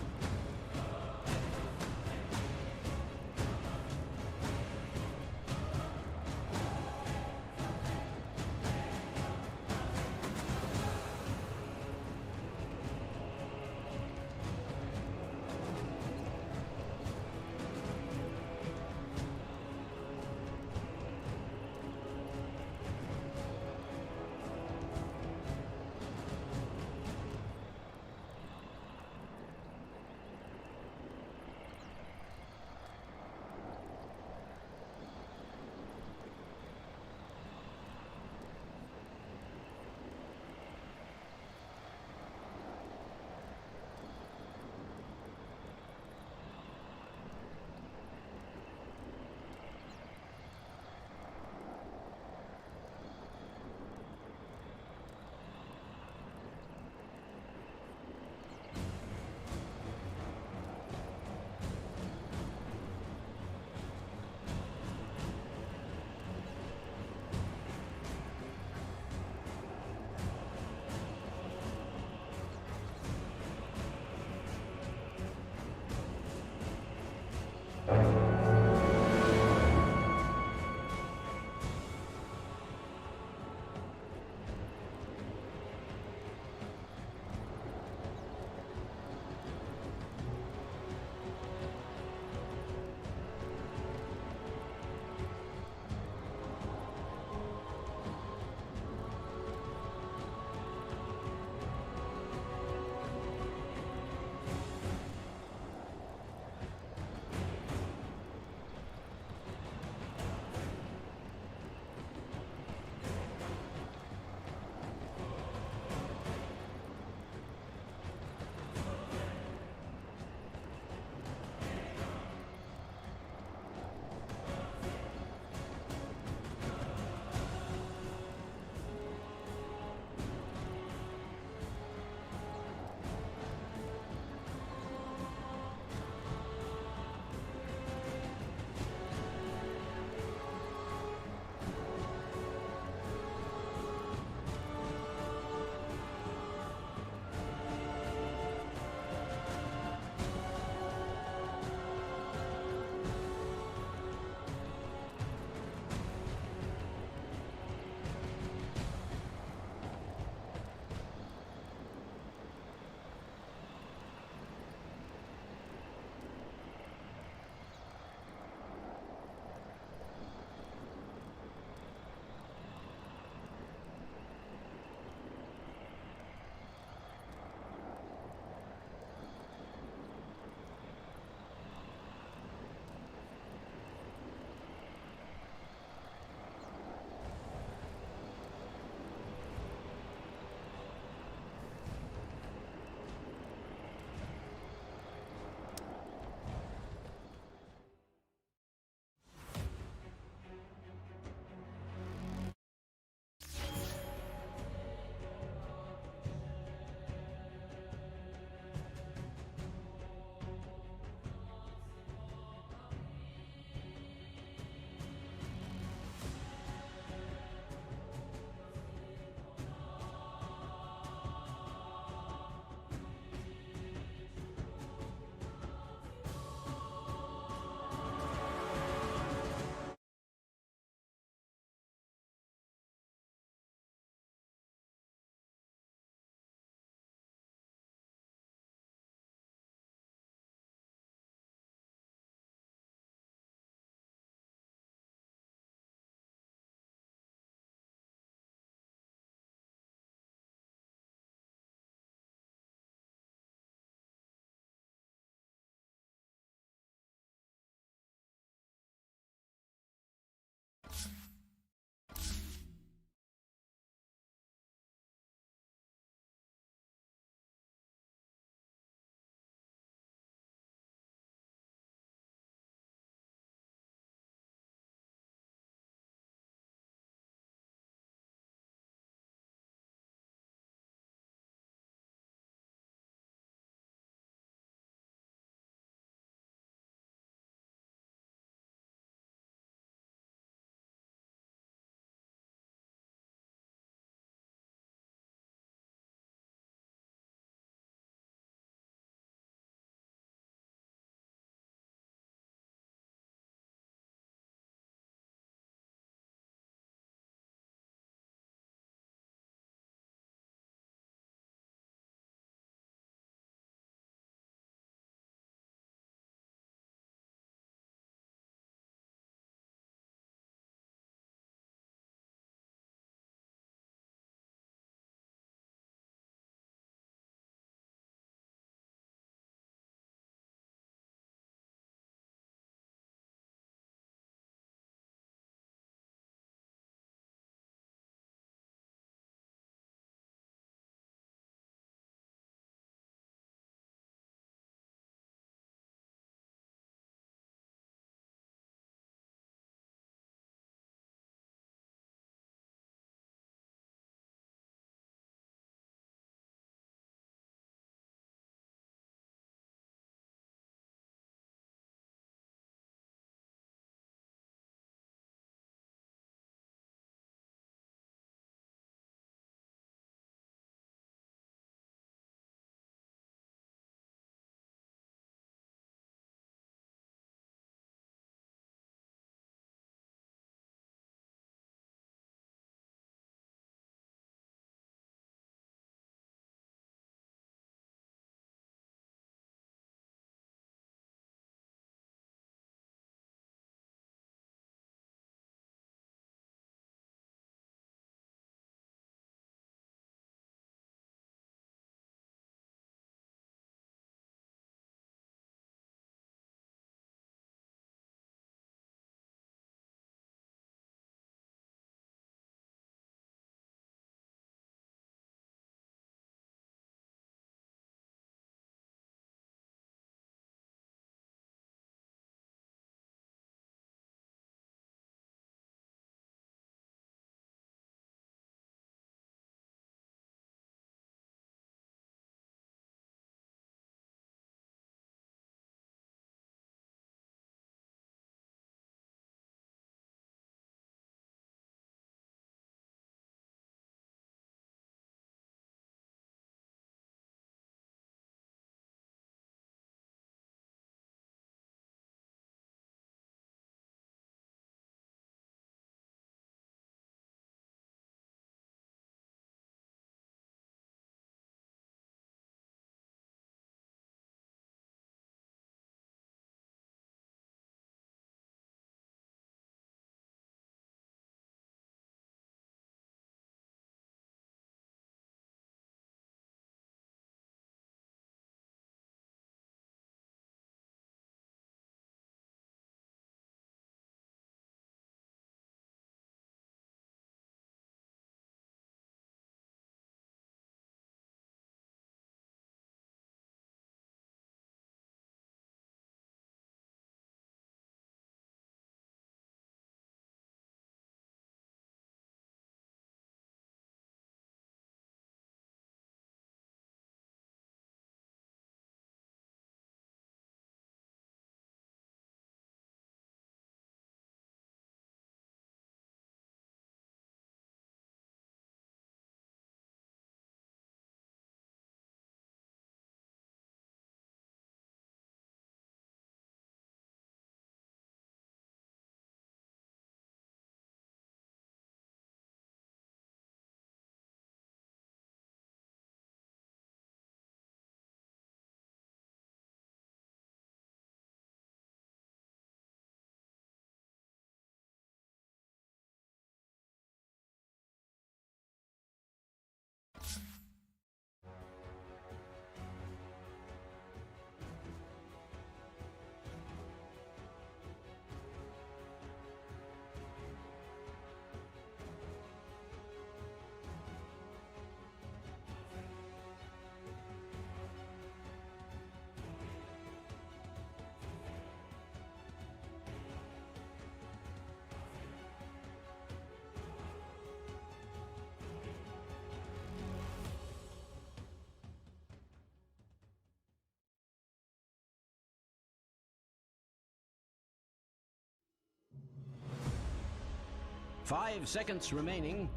Speaker 2: 5 seconds remaining.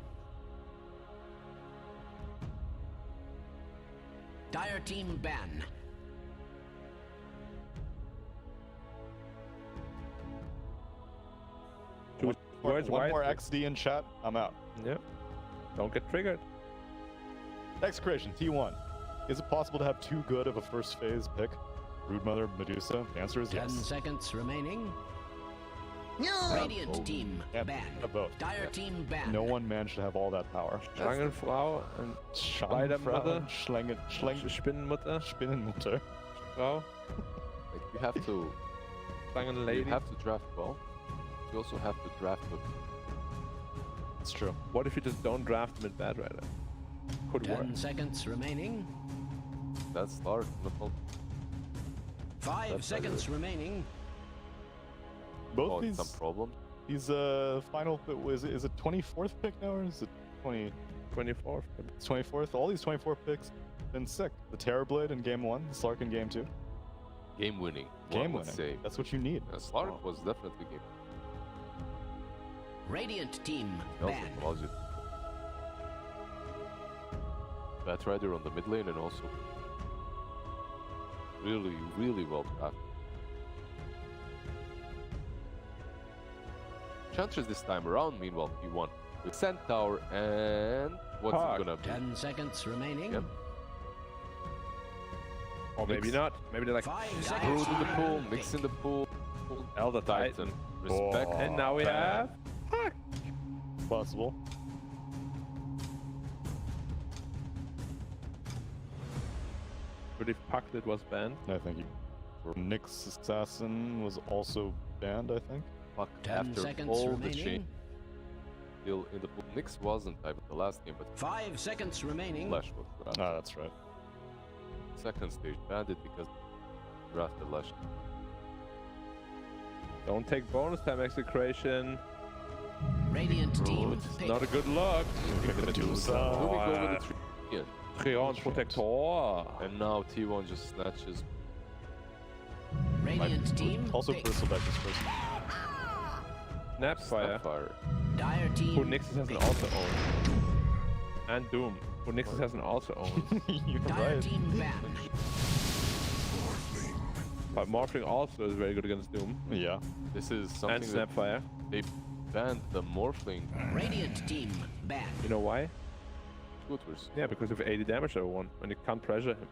Speaker 2: Dire team ban.
Speaker 6: Words
Speaker 7: One
Speaker 6: wide.
Speaker 7: more XD in chat, I'm out.
Speaker 6: Yep. Don't get triggered.
Speaker 7: Execration, T1. Is it possible to have too good of a first phase pick? Broodmother, Medusa? The answer is
Speaker 2: 10
Speaker 7: yes.
Speaker 2: seconds remaining. Radiant team
Speaker 7: Yeah,
Speaker 2: ban.
Speaker 7: have both.
Speaker 2: Dire team ban.
Speaker 7: No one man should have all that power.
Speaker 6: Schlangenfrau and Spidermother. Spinnenmutter.
Speaker 7: Spinnenmutter.
Speaker 6: Frau.
Speaker 8: Like you have to, you
Speaker 6: Schlangenlady.
Speaker 8: have to draft well. You also have to draft with
Speaker 7: It's true.
Speaker 6: What if you just don't draft mid bad rider? Could work.
Speaker 2: 10 seconds remaining.
Speaker 8: that start. No problem.
Speaker 2: 5
Speaker 8: That's
Speaker 2: seconds remaining.
Speaker 7: Both
Speaker 8: Oh,
Speaker 7: these
Speaker 8: some problem.
Speaker 7: final is it 24th pick now or is it 20?
Speaker 6: 24th.
Speaker 7: It's 24th. All these 24 picks been sick. The Terrorblade in game 1, the Slark in game 2.
Speaker 8: Game winning.
Speaker 7: Game
Speaker 8: one would
Speaker 7: winning.
Speaker 8: say.
Speaker 7: That's what you need.
Speaker 8: Slark was definitely game.
Speaker 2: Radiant team
Speaker 8: It also
Speaker 2: ban.
Speaker 8: allows you Batrider on the mid lane and also really, really well drafted. Chantress this time around, meanwhile, he won with Centaur and what's
Speaker 6: Hawk.
Speaker 8: it gonna be?
Speaker 2: 10 seconds remaining.
Speaker 8: Yep.
Speaker 6: Or maybe
Speaker 8: Mix.
Speaker 6: not. Maybe they're like
Speaker 2: 5
Speaker 8: Brood
Speaker 2: seconds
Speaker 8: in the pool,
Speaker 2: remaining.
Speaker 8: Mix in the pool,
Speaker 6: Elder Titan.
Speaker 8: Titan. Respect.
Speaker 6: And now we have
Speaker 7: Possible.
Speaker 6: But if Pucklet was banned,
Speaker 7: I think Nyx Assassin was also banned, I think.
Speaker 8: Fuck,
Speaker 2: 10
Speaker 8: after
Speaker 2: seconds
Speaker 8: all the
Speaker 2: remaining.
Speaker 8: change, still in the pool. Nyx wasn't type in the last game, but
Speaker 2: 5 seconds remaining.
Speaker 8: Flash was drafted.
Speaker 7: Ah, that's right.
Speaker 8: Second stage bandit because drafted Lash.
Speaker 6: don't take bonus time execration.
Speaker 2: Radiant team
Speaker 8: it's
Speaker 2: pick.
Speaker 6: Not a good look.
Speaker 7: Medusa.
Speaker 8: Do we go
Speaker 6: yeah.
Speaker 8: with the tree? Yeah.
Speaker 6: Treon Protector.
Speaker 8: And now T1 just snatches.
Speaker 2: Radiant team
Speaker 7: Also,
Speaker 2: pick.
Speaker 7: Bristleback is first.
Speaker 6: Snapfire.
Speaker 8: Snapfire.
Speaker 2: Dire
Speaker 6: Who
Speaker 2: team
Speaker 6: Nixon has an
Speaker 2: pick.
Speaker 6: also owned. And Doom. Who Nixon has an also owned.
Speaker 7: You're
Speaker 2: Dire
Speaker 7: right.
Speaker 2: team ban.
Speaker 6: But Morphling also is very good against Doom.
Speaker 7: Yeah.
Speaker 8: This is
Speaker 6: And
Speaker 8: something that
Speaker 6: Snapfire.
Speaker 8: they banned the Morphling
Speaker 2: Radiant team ban.
Speaker 6: You know why?
Speaker 8: scooters.
Speaker 6: Yeah, because of 80 damage over one, and you can't pressure him.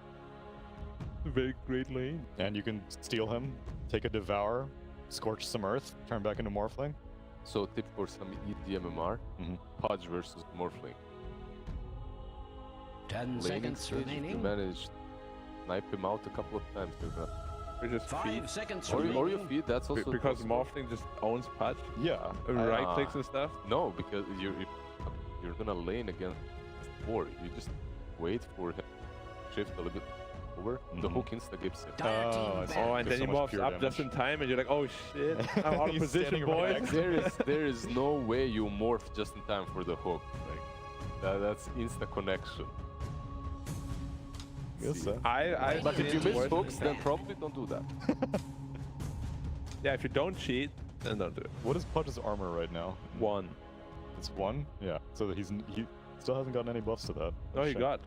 Speaker 6: Very great lane.
Speaker 7: And you can steal him, take a Devour, scorch some Earth, turn back into Morphling.
Speaker 8: So tip for some EDMMR,
Speaker 7: Mhm.
Speaker 8: Pudge versus Morphling.
Speaker 2: 10
Speaker 8: Laning
Speaker 2: seconds
Speaker 8: stage, you
Speaker 2: remaining.
Speaker 8: managed to snipe him out a couple of times.
Speaker 6: We just
Speaker 2: 5
Speaker 6: feed.
Speaker 2: seconds
Speaker 8: Or
Speaker 2: remaining.
Speaker 8: you feed, that's also
Speaker 6: Because
Speaker 8: possible.
Speaker 6: Morphling just owns Pudge.
Speaker 7: Yeah.
Speaker 6: Right clicks and stuff.
Speaker 8: No, because you're gonna lane against 4. You just wait for him to shift a little bit over. The
Speaker 7: Mhm.
Speaker 8: hook insta gives him.
Speaker 2: Dire
Speaker 7: Oh,
Speaker 2: team
Speaker 7: I
Speaker 2: ban.
Speaker 7: see.
Speaker 6: Oh, and
Speaker 7: There's
Speaker 6: then he
Speaker 7: so much
Speaker 6: morphs
Speaker 7: pure
Speaker 6: up just in
Speaker 7: damage.
Speaker 6: time, and you're like, oh shit, I'm out of
Speaker 7: He's
Speaker 6: position,
Speaker 7: standing right
Speaker 6: boys.
Speaker 7: next
Speaker 8: there is no way you morph just in time for the hook. Like that's insta connection.
Speaker 7: Guess so.
Speaker 6: I
Speaker 8: But if you
Speaker 2: Radiant
Speaker 8: miss
Speaker 2: team
Speaker 8: hooks, then
Speaker 2: ban.
Speaker 8: probably don't do that.
Speaker 6: Yeah, if you don't cheat, then don't do it.
Speaker 7: What is Pudge's armor right now?
Speaker 6: 1.
Speaker 7: It's 1? Yeah. So that he still hasn't gotten any buffs to that.
Speaker 6: No, he
Speaker 7: Shame.
Speaker 6: got.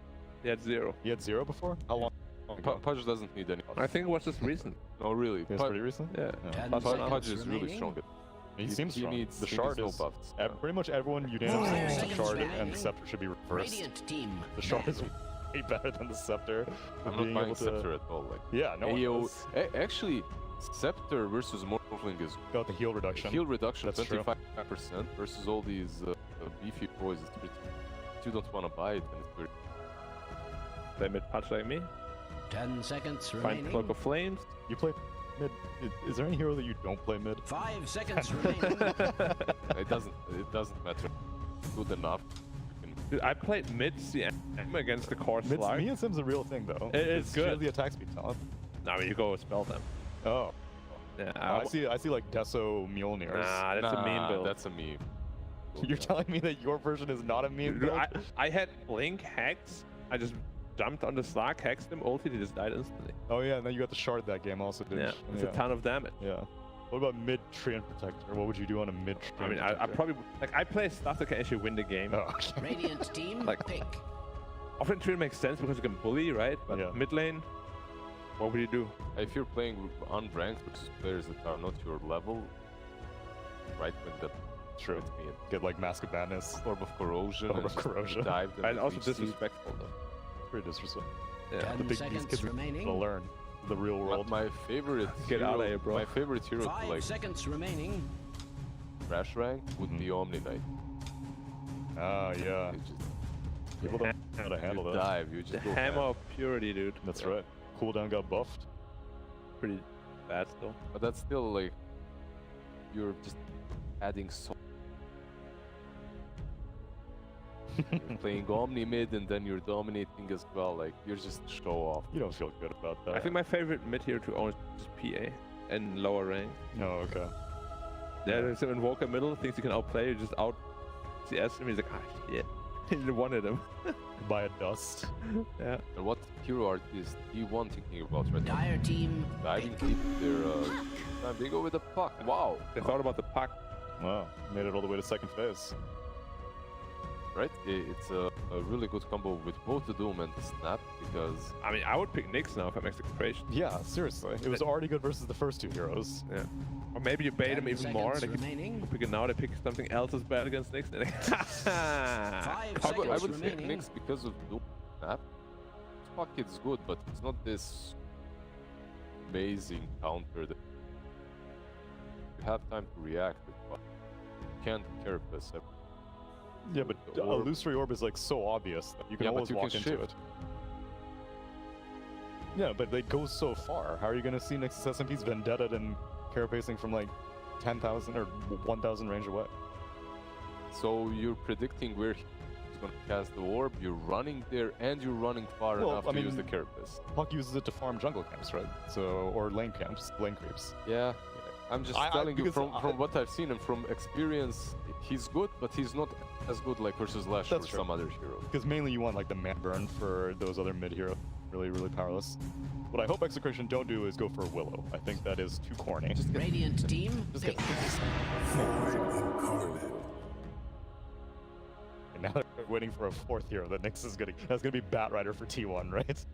Speaker 6: He had 0.
Speaker 7: He had 0 before? How long ago?
Speaker 8: Pudge doesn't need any.
Speaker 6: I think it was just recent.
Speaker 8: No, really.
Speaker 7: It's pretty recent?
Speaker 6: Yeah.
Speaker 2: 10
Speaker 8: Pudge
Speaker 2: seconds
Speaker 8: is really
Speaker 2: remaining.
Speaker 8: strong.
Speaker 7: He seems strong.
Speaker 8: Needs,
Speaker 7: the
Speaker 8: he
Speaker 7: shard
Speaker 8: needs
Speaker 7: is...
Speaker 8: no buffs.
Speaker 7: Pretty much everyone unanimously thinks the
Speaker 2: seconds
Speaker 7: shard
Speaker 2: remaining.
Speaker 7: and the scepter should be reversed.
Speaker 2: Radiant team
Speaker 7: The shard
Speaker 2: ban.
Speaker 7: is way better than the scepter. for
Speaker 8: I'm not
Speaker 7: being
Speaker 8: buying
Speaker 7: able to-
Speaker 8: Scepter at all. Like
Speaker 7: Yeah, no one
Speaker 8: AO,
Speaker 7: does.
Speaker 8: actually, Scepter versus Morphling is
Speaker 7: Got the heal reduction.
Speaker 8: heal reduction
Speaker 7: That's true.
Speaker 8: 25% versus all these beefy boys. It's pretty, if you don't want to buy it, then it's pretty.
Speaker 6: Play mid Pudge like me.
Speaker 2: 10 seconds
Speaker 6: Find
Speaker 2: remaining.
Speaker 6: Cloak of Flames.
Speaker 7: You play mid. Is there any hero that you don't play mid?
Speaker 2: 5 seconds remaining.
Speaker 8: It doesn't matter. Good enough. You can-
Speaker 6: Dude, I played mid CM against the core
Speaker 7: Mid,
Speaker 6: Slark.
Speaker 7: me and Sim's a real thing though.
Speaker 6: It is
Speaker 7: It's
Speaker 6: good.
Speaker 7: sheer the attack speed talent.
Speaker 6: Now you go spell them.
Speaker 7: Oh.
Speaker 6: Yeah,
Speaker 7: I see like Deso Mjolnirs.
Speaker 6: Nah, that's a meme build.
Speaker 8: That's a meme.
Speaker 7: You're telling me that your version is not a meme
Speaker 6: Dude,
Speaker 7: build?
Speaker 6: I had Blink Hex. I just jumped on the Slark, hexed him, ulted, he just died instantly.
Speaker 7: Oh yeah, and then you got the shard that game also, didn't
Speaker 6: Yeah,
Speaker 7: you?
Speaker 6: it's a ton of damage.
Speaker 7: Yeah. What about mid Treant Protector? What would you do on a mid Treant
Speaker 6: I mean,
Speaker 7: Protector?
Speaker 6: I probably like I play stuff that can actually win the game.
Speaker 7: Oh, okay.
Speaker 2: Radiant team,
Speaker 6: Like-
Speaker 2: pick.
Speaker 6: Offlane Treant makes sense because you can bully, right? But
Speaker 7: Yeah.
Speaker 6: mid lane, what would you do?
Speaker 8: If you're playing unranked versus players that are not your level, right when that
Speaker 7: True.
Speaker 8: with me,
Speaker 7: Get like Mask of Madness.
Speaker 8: Orb of Corrosion,
Speaker 7: Orb
Speaker 8: and
Speaker 7: of
Speaker 8: just
Speaker 7: Corrosion.
Speaker 8: dive them
Speaker 6: And
Speaker 8: with
Speaker 6: also
Speaker 8: leech seed.
Speaker 6: disrespectful though.
Speaker 7: Pretty disrespectful.
Speaker 6: Yeah.
Speaker 2: 10
Speaker 7: These
Speaker 2: seconds
Speaker 7: kids will
Speaker 2: remaining.
Speaker 7: learn the real
Speaker 8: But
Speaker 7: world.
Speaker 8: my favorite
Speaker 6: Get
Speaker 8: hero,
Speaker 6: out of here, bro.
Speaker 8: My favorite hero to
Speaker 2: 5
Speaker 8: like
Speaker 2: seconds remaining.
Speaker 8: crash rank would be Omni Knight.
Speaker 7: Ah, yeah.
Speaker 8: You just
Speaker 7: People don't know how to handle
Speaker 8: you
Speaker 7: that.
Speaker 8: dive, you
Speaker 6: The
Speaker 8: just go
Speaker 6: hammer
Speaker 8: ham.
Speaker 6: of purity, dude.
Speaker 7: That's right. Cooldown got buffed.
Speaker 6: Pretty bad still.
Speaker 8: But that's still like you're just adding so. You're playing Omni mid and then you're dominating as well. Like you're just show off.
Speaker 7: You don't feel good about that.
Speaker 6: I think my favorite mid hero to own is just PA and lower rank.
Speaker 7: Oh, okay.
Speaker 6: Yeah, there's an Invoker middle, thinks you can outplay, you just out CS him, he's like, ah shit. He wanted him.
Speaker 7: Buy a dust.
Speaker 6: Yeah.
Speaker 8: And what hero art is T1 thinking about right now?
Speaker 2: Dire team,
Speaker 8: Diving
Speaker 2: pick.
Speaker 8: deep their they go with the puck. Wow.
Speaker 6: They thought about the puck.
Speaker 7: Wow. Made it all the way to second phase.
Speaker 8: Right? It's a really good combo with both the Doom and the Snap because
Speaker 6: I mean, I would pick Nyx now if I'm Execration.
Speaker 7: Yeah, seriously. It was already good versus the first two heroes.
Speaker 6: Yeah. Or maybe you bait
Speaker 2: 10
Speaker 6: him even more.
Speaker 2: seconds
Speaker 6: Like,
Speaker 2: remaining.
Speaker 6: you pick it now, they pick something else as bad against Nyx. And
Speaker 2: Five
Speaker 8: I would
Speaker 2: seconds
Speaker 8: say
Speaker 2: remaining.
Speaker 8: Nyx because of Doom Snap. This puck is good, but it's not this amazing counter that you have time to react with puck. You can't carapace it.
Speaker 7: Yeah, but
Speaker 8: The
Speaker 7: a
Speaker 8: orb.
Speaker 7: illusory orb is like so obvious that you can
Speaker 8: Yeah, but
Speaker 7: always
Speaker 8: you
Speaker 7: walk
Speaker 8: can
Speaker 7: into
Speaker 8: shift.
Speaker 7: it. Yeah, but they go so far. How are you going to see Nexus SMP's Vendetta and carapacing from like 10,000 or 1,000 range away?
Speaker 8: So you're predicting where he's going to cast the orb, you're running there, and you're running far
Speaker 7: Well,
Speaker 8: enough
Speaker 7: I
Speaker 8: to use
Speaker 7: mean-
Speaker 8: the carapace.
Speaker 7: Puck uses it to farm jungle camps, right? So, or lane camps, lane creeps.
Speaker 8: Yeah, I'm just
Speaker 7: I-
Speaker 8: telling you
Speaker 7: because
Speaker 8: from
Speaker 7: I-
Speaker 8: what I've seen and from experience, he's good, but he's not as good like versus Lash or
Speaker 7: That's true.
Speaker 8: some other hero.
Speaker 7: Because mainly you want like the man burn for those other mid hero. Really, really powerless. What I hope Execration don't do is go for Willow. I think that is too corny.
Speaker 2: Radiant team,
Speaker 7: Just
Speaker 2: pick.
Speaker 7: get And now they're waiting for a fourth hero that Nyx is gonna. That's gonna be Batrider for T1, right?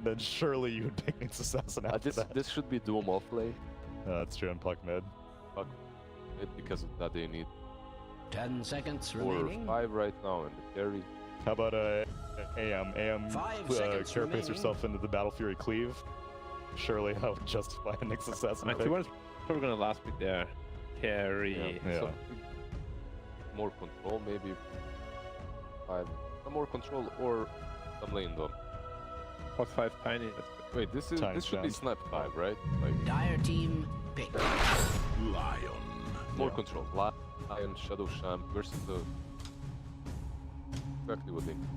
Speaker 7: Then surely you would pick Nyx Assassin after that.
Speaker 8: This should be Doom off lane,
Speaker 7: That's true, and Puck mid.
Speaker 8: because of that they need
Speaker 2: 10 seconds
Speaker 8: 4 or
Speaker 2: remaining.
Speaker 8: 5 right now, and the carry.
Speaker 7: How about AM? AM
Speaker 2: 5 seconds
Speaker 7: carapace
Speaker 2: remaining.
Speaker 7: herself into the Battle Fury Cleave. Surely that would justify a Nyx Assassin
Speaker 6: My
Speaker 7: pick.
Speaker 6: T1 is probably gonna last me there. Carry.
Speaker 7: Yeah.
Speaker 8: Some more control, maybe 5. Some more control or some lane done.
Speaker 6: Plus 5 tiny. That's good.
Speaker 8: Wait, this should be
Speaker 7: Timestamp.
Speaker 8: Snap 5, right? Like
Speaker 2: Dire team, pick.
Speaker 3: Lion.
Speaker 8: more control. Lion, Shadow Sham versus the exactly what they need.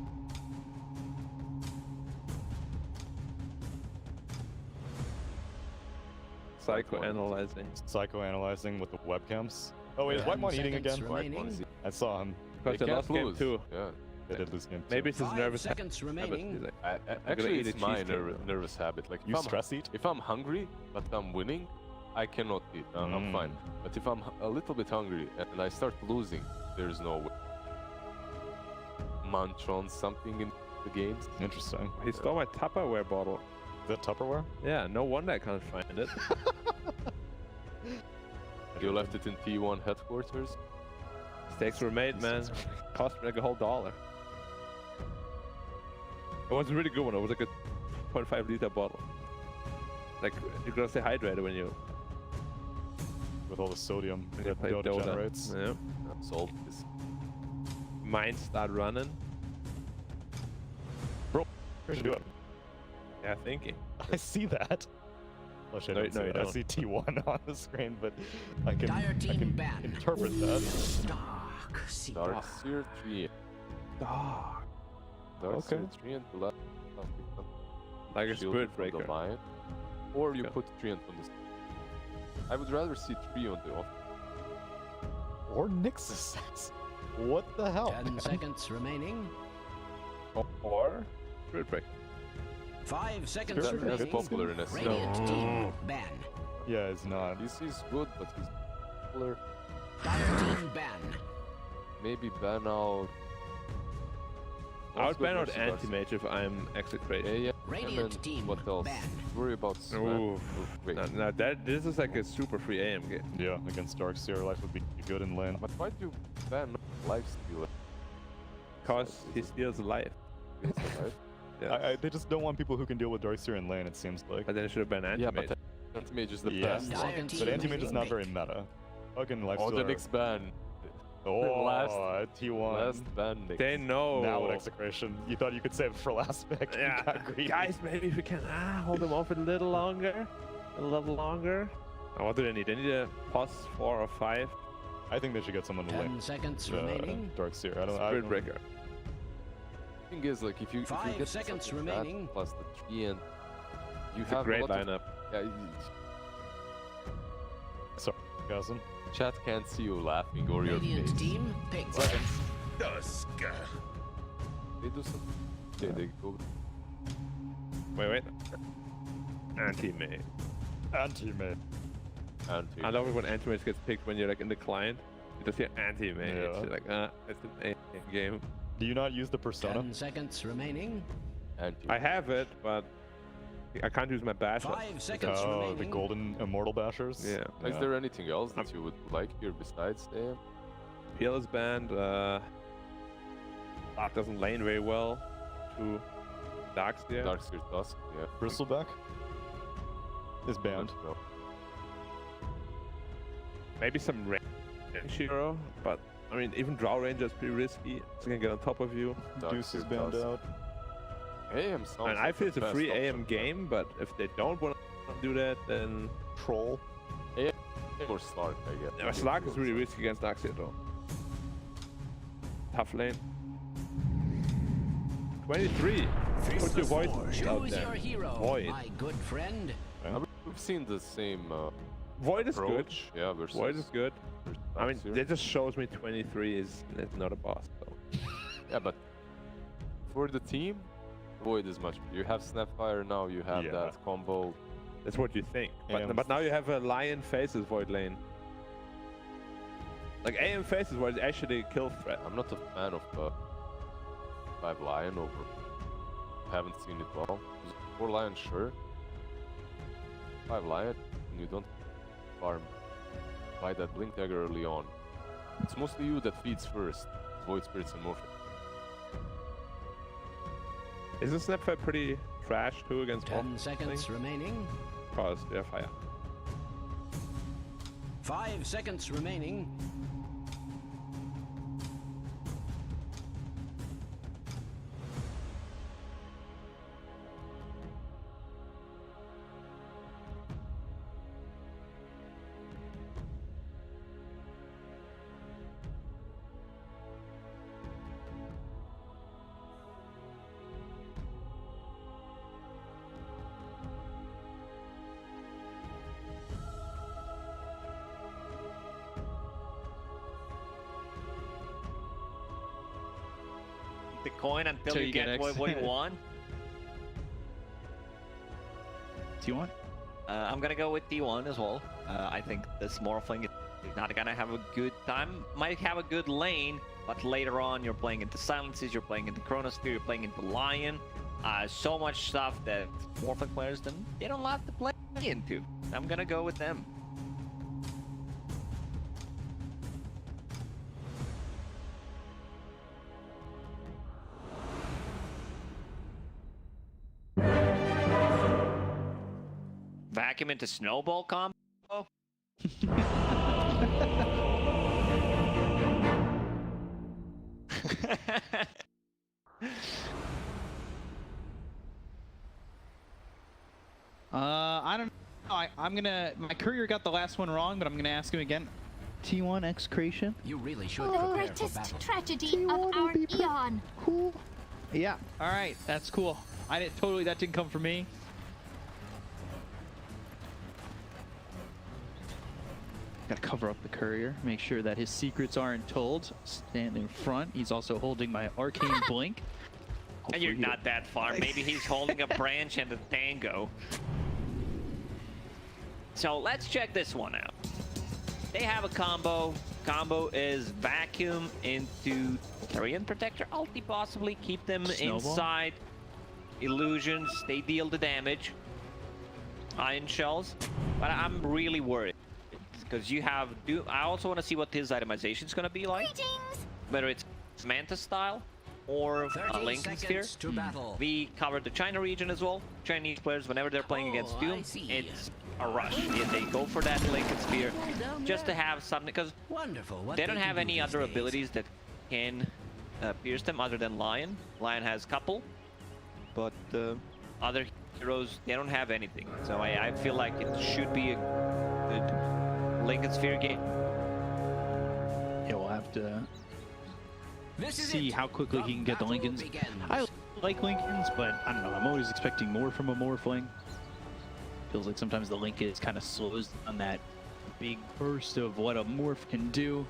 Speaker 6: Psychoanalyzing.
Speaker 7: Psychoanalyzing with the webcams. Oh wait, is
Speaker 2: 10
Speaker 7: Whitemon eating
Speaker 2: seconds
Speaker 7: again?
Speaker 2: remaining.
Speaker 7: I saw him.
Speaker 6: Because they lost game
Speaker 8: lose.
Speaker 6: 2.
Speaker 8: Yeah.
Speaker 7: They did lose game two.
Speaker 6: Maybe it's his
Speaker 2: 5
Speaker 6: nervous
Speaker 2: seconds
Speaker 6: habit.
Speaker 2: remaining.
Speaker 6: He's like,
Speaker 8: Actually,
Speaker 6: eat a
Speaker 8: it's my
Speaker 6: cheesecake, though.
Speaker 8: nervous habit. Like
Speaker 7: You stress eat?
Speaker 8: if I'm hungry but I'm winning, I cannot eat. I'm fine. But if I'm a little bit hungry and I start losing, there's no way. Munch on something in the games.
Speaker 7: Interesting.
Speaker 6: He stole my Tupperware bottle.
Speaker 7: Is that Tupperware?
Speaker 6: Yeah, no wonder I can't find it.
Speaker 8: You left it in T1 headquarters.
Speaker 6: Mistakes were made, man. Cost me like a whole $1. It was a really good one. It was like a 0.5 liter bottle. Like, you're gonna stay hydrated when you
Speaker 7: With all the sodium that
Speaker 6: play
Speaker 7: Dota generates.
Speaker 6: Yeah.
Speaker 8: Salt is
Speaker 6: Mines start running.
Speaker 7: Bro, where'd you do it?
Speaker 6: Yeah, thinking.
Speaker 7: I see that. Oh shit,
Speaker 6: No,
Speaker 7: I don't see
Speaker 6: no, you
Speaker 7: that. I
Speaker 6: don't.
Speaker 7: see T1 on the screen, but I can,
Speaker 2: Dire
Speaker 7: I
Speaker 2: team
Speaker 7: can
Speaker 2: ban.
Speaker 7: interpret that.
Speaker 2: Dark sea.
Speaker 8: Dark Seer 3.
Speaker 6: Dog.
Speaker 8: Dark
Speaker 6: Okay.
Speaker 8: Seer 3 and the last
Speaker 6: Like a
Speaker 8: shield
Speaker 6: spirit
Speaker 8: from the
Speaker 6: breaker.
Speaker 8: lion. Or you
Speaker 6: Okay.
Speaker 8: put 3 on the. I would rather see 3 on the off.
Speaker 7: Or Nyx Assassin. What the hell?
Speaker 2: 10 seconds remaining.
Speaker 6: Or spirit breaker.
Speaker 2: 5 seconds
Speaker 7: That's
Speaker 2: remaining.
Speaker 8: popular in SEO.
Speaker 2: Radiant team, ban.
Speaker 7: Yeah, he's not.
Speaker 8: He's good, but he's cooler.
Speaker 2: Dire team ban.
Speaker 8: Maybe ban out.
Speaker 6: I would
Speaker 8: Let's go
Speaker 6: ban out
Speaker 8: versus
Speaker 6: anti-mage if I'm Execration.
Speaker 8: Yeah.
Speaker 2: Radiant
Speaker 8: And then
Speaker 2: team
Speaker 8: what else?
Speaker 2: ban.
Speaker 8: Worry about
Speaker 6: Ooh.
Speaker 8: Wait.
Speaker 6: Now this is like a super free AM game.
Speaker 7: Yeah, against Darkseer, life would be good in lane.
Speaker 8: But why do you ban lifesteal?
Speaker 6: Because he steals life.
Speaker 8: It's alive.
Speaker 6: Yeah.
Speaker 7: They just don't want people who can deal with Darkseer in lane, it seems like.
Speaker 6: But then it should have been
Speaker 8: Yeah,
Speaker 6: anti-mage.
Speaker 8: but anti-mage is the
Speaker 7: Yeah,
Speaker 8: best.
Speaker 2: Dire
Speaker 7: but
Speaker 2: team
Speaker 7: anti-mage is not
Speaker 2: remake.
Speaker 7: very meta. Fucking
Speaker 8: Oh, the
Speaker 7: lifestealer.
Speaker 8: next ban.
Speaker 7: Oh,
Speaker 8: last-
Speaker 7: T1.
Speaker 8: Last ban next.
Speaker 6: They know.
Speaker 7: Now with Execration. You thought you could save it for last pick. You
Speaker 6: Yeah.
Speaker 7: got greedy.
Speaker 6: Guys, maybe if we can hold them off a little longer. A little longer. Now, what do they need? They need a +4 or 5.
Speaker 7: I think they should get someone to
Speaker 2: 10
Speaker 7: lane.
Speaker 2: seconds remaining.
Speaker 7: Darkseer. I
Speaker 6: Spirit
Speaker 7: don't.
Speaker 6: Breaker.
Speaker 8: The thing is, like, if you
Speaker 2: 5
Speaker 8: get
Speaker 2: seconds
Speaker 8: something like that,
Speaker 2: remaining.
Speaker 8: plus the 3 and you
Speaker 6: It's a
Speaker 8: have
Speaker 6: great
Speaker 8: lot of-
Speaker 6: lineup.
Speaker 8: Yeah,
Speaker 7: Sorry, Cousin.
Speaker 8: chat can't see you laughing or your
Speaker 2: Radiant
Speaker 8: face.
Speaker 2: team pick.
Speaker 3: Dusk.
Speaker 8: They do some. Okay, they go.
Speaker 6: Wait. Anti-mage.
Speaker 7: Anti-mage.
Speaker 8: Anti.
Speaker 6: I love it when anti-mage gets picked when you're like in the client. You just hear anti-mage.
Speaker 7: Yeah.
Speaker 6: You're like, it's an A game.
Speaker 7: Do you not use the persona?
Speaker 2: 10 seconds remaining.
Speaker 8: Anti.
Speaker 6: I have it, but I can't use my basher.
Speaker 2: 5 seconds
Speaker 7: Oh,
Speaker 2: remaining.
Speaker 7: the golden immortal bashers?
Speaker 6: Yeah.
Speaker 8: Is there anything else that you would like here besides AM?
Speaker 6: PL is banned. Bot doesn't lane very well to Darkseer.
Speaker 8: Darkseer Dusk, yeah.
Speaker 7: Bristleback is banned.
Speaker 8: No.
Speaker 6: Maybe some range hero, but I mean, even Drow Ranger is pretty risky. So can get on top of you.
Speaker 7: Deuce is
Speaker 8: Darkseer
Speaker 7: banned
Speaker 8: Dusk.
Speaker 7: out.
Speaker 8: AM sounds
Speaker 6: And I
Speaker 8: like
Speaker 6: feel
Speaker 8: the
Speaker 6: it's a
Speaker 8: best
Speaker 6: free
Speaker 8: option.
Speaker 6: AM game, but if they don't want to do that, then
Speaker 7: Troll.
Speaker 8: Or Slark, I guess.
Speaker 6: yeah, Slark is really risky against Darkseer though. Tough lane. 23. Put your voice out
Speaker 2: Choose
Speaker 6: there.
Speaker 2: your hero,
Speaker 6: Void.
Speaker 2: my good friend.
Speaker 8: We've seen the same
Speaker 6: Void is good.
Speaker 8: approach. Yeah, versus.
Speaker 6: Void is good.
Speaker 8: versus
Speaker 6: I mean,
Speaker 8: Darkseer.
Speaker 6: that just shows me 23 is not a boss though.
Speaker 8: Yeah, but for the team, Void is much better. You have Snapfire now, you have
Speaker 7: Yeah.
Speaker 8: that combo.
Speaker 6: That's what you think.
Speaker 7: AM.
Speaker 6: But now you have a Lion faces Void lane. Like AM faces Void is actually a kill threat.
Speaker 8: I'm not a fan of 5 Lion over. Haven't seen it well. 4 Lion, sure. 5 Lion, and you don't farm. Buy that Blink Dagger early on. It's mostly you that feeds first. Void Spirits and Morphin.
Speaker 6: Isn't Snapfire pretty trash too against
Speaker 2: 10 seconds remaining.
Speaker 6: Cause they have fire.
Speaker 2: 5 seconds remaining.
Speaker 5: The coin until
Speaker 4: Till
Speaker 5: you
Speaker 4: you
Speaker 5: get
Speaker 4: get
Speaker 5: what you want.
Speaker 4: T1?
Speaker 5: I'm gonna go with T1 as well. I think this Morphling is not gonna have a good time. Might have a good lane, but later on you're playing into Silences, you're playing into Chronosphere, you're playing into Lion. So much stuff that Morphling players they don't like to play into. I'm gonna go with them. Vacuum into Snowball combo?
Speaker 4: I don't know. I'm gonna. My courier got the last one wrong, but I'm gonna ask him again. T1 Execration.
Speaker 2: You really should
Speaker 9: The
Speaker 2: prepare for
Speaker 9: greatest
Speaker 2: battle.
Speaker 9: tragedy of our eon.
Speaker 4: Cool. Yeah. All right. That's cool. I didn't totally. That didn't come from me. Gotta cover up the courier, make sure that his secrets aren't told. Stand in front. He's also holding my arcane blink.
Speaker 5: And you're
Speaker 4: Hopefully
Speaker 5: not that far. Maybe he's holding a branch and a tango. So let's check this one out. They have a combo. Combo is vacuum into Carrion Protector ulti, possibly keep them
Speaker 4: Snowball?
Speaker 5: inside. Illusions, they deal the damage. Iron Shells, but I'm really worried because you have. I also want to see what his itemization is going to be like. Whether it's Manta style or
Speaker 2: 30
Speaker 5: Lincoln Sphere.
Speaker 2: seconds to battle.
Speaker 5: We covered the China region as well. Chinese players, whenever they're playing against Doom, it's a rush. They go for that Lincoln Sphere just to have something, because
Speaker 2: Wonderful. What
Speaker 5: they don't have
Speaker 2: can
Speaker 5: any
Speaker 2: do
Speaker 5: other
Speaker 2: these days.
Speaker 5: abilities that can pierce them other than Lion. Lion has couple, but other heroes, they don't have anything. So I feel like it should be a good Lincoln Sphere game.
Speaker 4: Yeah, we'll have to
Speaker 2: This is
Speaker 4: see
Speaker 2: it.
Speaker 4: how quickly he can get the
Speaker 2: battle
Speaker 4: Lincolns.
Speaker 2: begins.
Speaker 4: I like Lincolns, but I don't know. I'm always expecting more from a Morphling. Feels like sometimes the Lincoln kind of slows down that big burst of what a Morph can do.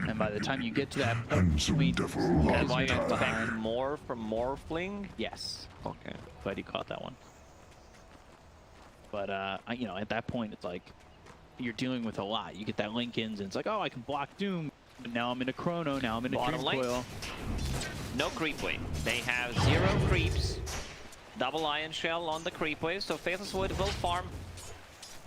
Speaker 4: And by the time you get to that point,
Speaker 5: And why you expect more from Morphling?
Speaker 4: yes,
Speaker 5: Okay.
Speaker 4: glad you caught that one. But you know, at that point, it's like you're dealing with a lot. You get that Lincolns, and it's like, oh, I can block Doom. But now I'm in a Chrono. Now I'm in a
Speaker 5: Bottom
Speaker 4: Dream
Speaker 5: lane.
Speaker 4: Coil.
Speaker 5: No creep wave. They have 0 creeps. Double Iron Shell on the creep wave, so Faithless Void will farm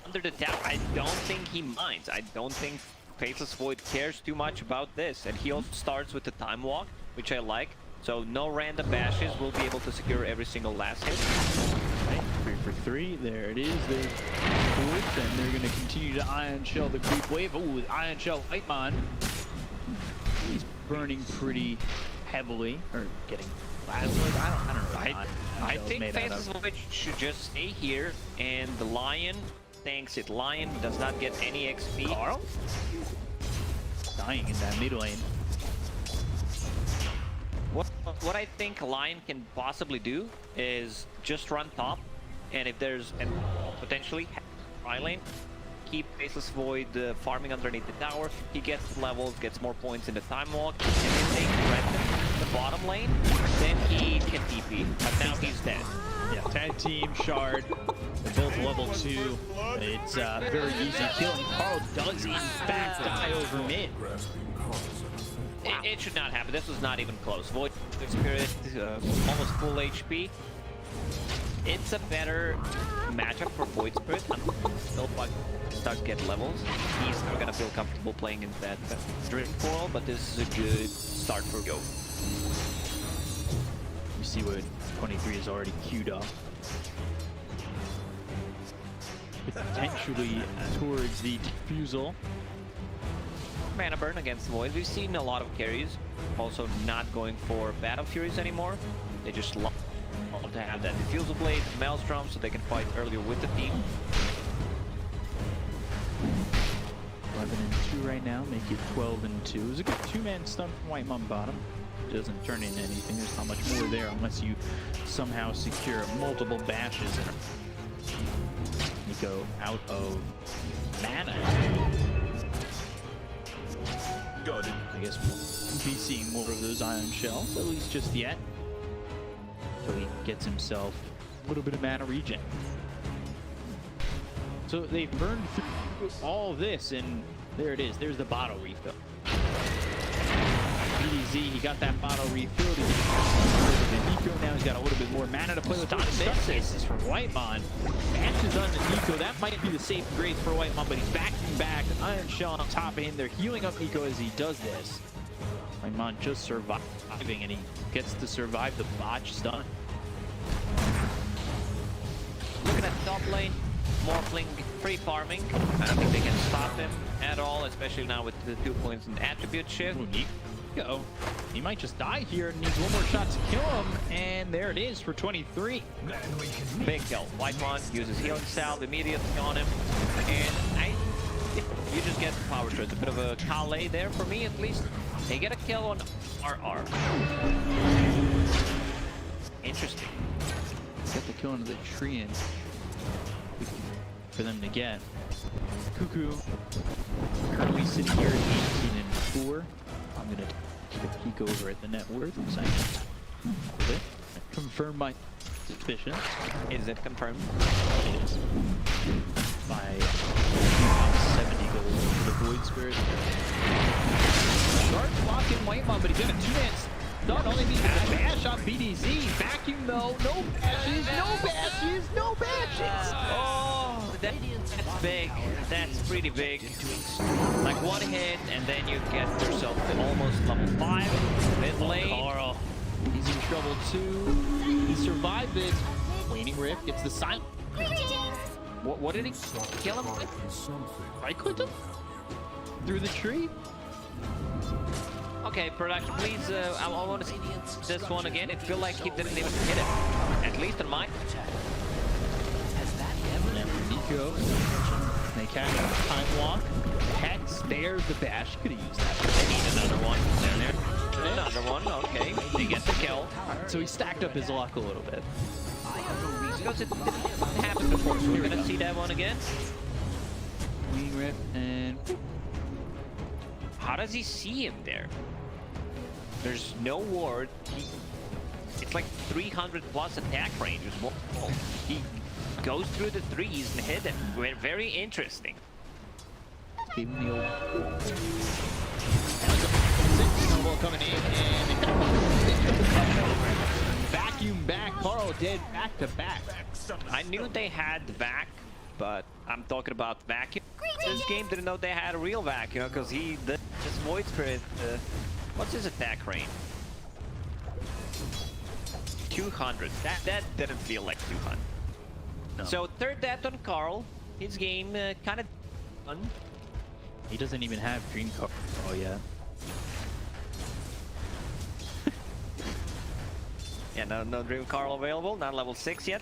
Speaker 5: under the tower. I don't think he minds. I don't think Faithless Void cares too much about this. And he also starts with the Time Walk, which I like. So no random bashes. We'll be able to secure every single last hit.
Speaker 4: Right, 3 for 3. There it is. There's fourth, and they're going to continue to Iron Shell the creep wave. Ooh, Iron Shell Whitemon. He's burning pretty heavily, or getting plasma. I don't know. what
Speaker 5: I
Speaker 4: Iron Shell's
Speaker 5: think
Speaker 4: made out
Speaker 5: Faithless
Speaker 4: of.
Speaker 5: Void should just stay here, and the Lion tanks it. Lion does not get any XP.
Speaker 4: Carl? Dying in that mid lane.
Speaker 5: What I think Lion can possibly do is just run top, and if there's and potentially high lane, keep Faceless Void farming underneath the tower. He gets levels, gets more points in the Time Walk, and if they threaten the bottom lane, then he can TP. But now he's dead.
Speaker 4: Yeah, tag team, Shard. They're both level 2. It's very easy killing. Carl does in fact die over mid.
Speaker 5: It should not happen. This was not even close. Void Spirit, almost full HP. It's a better matchup for Void Spirit until Bug starts to get levels. He's not gonna feel comfortable playing in that Dream Coil, but this is a good start for Go.
Speaker 4: You see what 23 is already queued up. Potentially towards the defusal.
Speaker 5: Mana burn against Void. We've seen a lot of carries also not going for Battle Furies anymore. They just love to have that Diffusal Blade, Maelstrom, so they can fight earlier with the team.
Speaker 4: 11 and 2 right now, make it 12 and 2. It was a good 2-man stun from Whitemon bottom. Doesn't turn into anything. There's not much more there unless you somehow secure multiple bashes and you go out of mana. I guess we'll be seeing more of those Iron Shells, at least just yet. So he gets himself a little bit of mana regen. So they burned through all this, and there it is. There's the bottle refill. BDZ, he got that bottle refilled. Nico now he's got a little bit more mana to play with. This is from Whitemon. Bashes on the Nico. That might be the safe grace for Whitemon, but he's backing back. Iron Shell on top of him. They're healing up Nico as he does this. Whitemon just surviving, and he gets to survive the botch stun.
Speaker 5: Looking at top lane, Morphling free farming. I don't think they can stop him at all, especially now with the 2 points in attribute shift.
Speaker 4: Ooh, Nico. He might just die here and needs one more shot to kill him, and there it is for 23.
Speaker 5: Big kill. Whitemon uses healing salve immediately on him, and you just get power to it. A bit of a Calais there for me, at least. They get a kill on RR. Interesting.
Speaker 4: Get the kill into the tree and for them to get. Cuckoo currently sitting here at 18 and 4. I'm gonna take a peek over at the net worth because I confirm my suspicions.
Speaker 5: Is it confirmed?
Speaker 4: It is. by about 70 gold for the Void Spirit. Sharp block in White Mom, but he got a 2-man stun. Only needs a bash on BDZ. Vacuum though, no bashes, no bashes, no bashes.
Speaker 5: Oh, that's big. That's pretty big. Like one hit, and then you get yourself to almost level 5. Mid lane.
Speaker 4: Carl, he's in trouble too. He survived it. Waning Rift gets the silent.
Speaker 5: What did he kill him with?
Speaker 4: Right-clicked him? Through the tree?
Speaker 5: Okay, production, please, I want to see this one again. It feels like he didn't even hit it. At least in mine.
Speaker 4: Nico. They catch a time walk. Hex, there's the bash. Could have used that.
Speaker 5: They need another one. There. Another one, okay. They get the kill.
Speaker 4: So he stacked up his luck a little bit.
Speaker 5: Because it didn't happen before, so we're gonna see that one again.
Speaker 4: Wing Rip and...
Speaker 5: How does he see him there? There's no ward. It's like 300 plus attack range. He goes through the threes and hit them. Very interesting.
Speaker 4: Cignal coming in and vacuum back. Carl dead back to back.
Speaker 5: I knew they had vac, but I'm talking about vacuum. This game didn't know they had a real vac, you know, because this Void Spirit. What's his attack range? 200. That didn't feel like 200. No. So third death on Carl. His game kind of fun.
Speaker 4: He doesn't even have Dream Carl yet.
Speaker 5: Yeah, no Dream Carl available. Not level 6 yet.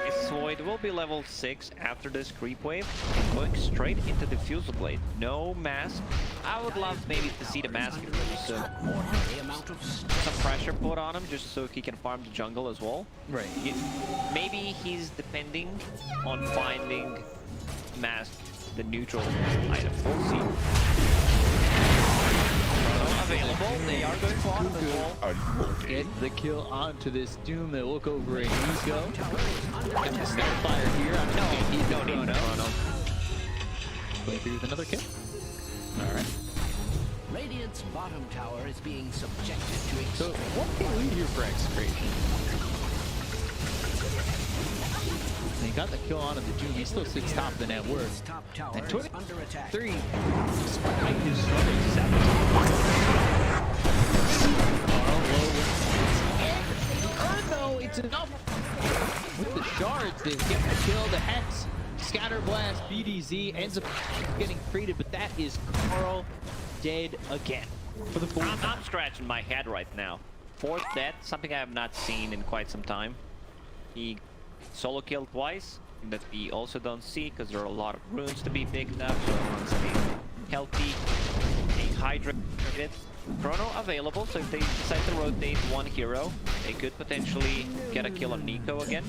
Speaker 5: His Void will be level 6 after this creep wave. Going straight into the Fusel Blade. No mask. I would love maybe to see the mask. Some pressure put on him just so he can farm the jungle as well.
Speaker 4: Right.
Speaker 5: Maybe he's depending on finding mask, the neutral item. We'll see. Available. They are going for the wall.
Speaker 4: Get the kill onto this Doom. They look over at Nico. And the Snapfire here. No. Going through with another kill. Alright.
Speaker 2: Radiant's bottom tower is being subjected to
Speaker 4: So, what can we do for Execration? He got the kill onto the Doom. He still sits top of the net worth. And 23. Despite his starting 7. Though it's enough with the shards. They get the kill, the Hex, Scatter Blast, BDZ ends up getting created, but that is Carl dead again for the fourth.
Speaker 5: I'm scratching my head right now. Fourth death, something I have not seen in quite some time. He solo killed twice, that we also don't see because there are a lot of runes to be picked up. So he wants to be healthy, a hydrated. Chrono available, so if they decide to rotate one hero, they could potentially get a kill on Nico again.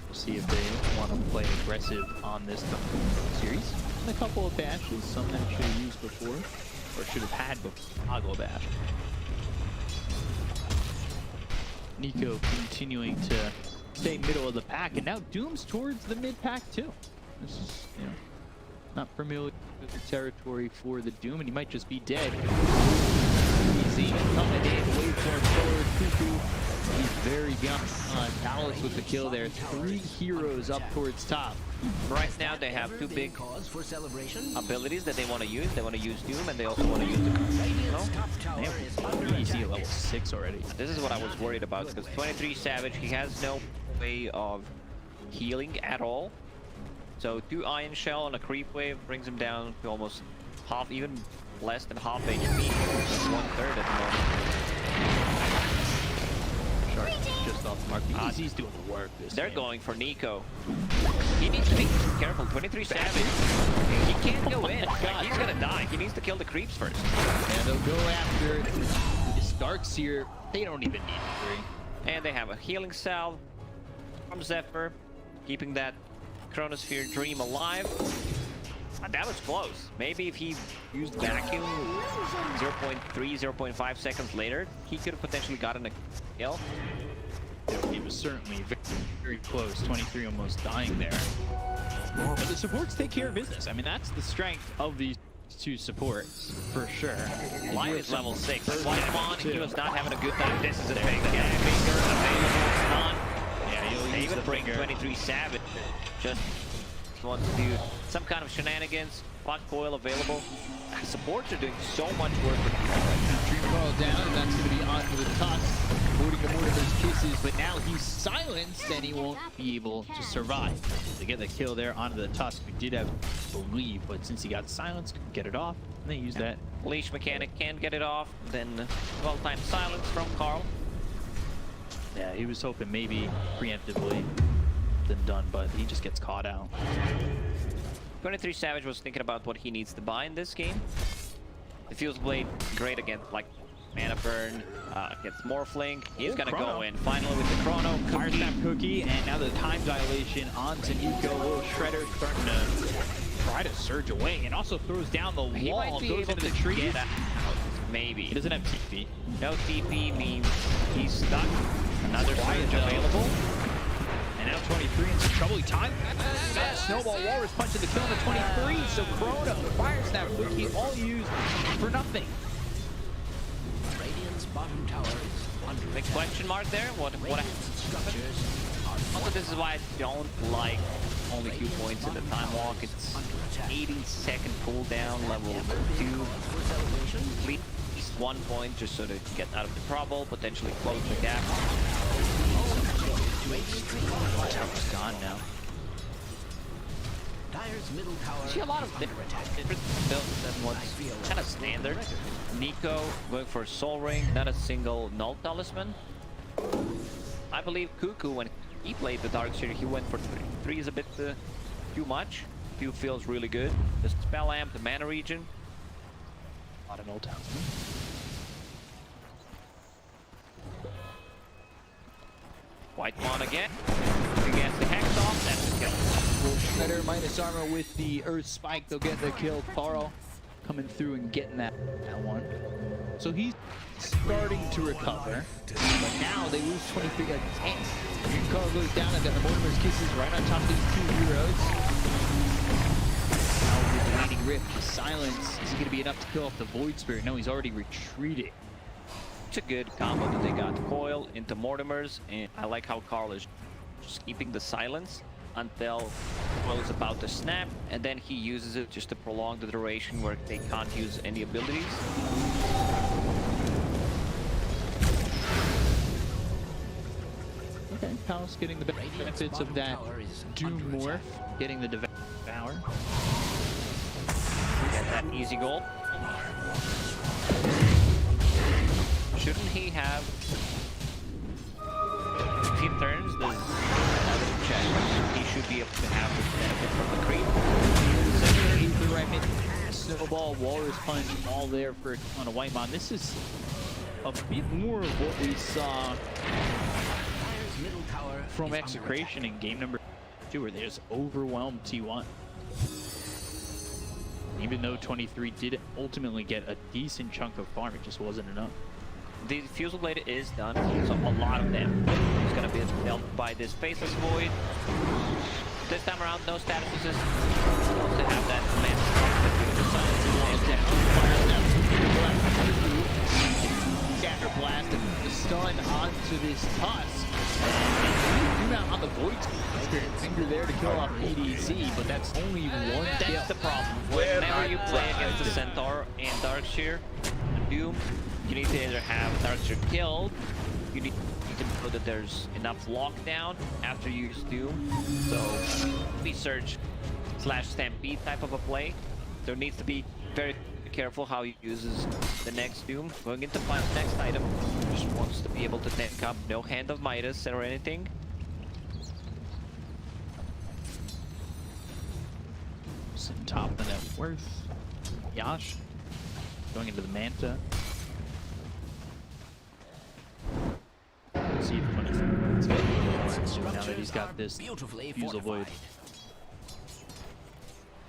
Speaker 4: We'll see if they want to play aggressive on this series. And a couple of bashes, some that should have used before, or should have had before. Toggle bash. Nico continuing to stay middle of the pack, and now Doom's towards the mid pack too. This is, you know, not familiar with the territory for the Doom, and he might just be dead. Easy coming in, waveform forward, Cuckoo. He's very balanced with the kill there. 3 heroes up towards top.
Speaker 5: Right now they have 2 big abilities that they want to use. They want to use Doom, and they also want to use the
Speaker 4: Easy at level 6 already.
Speaker 5: This is what I was worried about, because 23 Savage, he has no way of healing at all. So 2 Iron Shell on a creep wave brings him down to almost half, even less than half HP. 1/3 at the moment.
Speaker 4: Shark just off the mark. He's doing the work this
Speaker 5: They're
Speaker 4: game.
Speaker 5: going for Nico. He needs to be careful. 23 Savage. He can't go in. Like, he's gonna die. He needs to kill the creeps first.
Speaker 4: And they'll go after this Darkseer. They don't even need the 3.
Speaker 5: And they have a healing salve from Zephyr, keeping that Chronosphere Dream alive. That was close. Maybe if he used vacuum 0.3, 0.5 seconds later, he could have potentially gotten a kill.
Speaker 4: He was certainly very, very close. 23 almost dying there. But the supports take care of business. I mean, that's the strength of these two supports, for sure.
Speaker 5: Lion is level 6. White Fawn, he was not having a good time. This is a big
Speaker 4: Finger
Speaker 5: available on.
Speaker 4: Yeah, he'll
Speaker 5: They
Speaker 4: use
Speaker 5: even
Speaker 4: the
Speaker 5: bring
Speaker 4: finger.
Speaker 5: 23 Savage. Just wants to do some kind of shenanigans. Block coil available. Supports are doing so much work for
Speaker 4: Dream Coil down, and that's going to be onto the tusk. Holding him one of those kisses, but now he's silenced and he won't be able to survive. They get the kill there onto the tusk. We did have believe, but since he got silenced, couldn't get it off, and they used that.
Speaker 5: Leash mechanic can get it off. Then well-timed silence from Carl.
Speaker 4: Yeah, he was hoping maybe preemptively than done, but he just gets caught out.
Speaker 5: 23 Savage was thinking about what he needs to buy in this game. The Fuse Blade, great against like Mana Burn, against Morphling. He's gonna go in finally with the Chrono
Speaker 4: Fire
Speaker 5: Cookie.
Speaker 4: Snap Cookie, and now the time dilation onto Nico. Little Shredder starting to try to surge away, and also throws down the
Speaker 5: He
Speaker 4: wall,
Speaker 5: might be
Speaker 4: goes
Speaker 5: able
Speaker 4: into
Speaker 5: to
Speaker 4: the trees.
Speaker 5: get out. Maybe.
Speaker 4: He doesn't have TP.
Speaker 5: No TP means he's stuck. Another
Speaker 4: Quiet
Speaker 5: surge
Speaker 4: though.
Speaker 5: available.
Speaker 4: And now 23 in some trouble. Time. Snowball Walrus punching the kill on the 23. So Chrono, Fire Snap Cookie, all used for nothing.
Speaker 2: Radiant's bottom tower is under
Speaker 5: Big
Speaker 2: attack.
Speaker 5: question mark there. What
Speaker 2: Structures are
Speaker 5: Also, this is why I don't like only 2 points in the time walk. It's 80-second cooldown, level 2. At least 1 point just so to get out of the trouble, potentially close the gap.
Speaker 4: Tower's gone now.
Speaker 2: Dire's middle tower
Speaker 5: See a lot of
Speaker 2: is under attack.
Speaker 5: different builds than what's kind of standard. Nico going for a Soul Ring, not a single Null Talisman. I believe Cuckoo, when he played the Darkseer, he went for 3. 3 is a bit too much. 2 feels really good. The Spell Amp, the Mana Regen.
Speaker 4: A lot of Null Towns.
Speaker 5: White Mon again. Against the Hex off, that's a kill.
Speaker 4: Shredder minus armor with the Earth Spike. They'll get the kill. Carl coming through and getting that one. So he's starting to recover. But now they lose 23 to 10. Dream Carl goes down and then the Mortimer's Kisses right on top of these 2 heroes. Now with the Leading Rift, the silence. Is it going to be enough to kill off the Void Spirit? No, he's already retreating.
Speaker 5: It's a good combo that they got. Coil into Mortimer's, and I like how Carl is just keeping the silence until Coil is about to snap, and then he uses it just to prolong the duration where they can't use any abilities.
Speaker 4: Okay, Palace getting the benefits of that Doom Morph, getting the Devour.
Speaker 5: Get that easy goal. Shouldn't he have, if he turns the other check, he should be able to have the benefit from the creep.
Speaker 4: The right mid, Snowball, Walrus Punch, all there for on a White Mon. This is a bit more of what we saw
Speaker 2: Dire's middle tower
Speaker 4: from
Speaker 2: is under
Speaker 4: Execration in game number 2, where they just overwhelmed T1. Even though 23 did ultimately get a decent chunk of farm, it just wasn't enough.
Speaker 5: The Fusel Blade is done, so a lot of them is going to be dealt by this Faceless Void. This time around, no status assist. Also have that command
Speaker 4: Scatter Blast and the stun onto this Tusk. And do on the Void Spirit Finger there to kill off EDC, but that's only one kill.
Speaker 5: That's the problem. Whenever you play against the Centaur and Darkseer, Doom, you need to either have Darkseer killed, you need to know that there's enough lockdown after you use Doom. So, Research / Stampede type of a play. There needs to be very careful how he uses the next Doom. Going into the next item, just wants to be able to tank up, no Hand of Midas or anything.
Speaker 4: Top of the net worth. Yash going into the Manta. Let's see if 23 is going to now that he's got this
Speaker 2: beautifully
Speaker 4: Fusel Void.
Speaker 2: fortified.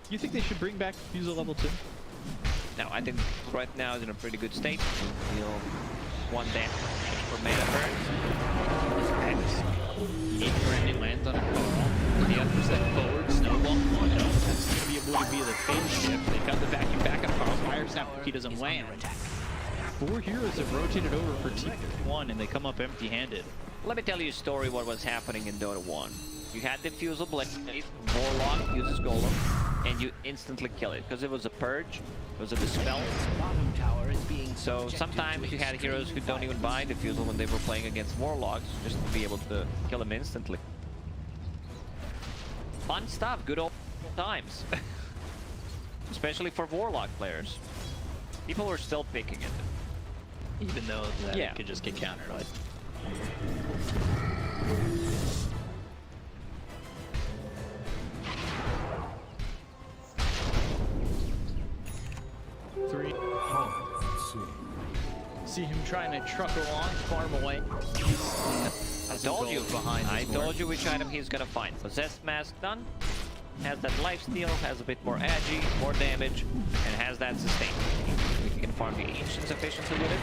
Speaker 4: You think they should bring back Fusel level 2?
Speaker 5: Now, I think right now is in a pretty good state. He'll 1 damage for mana burn.
Speaker 4: Brandon lands on a Carl. The other step forward, snowball. Oh no, that's going to be able to be the phase shift. They cut the vacuum back on Carl. Fire snap, he doesn't land. 4 heroes have rotated over for T1 and they come up empty-handed.
Speaker 5: Let me tell you a story what was happening in Dota 1. You had Diffusal Blade, Warlock uses Golem, and you instantly kill it, because it was a purge, it was a dispel.
Speaker 2: Bottom tower is being
Speaker 5: So sometimes you had heroes who don't even buy Diffusal when they were playing against Warlocks, just to be able to kill them instantly. Fun stuff, good old times. Especially for Warlock players. People were still picking it.
Speaker 4: Even though that it could just get countered. Like. Three. See him trying to truck along, farm away.
Speaker 5: I told you which item he's gonna find. Possessed Mask done. Has that lifesteal, has a bit more agi, more damage, and has that sustain. We can farm the Ancients efficiently with it.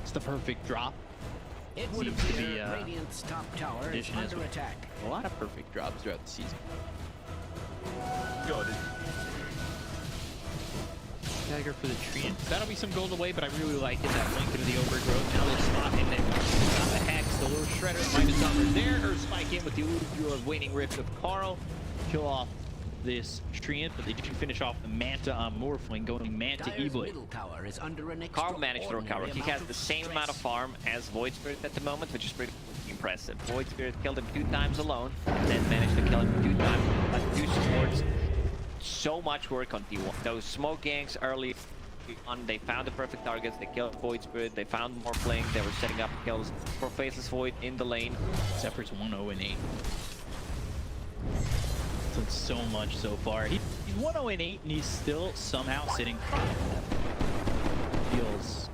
Speaker 4: It's the perfect drop.
Speaker 2: It would
Speaker 4: Seems to
Speaker 2: appear
Speaker 4: be
Speaker 2: Radiant's top tower is
Speaker 4: addition as
Speaker 2: under
Speaker 4: well.
Speaker 2: attack.
Speaker 4: A lot of perfect drops throughout the season. Dagger for the tree. That'll be some gold away, but I really like it. That link into the overgrowth. Now they'll spot him there. Got the hex, the little shredder, minus number there. Or spike in with the Uluvure Waning Rift of Carl. Kill off this treant, but they do finish off the Manta on Morphling, going Manta E-Blade.
Speaker 2: Middle tower is under an
Speaker 5: Carl managed to recover. He has the same amount of farm as Void Spirit at the moment, which is pretty impressive. Void Spirit killed him 2 times alone, then managed to kill him 2 times, like 2 supports. So much work on T1. Those smoke ganks early on, they found the perfect targets, they killed Void Spirit, they found Morphling, they were setting up kills for Faceless Void in the lane.
Speaker 4: Zephyr's 1-0-8. Done so much so far. He's 1-0-8 and he's still somehow sitting. Feels.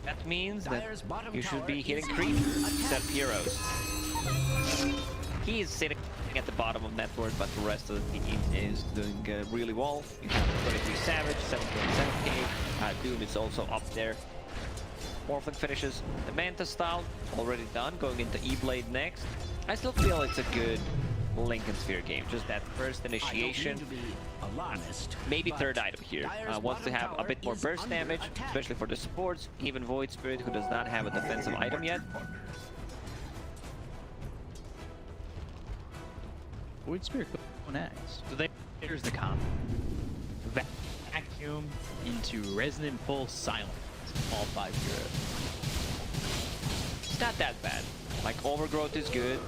Speaker 5: That means that you should be hitting creep instead of heroes. He is sitting at the bottom of net worth, but the rest of the team is doing really well. You have 23 Savage, 7.7k. Doom is also up there. Morphling finishes the Manta style, already done, going into E-Blade next. I still feel it's a good Lincoln Sphere game, just that first initiation. Maybe third item here. Wants to have a bit more burst damage, especially for the supports, even Void Spirit, who does not have a defensive item yet.
Speaker 4: Void Spirit next. So there's the combo. Vacuum into Resonant Pulse Silence. All 5 heroes.
Speaker 5: It's not that bad. Like, Overgrowth is good.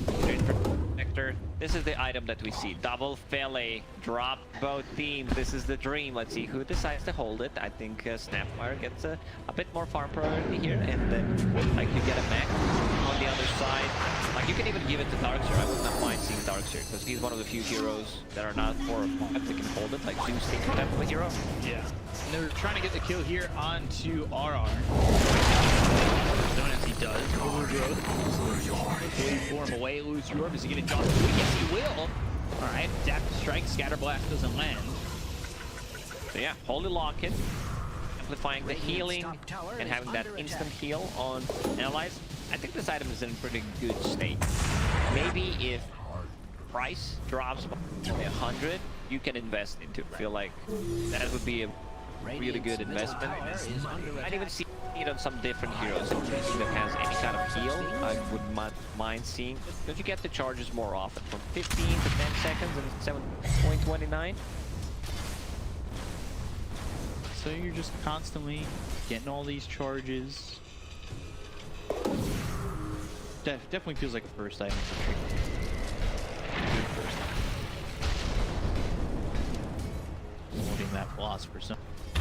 Speaker 5: Protector. This is the item that we see. Double Fele. Drop both teams. This is the dream. Let's see who decides to hold it. I think Snapfire gets a bit more farm priority here. And then, like, you get a mech on the other side. Like, you can even give it to Darkseer. I would not mind seeing Darkseer, because he's one of the few heroes that are not 4 or 5 that can hold it. Like, Zeus Tinker type of a hero.
Speaker 4: Yeah. And they're trying to get the kill here onto RR. Known as he does. Overgrowth. Will he form away, lose your orb? Is he going to jump to it? Yes, he will. Alright, Adaptive Strike, Scatter Blast doesn't land.
Speaker 5: So yeah, Holy Locket, amplifying the healing and having that instant heal on allies. I think this item is in pretty good state. Maybe if price drops by 100, you can invest into it. I feel like that would be a really good investment. I'd even see it on some different heroes. Anything that has any kind of heal, I would mind seeing. Don't you get the charges more often? From 15 to 10 seconds and 7.29?
Speaker 4: So you're just constantly getting all these charges. Definitely feels like a first item for treatment. Good first item. Holding that Philosopher Stone. I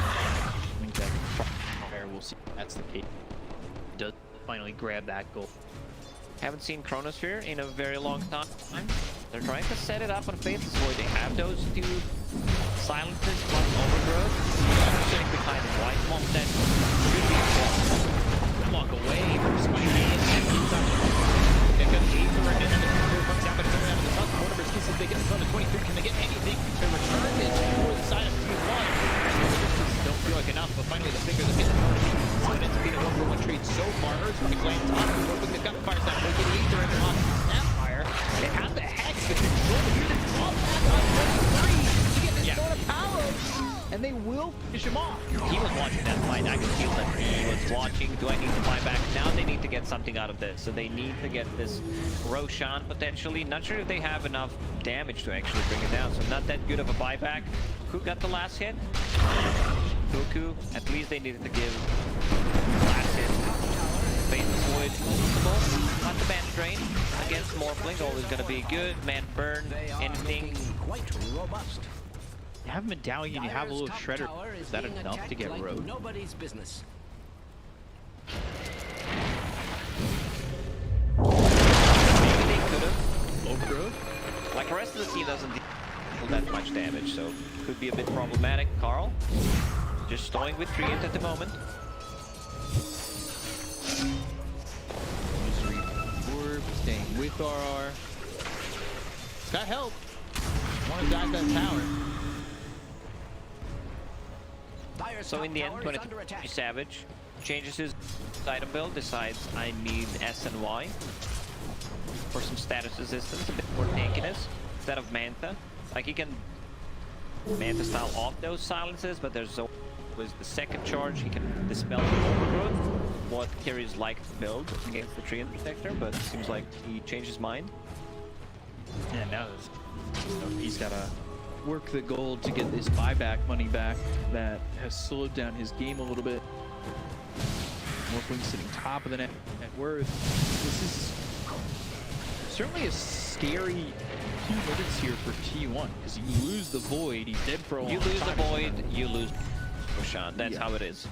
Speaker 4: think that fire, we'll see if that's the case. He does finally grab that goal.
Speaker 5: Haven't seen Chronosphere in a very long time. They're trying to set it up on Faceless Void. They have those 2 silences plus Overgrowth. Sitting behind White Monk that should be important. Walk away from Spike. Pick up Aether and then the comes out, but it's coming out of the top. Whatever excuses they get in front of 23. Can they get anything to return this for the side of 2-1? Don't feel like enough, but finally the fingers of getting the so it ends up being a 1-for-1 trade. get something out of this. So they need to get this Roshan potentially. Not sure if they have enough damage to actually bring it down. So not that good of a buyback. Who got the last hit? Goku. At least they needed to give last hit. Bait the void multiple. On the man drain against Morphling. Always gonna be good. Man burn. Anything.
Speaker 2: Quite robust.
Speaker 4: You have Medallion, you have a little Shredder. Is that enough to get
Speaker 2: like
Speaker 4: road?
Speaker 2: nobody's business.
Speaker 5: Maybe they could have.
Speaker 4: Overgrowth?
Speaker 5: Like the rest of the team doesn't deal that much damage, so could be a bit problematic. Carl, just stowing with Treant at the moment.
Speaker 4: Orb, staying with RR. It's got help. One got that tower.
Speaker 5: So in the end, 23 Savage changes his item build, decides I need S and Y for some status resistance, a bit more tankiness instead of Manta. Like he can Manta style off those silences, but there's always the second charge. He can dispel the overgrowth, what carries like to build against the Treant Protector, but it seems like he changed his mind.
Speaker 4: Yeah, now he's gotta work the gold to get this buyback money back that has slowed down his game a little bit. Morphling sitting top of the net worth. This is certainly a scary few minutes here for T1 because you lose the void, he's dead for a long time.
Speaker 5: You lose the void, you lose Roshan. That's how it is.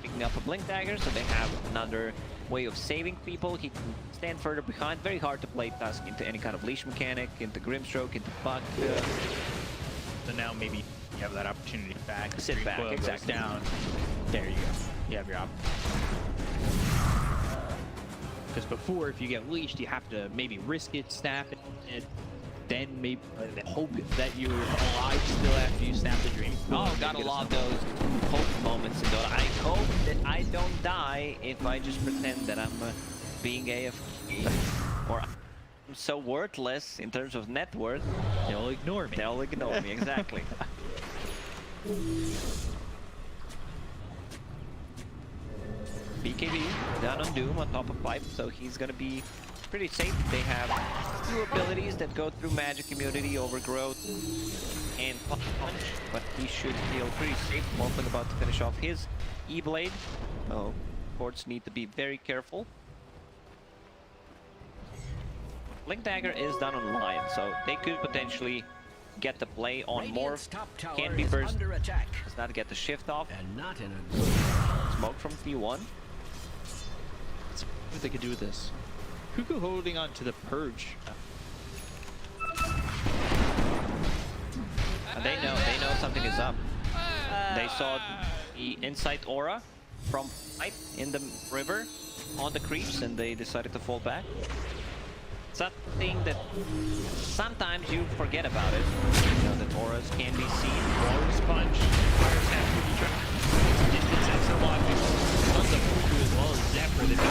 Speaker 5: Picking up a blink dagger, so they have another way of saving people. He can stand further behind. Very hard to play Tusk into any kind of leash mechanic, into Grimstroke, into Buck.
Speaker 4: So now maybe you have that opportunity back.
Speaker 5: Sit back, exactly.
Speaker 4: Down. There you go. You have your op. Because before, if you get leashed, you have to maybe risk it, snap it, then maybe hope that you're alive still after you snap the dream.
Speaker 5: Oh, gotta love those hope moments in Dota. I hope that I don't die if I just pretend that I'm being AFK. Or I'm so worthless in terms of net worth.
Speaker 4: They'll ignore me.
Speaker 5: They'll ignore me, exactly. BKB down on Doom on top of Pipe, so he's gonna be pretty safe. They have two abilities that go through Magic Immunity, Overgrowth, and Punch, but he should feel pretty safe. Morphling about to finish off his E-Blade. Oh, courts need to be very careful. Blink Dagger is done on Lion, so they could potentially get the play on Morph. Can be burst. Does not get the shift off.
Speaker 2: And not in a
Speaker 5: Smoke from T1.
Speaker 4: Let's see what they could do with this. Cuckoo holding on to the Purge.
Speaker 5: They know something is up. They saw the Insight Aura from Pipe in the river on the creeps, and they decided to fall back. Something that sometimes you forget about it. You know, that auras can be seen.
Speaker 4: Walrus Punch. Distance XOY. Tons of Cuckoo as well as Zephyr. They've got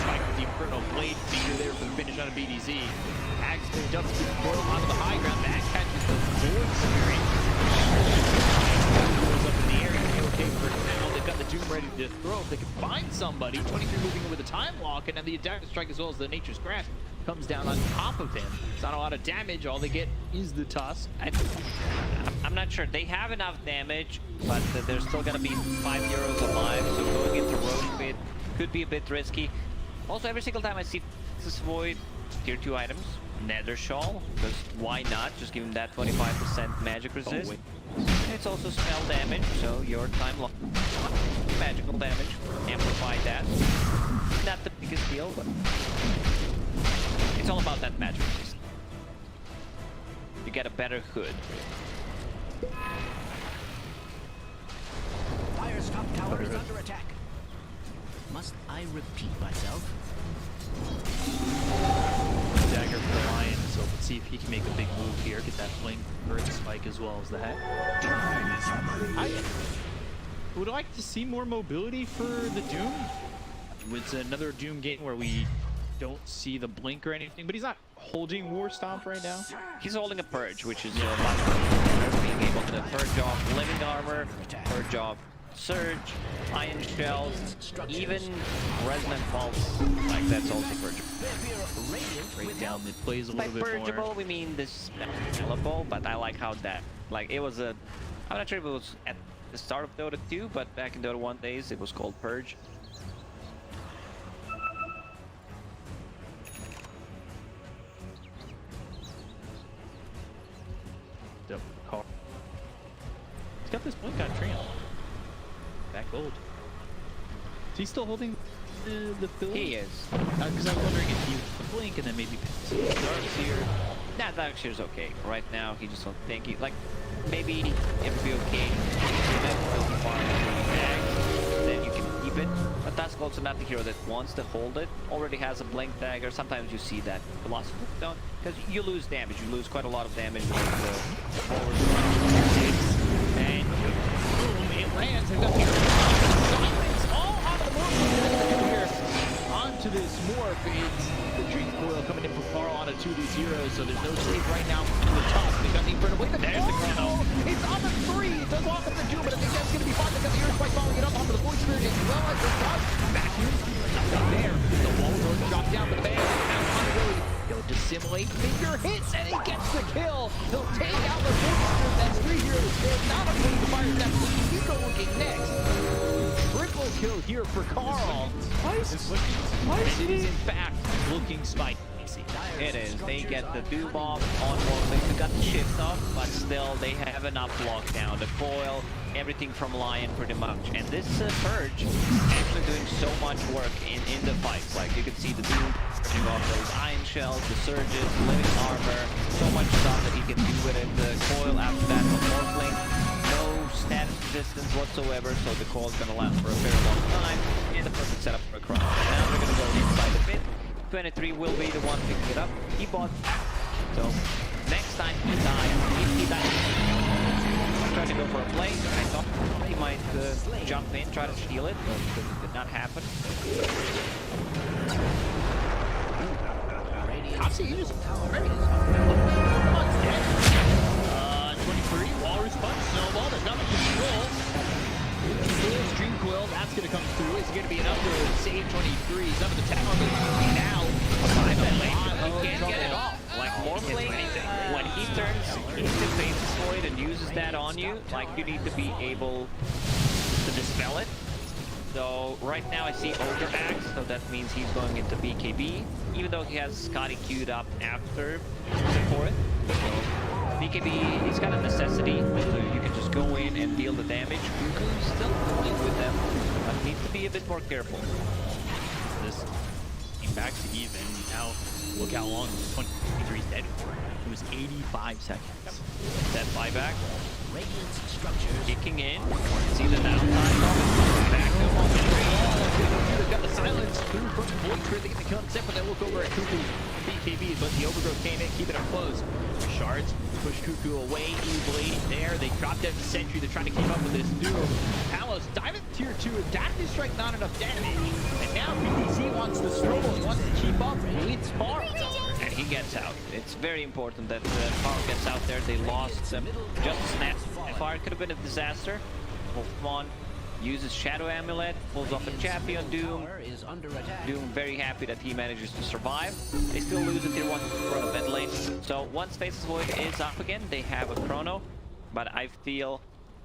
Speaker 4: Spike with the Infernal Blade feeder there for the finish on a BDZ. Axe picked up to portal onto the high ground. Back catches the Void Spirit. Goes up in the air. Okay for now. They've got the Doom ready to throw. If they can find somebody. 23 moving in with a time lock, and then the Dagger Strike as well as the Nature's Grasp comes down on top of him. It's not a lot of damage. All they get is the Tusk.
Speaker 5: I'm not sure. They have enough damage, but they're still gonna be 5 euros alive, so going into Roach Pit could be a bit risky. Also, every single time I see this Void, tier 2 items, Nether Shawl, because why not? Just give him that 25% magic resist. It's also spell damage, so your time lock, magical damage, amplify that. Not the biggest deal, but it's all about that magic resist. You get a better hood.
Speaker 2: Dire's top tower is under attack. Must I repeat myself?
Speaker 4: Dagger for the Lion, so let's see if he can make a big move here. Get that blink, Earth Spike as well as the head. I would like to see more mobility for the Doom. It's another Doom game where we don't see the blink or anything, but he's not holding War Stomp right now.
Speaker 5: He's holding a Purge, which is much better. Being able to purge off living armor, purge off Surge, Iron Shells, even Resonant Pulse. Like, that's also purgeable.
Speaker 4: Break down mid plays a
Speaker 5: By
Speaker 4: little bit
Speaker 5: purgeable,
Speaker 4: more.
Speaker 5: we mean this spellable, but I like how that, like, it was a, I'm not sure if it was at the start of Dota 2, but back in Dota 1 days, it was called Purge.
Speaker 4: Double call. He's got this point guard trio. Back gold. Is he still holding the fill?
Speaker 5: He is.
Speaker 4: Because I was wondering if he would blink and then maybe pick some darts here.
Speaker 5: Nah, Darkseer's okay. Right now, he just don't think he, like, maybe it would be okay then you can keep it. But that's also not the hero that wants to hold it. Already has a blink dagger. Sometimes you see that philosophy don't, because you lose damage. You lose quite a lot of damage with the forward.
Speaker 4: And boom, it lands. They've got the silence all out of the morph here. Onto this morph. It's the Dream Coil coming in from Carl on a 2v0, so there's no save right now from the top. They got the Inferno with the
Speaker 5: There's the Chrono.
Speaker 4: It's on the 3. It does walk up the Doom, but I think that's going to be fine. They got the Earthquake following it up onto the Void Spirit as well as the Dust. Vacuum. Nothing there. The wall door dropped down, but the band out on the road. He'll dissimulate. Finger hits, and he gets the kill. He'll take out the Void Spirit. That's 3 heroes. They're not afraid to fire that. Nico looking next. Triple kill here for Carl. And it is in fact looking spicy.
Speaker 5: It is. They get the Doom off on Morphling. They got the shift off, but still they have enough lockdown. The coil, everything from Lion pretty much. And this Purge actually doing so much work in the fights. Like you can see the Doom purging off those Iron Shells, the Surges, living armor, so much stuff that he can do with it. The coil after that from Morphling, no status resistance whatsoever, so the coil's gonna last for a very long time. And the perfect setup for a Chrono. Now we're gonna go inside the pit. 23 will be the one picking it up. He bought. So next time he dies, if he dies, I'm trying to go for a play. I thought he might jump in, try to steal it, but it did not happen.
Speaker 4: Topsy, you just ready. 23, Walrus Punch, Snowball, there's nothing to control. Dream Coil, that's going to come through. It's going to be enough to save 23. He's up at the tower, but now
Speaker 5: He can't get it off. Like Morphling, when he turns into Faceless Void and uses that on you, like you need to be able to dispel it. So right now I see Ogre Axe, so that means he's going into BKB, even though he has Scotty queued up after for it. So BKB is kind of necessity, so you can just go in and deal the damage. Cuckoo's still going with them, but needs to be a bit more careful.
Speaker 4: this came back to even. Now look how long 23's dead for. It was 85 seconds.
Speaker 5: That buyback
Speaker 1: Radiant structures
Speaker 5: kicking in. See the downtime. Back to home.
Speaker 4: They've got the silence through from Void Spirit. They get the kill on set, but they look over at Cuckoo BKB, but the Overgrowth came in, keeping it close. Shards push Cuckoo away easily. There, they dropped down the Sentry. They're trying to keep up with this Doom. Palos diving tier 2. Adaptive Strike, not enough damage. And now PPC wants the stroll and wants to keep up with Spark.
Speaker 5: And he gets out. It's very important that Far gets out there. They lost just a snap. Far could have been a disaster. Wolfmon uses Shadow Amulet, pulls off a champion Doom.
Speaker 1: is under attack.
Speaker 5: Doom very happy that he manages to survive. They still lose a tier 1 for the mid lane. So once Faceless Void is up again, they have a Chrono. But I feel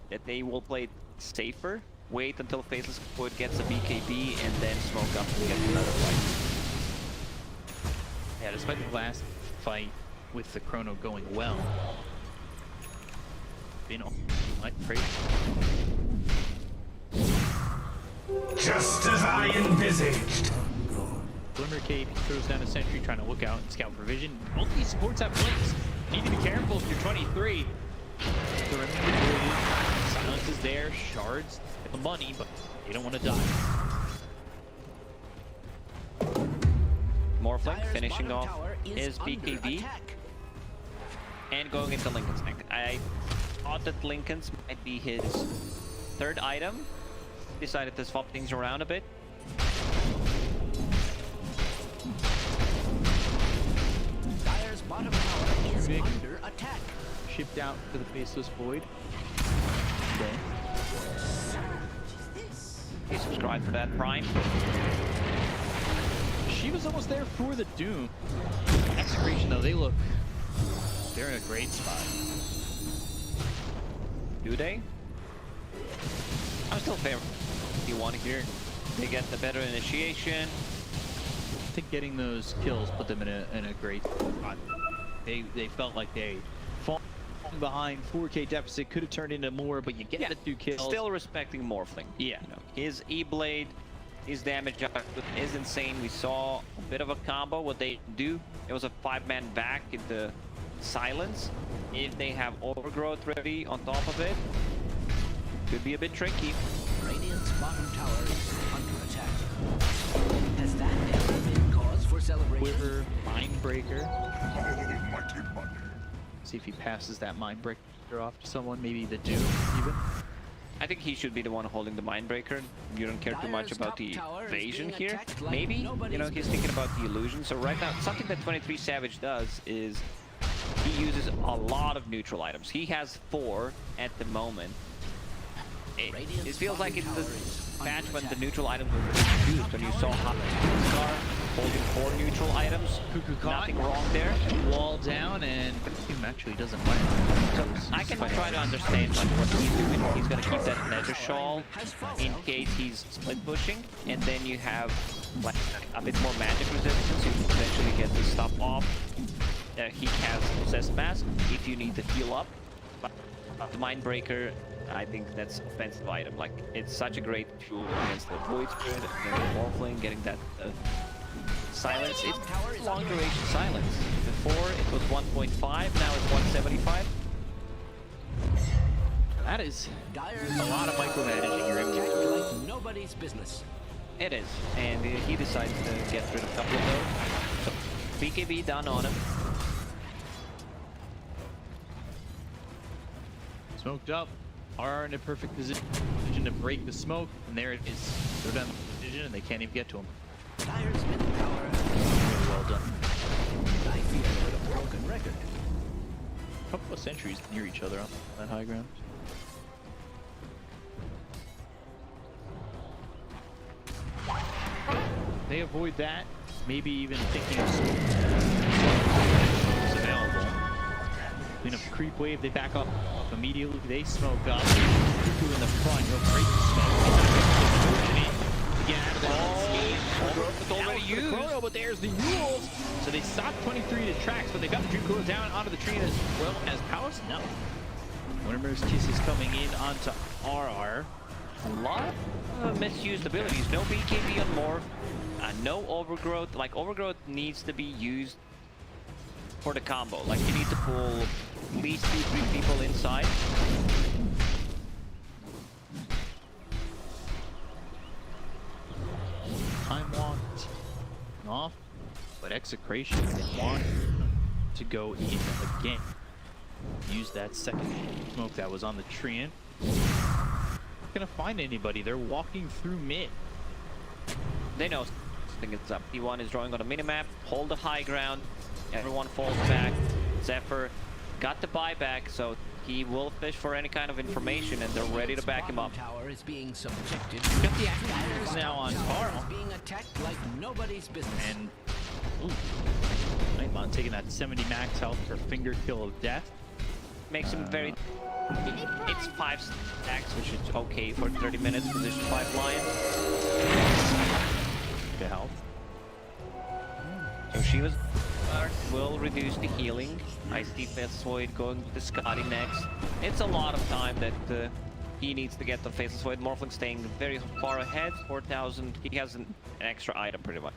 Speaker 5: that they will play it safer. Wait until Faceless Void gets a BKB and then smoke up and get another fight.
Speaker 4: Yeah, despite the last fight with the Chrono going well, Bino might praise.
Speaker 3: Just as I envisaged.
Speaker 4: Glimmer Cave throws down a Sentry, trying to look out and scout for vision. Both these supports have blinks. Need to be careful if you're 23. So remember, silence is there, shards, get the money, but they don't want to die.
Speaker 5: Morphling finishing off his BKB and going into Lincoln's neck. I thought that Lincoln's might be his third item. Decided to swap things around a bit.
Speaker 1: Dire's bottom tower is under attack.
Speaker 4: Shipped out to the Faceless Void. Okay.
Speaker 5: He subscribed for that Prime.
Speaker 4: She was almost there for the Doom. Execration, though, they're in a great spot.
Speaker 5: Do they? I'm still favorite T1 here. They get the better initiation.
Speaker 4: I think getting those kills put them in a great spot. They felt like they falling behind 4K deficit, could have turned into more, but you get the 2 kills.
Speaker 5: Still respecting Morphling.
Speaker 4: Yeah.
Speaker 5: You know, his E-Blade, his damage output is insane. We saw a bit of a combo, what they do. It was a 5-man back into silence. If they have Overgrowth ready on top of it, could be a bit tricky.
Speaker 2: Radiant's bottom tower is under attack. Has that ever been cause for celebration?
Speaker 4: Quiver, Mindbreaker. See if he passes that Mindbreaker off to someone, maybe the Doom even.
Speaker 5: I think he should be the one holding the Mindbreaker. You don't care too much about the evasion here. Maybe, you know, he's thinking about the illusion. So right now, something that 23 Savage does is he uses a lot of neutral items. He has 4 at the moment. It feels like it's the patch when the neutral items were used, when you saw Hot Scar holding 4 neutral items. Nothing wrong there.
Speaker 4: Wall down, and Doom actually doesn't win.
Speaker 5: So I can try to understand like what he's doing. He's gonna keep that Nether Shawl in case he's split pushing, and then you have like a bit more magic resistance. You can potentially get the stop off. He casts Possessed Mask if you need to heal up. But the Mindbreaker, I think that's offensive item. Like, it's such a great tool against the Void Spirit and the Morphling, getting that silence. It's long duration silence. Before it was 1.5, now it's 175.
Speaker 4: That is a lot of micromanaging your inventory.
Speaker 2: Like nobody's business.
Speaker 5: It is, and he decides to get rid of a couple of those. So BKB done on him.
Speaker 4: Smoked up. Are in a perfect position to break the smoke, and there it is. They're down the position, and they can't even get to him.
Speaker 2: Dyer's middle tower.
Speaker 4: Really well done.
Speaker 2: I fear a broken record.
Speaker 4: A couple of sentries near each other on that high ground. They avoid that, maybe even thinking of smoke is available. Clean up the creep wave, they back up immediately, they smoke up. Cuckoo in the front, he'll break the smoke. To get out of there.
Speaker 5: It's already used.
Speaker 4: Chrono, but there's the rules. So they stop 23 to tracks, but they got the Dream Cooler down onto the tree as well as Palace. No. Winter's Kiss is coming in onto RR.
Speaker 5: A lot of misused abilities. No BKB on Morph. No Overgrowth. Like, Overgrowth needs to be used for the combo. Like, you need to pull at least 2-3 people inside.
Speaker 4: Time walked off, but Execration didn't want to go in again. Use that second smoke that was on the tree. Not gonna find anybody. They're walking through mid.
Speaker 5: They know something is up. T1 is drawing on a minimap. Hold the high ground. Everyone falls back. Zephyr got the buyback, so he will fish for any kind of information, and they're ready to back him up.
Speaker 2: Tower is being subjected.
Speaker 4: Got the activators now on Carl.
Speaker 2: Being attacked like nobody's business.
Speaker 4: And Nightmon taking that 70 max health for finger kill of death.
Speaker 5: Makes him very... It's 5 stacks, which is okay for 30 minutes. Position 5 Lion.
Speaker 4: Good health.
Speaker 5: So she was... will reduce the healing. I see Faceless Void going to Scotty next. It's a lot of time that he needs to get the Faceless Void. Morphling staying very far ahead. 4,000. He has an extra item pretty much.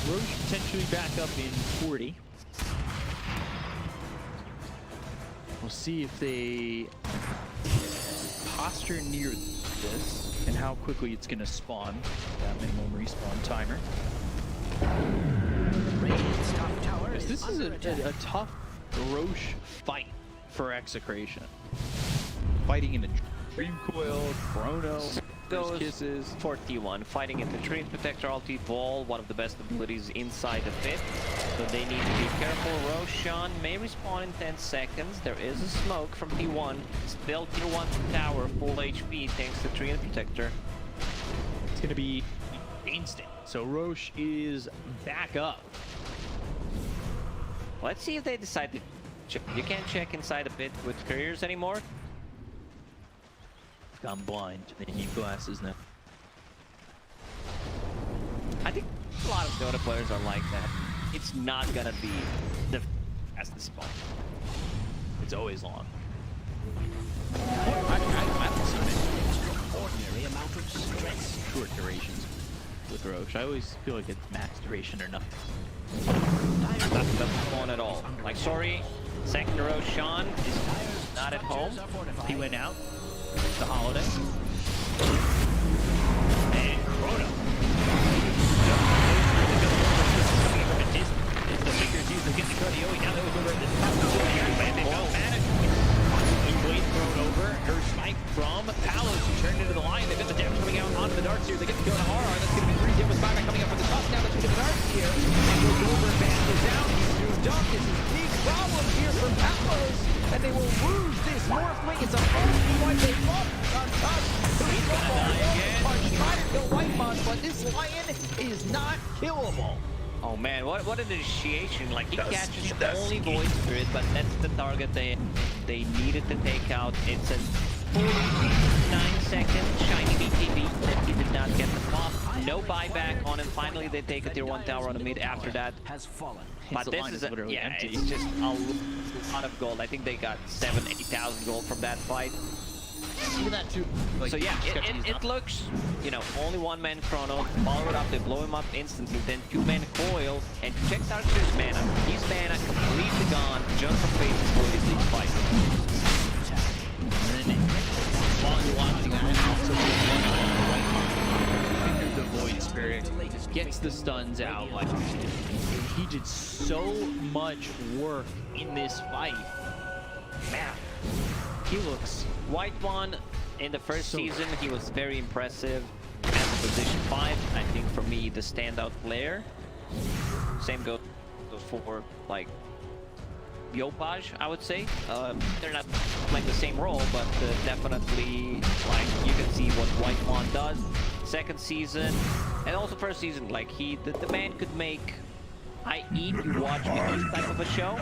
Speaker 4: Roche potentially back up in 40. We'll see if they posture near this and how quickly it's going to spawn. That minimum respawn timer. This is a tough Roche fight for Execration. Fighting in a Dream Coil, Chrono,
Speaker 5: Goes
Speaker 4: Kisses.
Speaker 5: for T1, fighting into Dream Protector, Ulti, Wall, one of the best abilities inside the pit. So they need to be careful. Roshan may respawn in 10 seconds. There is a smoke from T1. Still Tier 1 tower, full HP thanks to Tree and Protector.
Speaker 4: It's going to be instant. So Roche is back up.
Speaker 5: Let's see if they decide to check. You can't check inside a pit with couriers anymore.
Speaker 4: Gone blind. They need glasses now.
Speaker 5: I think a lot of Dota players are like that. It's not gonna be the fastest spawn.
Speaker 4: It's always long.
Speaker 2: I also an extraordinary amount of stress.
Speaker 4: Short durations with Roche. I always feel like it's max duration or nothing.
Speaker 5: That doesn't spawn at all. Like, sorry, second Roshan is not at home.
Speaker 4: He went out. The holiday. And Chrono. It's the figures used to get the Cardioe. Now they look over at this top. They don't manage. Blade thrown over. Her spike from Palos, who turned into the line. They've got the damage coming out onto the darts here. They get to go to RR. That's going to be 3 Dim with Buyback coming up from the top. Now let's get the darts here. And goes over and bands down. He's zoomed up. This is big problem here for Palos. And they will lose this North Wing. It's a first one. They lost untouched. He's gonna die again. Try to kill Whitemon, but this Lion is not killable.
Speaker 5: Oh man, what an initiation. Like, he catches only Void Spirit, but that's the target they needed to take out. It's a 49-second shiny BKB that he did not get the pop. No buyback on him. Finally, they take a tier 1 tower on the mid after that.
Speaker 2: Has fallen.
Speaker 5: But this is
Speaker 4: literally empty.
Speaker 5: it's just a lot of gold. I think they got 7,000-8,000 gold from that fight.
Speaker 4: Even that too. Like,
Speaker 5: So yeah, it looks, you know, only one-man Chrono, follow it up, they blow him up instantly, then two-man Coil, and check Darkseer's mana. His mana completely gone, just from phases for his league fight.
Speaker 4: And then while you're watching that, also White the Void Spirit gets the stuns out. Like, he did so much work in this fight. Man, he looks
Speaker 5: Whitemon, in the first season, he was very impressive as a position 5. I think for me, the standout player. Same goes for, like, Yopaj, I would say. They're not playing the same role, but definitely, like, you can see what Whitemon does. Second season, and also first season, like, the man could make I eat, you watch me this type of a show.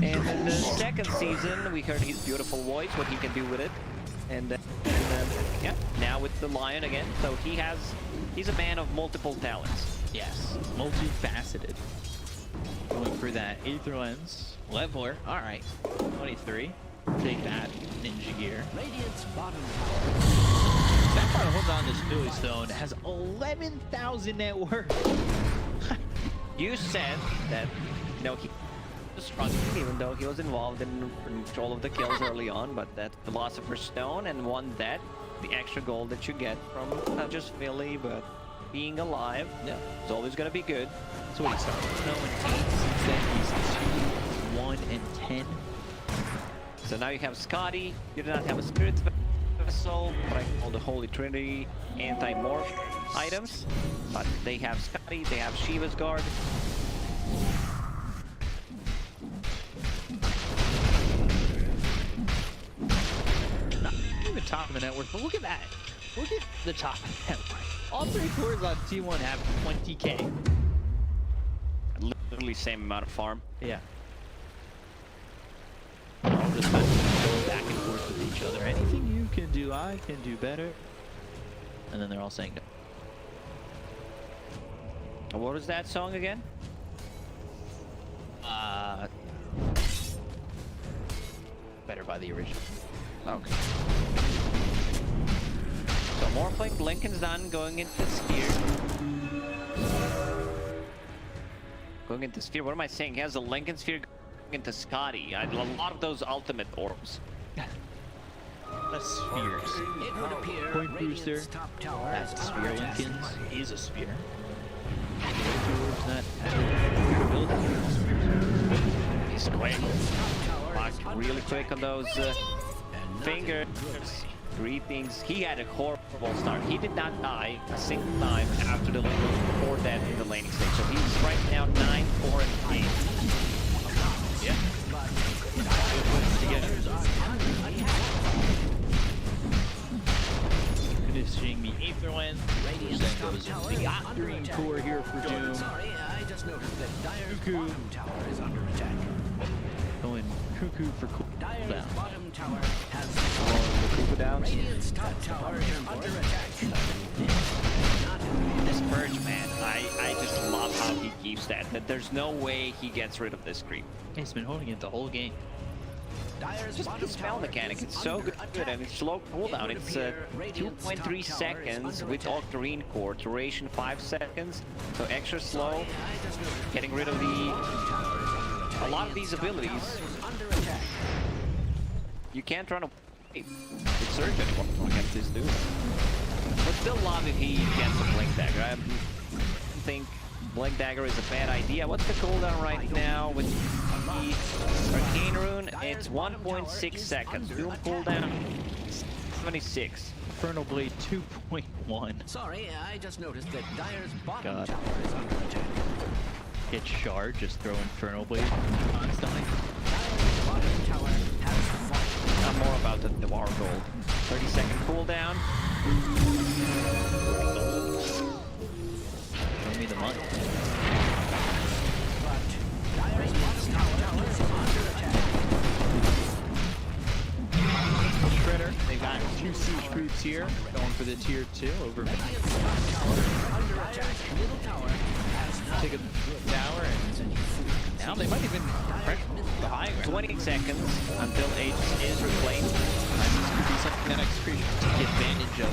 Speaker 5: And in the second season, we heard his beautiful voice, what he can do with it. And yeah, now with the Lion again. So he's a man of multiple talents.
Speaker 4: Yes, multifaceted. Going for that Aether Lens. Leveler, all right. 23. Take that. Ninja Gear.
Speaker 2: Radiant's bottom tower.
Speaker 4: That part holds on to Philly Stone. Has 11,000 net worth.
Speaker 5: You said that, you know, he was struggling, even though he was involved in control of the kills early on, but that Philosopher's Stone and one that, the extra gold that you get from not just Philly, but being alive, yeah, it's always going to be good.
Speaker 4: So what he started with no and 8, since then he's 2, 1, and 10.
Speaker 5: So now you have Scotty, you do not have a Spirit Vessel, like all the Holy Trinity anti-morph items, but they have Scotty, they have Shiva's Guard.
Speaker 4: Not even top of the net worth, but look at that. Look at the top of the net worth. All 3 cores on T1 have 20k.
Speaker 5: Literally same amount of farm.
Speaker 4: Yeah. All just kind of go back and forth with each other. Anything you can do, I can do better. And then they're all saying no.
Speaker 5: What was that song again?
Speaker 4: Better by the original.
Speaker 5: Okay. So more playing Lincoln's done, going into Sphere. Going into Sphere, what am I saying? He has a Lincoln Sphere going into Scotty. A lot of those ultimate orbs.
Speaker 4: The spheres.
Speaker 2: It would appear
Speaker 4: Point booster.
Speaker 2: Radiant's top tower
Speaker 4: That's a
Speaker 2: is
Speaker 4: spear.
Speaker 2: under attack.
Speaker 4: Lincoln's is a spear. Towards that building.
Speaker 5: He's quick. Really quick on those fingers. Greetings. He had a horrible start. He did not die a single time after the lane before that in the laning stage. So he's right now 9, 4, and 3.
Speaker 4: Yeah. Finishing the Aether Lens. That goes into the Octarine core here for Doom.
Speaker 2: Sorry, I just noticed that Dire's
Speaker 4: Cuckoo.
Speaker 2: bottom tower is under attack.
Speaker 4: Going Cuckoo for
Speaker 2: Dire's
Speaker 4: cooldown.
Speaker 2: bottom tower has
Speaker 6: Cooldowns.
Speaker 2: Radiant's top tower is under attack.
Speaker 5: This Purge, man, I just love how he keeps that. That there's no way he gets rid of this creep.
Speaker 4: He's been holding it the whole game.
Speaker 2: Dire's
Speaker 5: Just the spell mechanic, it's so good, and it's slow cooldown. It's 2.3 seconds with Octarine core, duration 5 seconds, so extra slow. Getting rid of a lot of these abilities. You can't run away with Surge anymore against this dude. But still love if he gets a Blink Dagger. I think Blink Dagger is a bad idea. What's the cooldown right now with the Arcane Rune? It's 1.6 seconds. Doom cooldown 76.
Speaker 4: Infernal Blade 2.1.
Speaker 2: Sorry, I just noticed that Dire's bottom
Speaker 4: God.
Speaker 2: tower is under attack.
Speaker 4: Hit Shard, just throw Infernal Blade constantly.
Speaker 2: Dire's bottom tower has fallen.
Speaker 5: Not more about the Noir Gold. 30-second cooldown.
Speaker 4: Show me the money.
Speaker 2: Dire's bottom tower is under attack.
Speaker 4: Shredder, they got 2 siege groups here, going for the tier 2 over.
Speaker 2: Radiant's top tower is under attack. Middle tower has not
Speaker 4: Take a tower, and now they might even pressure the high ground.
Speaker 5: 20 seconds until Aegis is replaced.
Speaker 4: This could be something that Execration can take advantage of.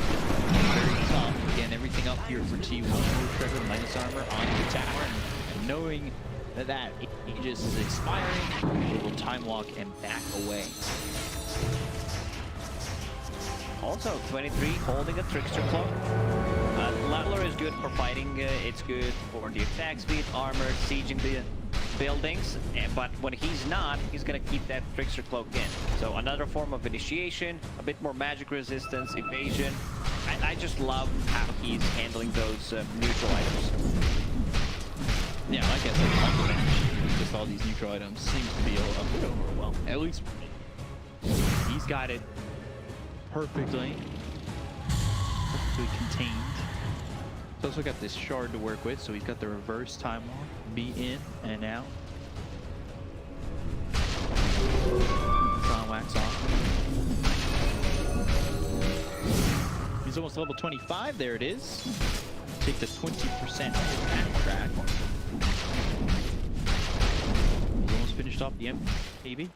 Speaker 4: Very tough. Again, everything up here for T1. Shredder, minus armor onto the tower, and knowing that Aegis is expiring, it will time walk and back away.
Speaker 5: Also, 23 holding a Trickster Cloak. Leveler is good for fighting. It's good for the attack speed, armor, sieging the buildings. But when he's not, he's gonna keep that Trickster Cloak in. So another form of initiation, a bit more magic resistance, evasion. I just love how he's handling those neutral items.
Speaker 4: Yeah, I guess like combo match with just all these neutral items seems to be a bit overwhelming. At least he's got it perfectly contained. He's also got this shard to work with, so he's got the reverse time walk, be in and out. Tron wax off. He's almost level 25. There it is. Take the 20% backtrack. He's almost finished off the MPB.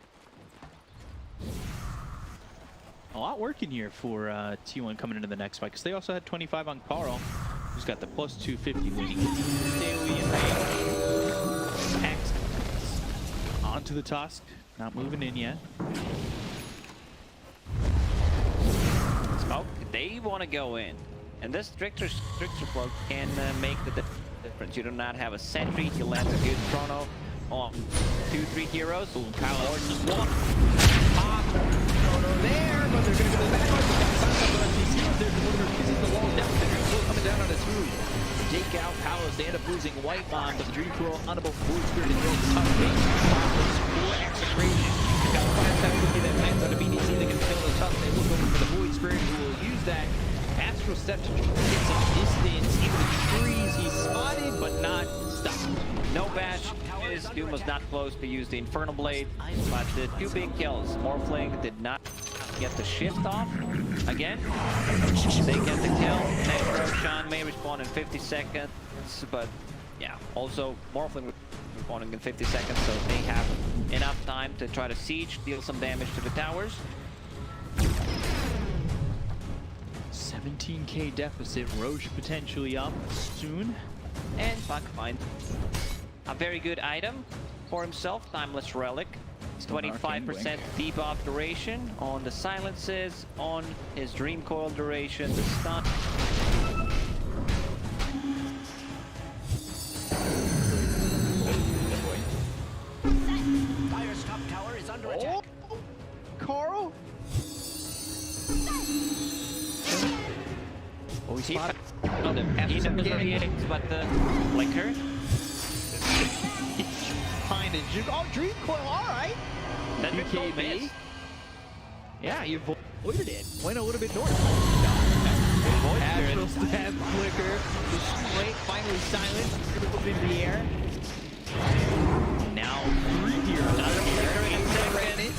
Speaker 4: A lot working here for T1 coming into the next fight, because they also had 25 on Carl, who's got the plus 250 winning. Daily and Hex onto the Tusk, not moving in yet.
Speaker 5: Oh, they want to go in. And this Trickster Cloak can make the difference. You do not have a sentry, he lands a good chrono on 2-3 heroes. Ooh, Paladin.
Speaker 4: There, but they're going to go to the back line. There's Order kissing the wall down. The Dream Coil coming down on his roof. Take out Palos. They end up losing White Bond, but the Dream Coil on about Void Spirit and World Tough base. Problems for Execration. They've got 5-7 cookie that lands on a BDC. They can kill the Tough. They look over for the Void Spirit, who will use that Astral Step to get some distance into the trees. He's spotted, but not stopped.
Speaker 5: No bash. Doom was not close to use the Infernal Blade, but the 2 big kills. Morphling did not get the shift off. Again, they get the kill. Next Roshan may respawn in 50 seconds, but yeah, also Morphling respawning in 50 seconds, so they have enough time to try to siege, deal some damage to the towers.
Speaker 4: 17k deficit. Roche potentially up soon.
Speaker 5: And Buck finds a very good item for himself, Timeless Relic. It's 25% debuff duration on the silences, on his Dream Coil duration, the stun.
Speaker 2: Dire's top tower is under attack.
Speaker 4: Carl?
Speaker 5: Oh, he's on him. He knows where he is, but the flicker.
Speaker 4: Behind it. Oh, Dream Coil, alright.
Speaker 5: That
Speaker 4: BKB. Yeah, you avoided it. Went a little bit north. Astral Stab, Flicker, straight, finally silent, up in the air. Now 3 here. Another Flicker in a second.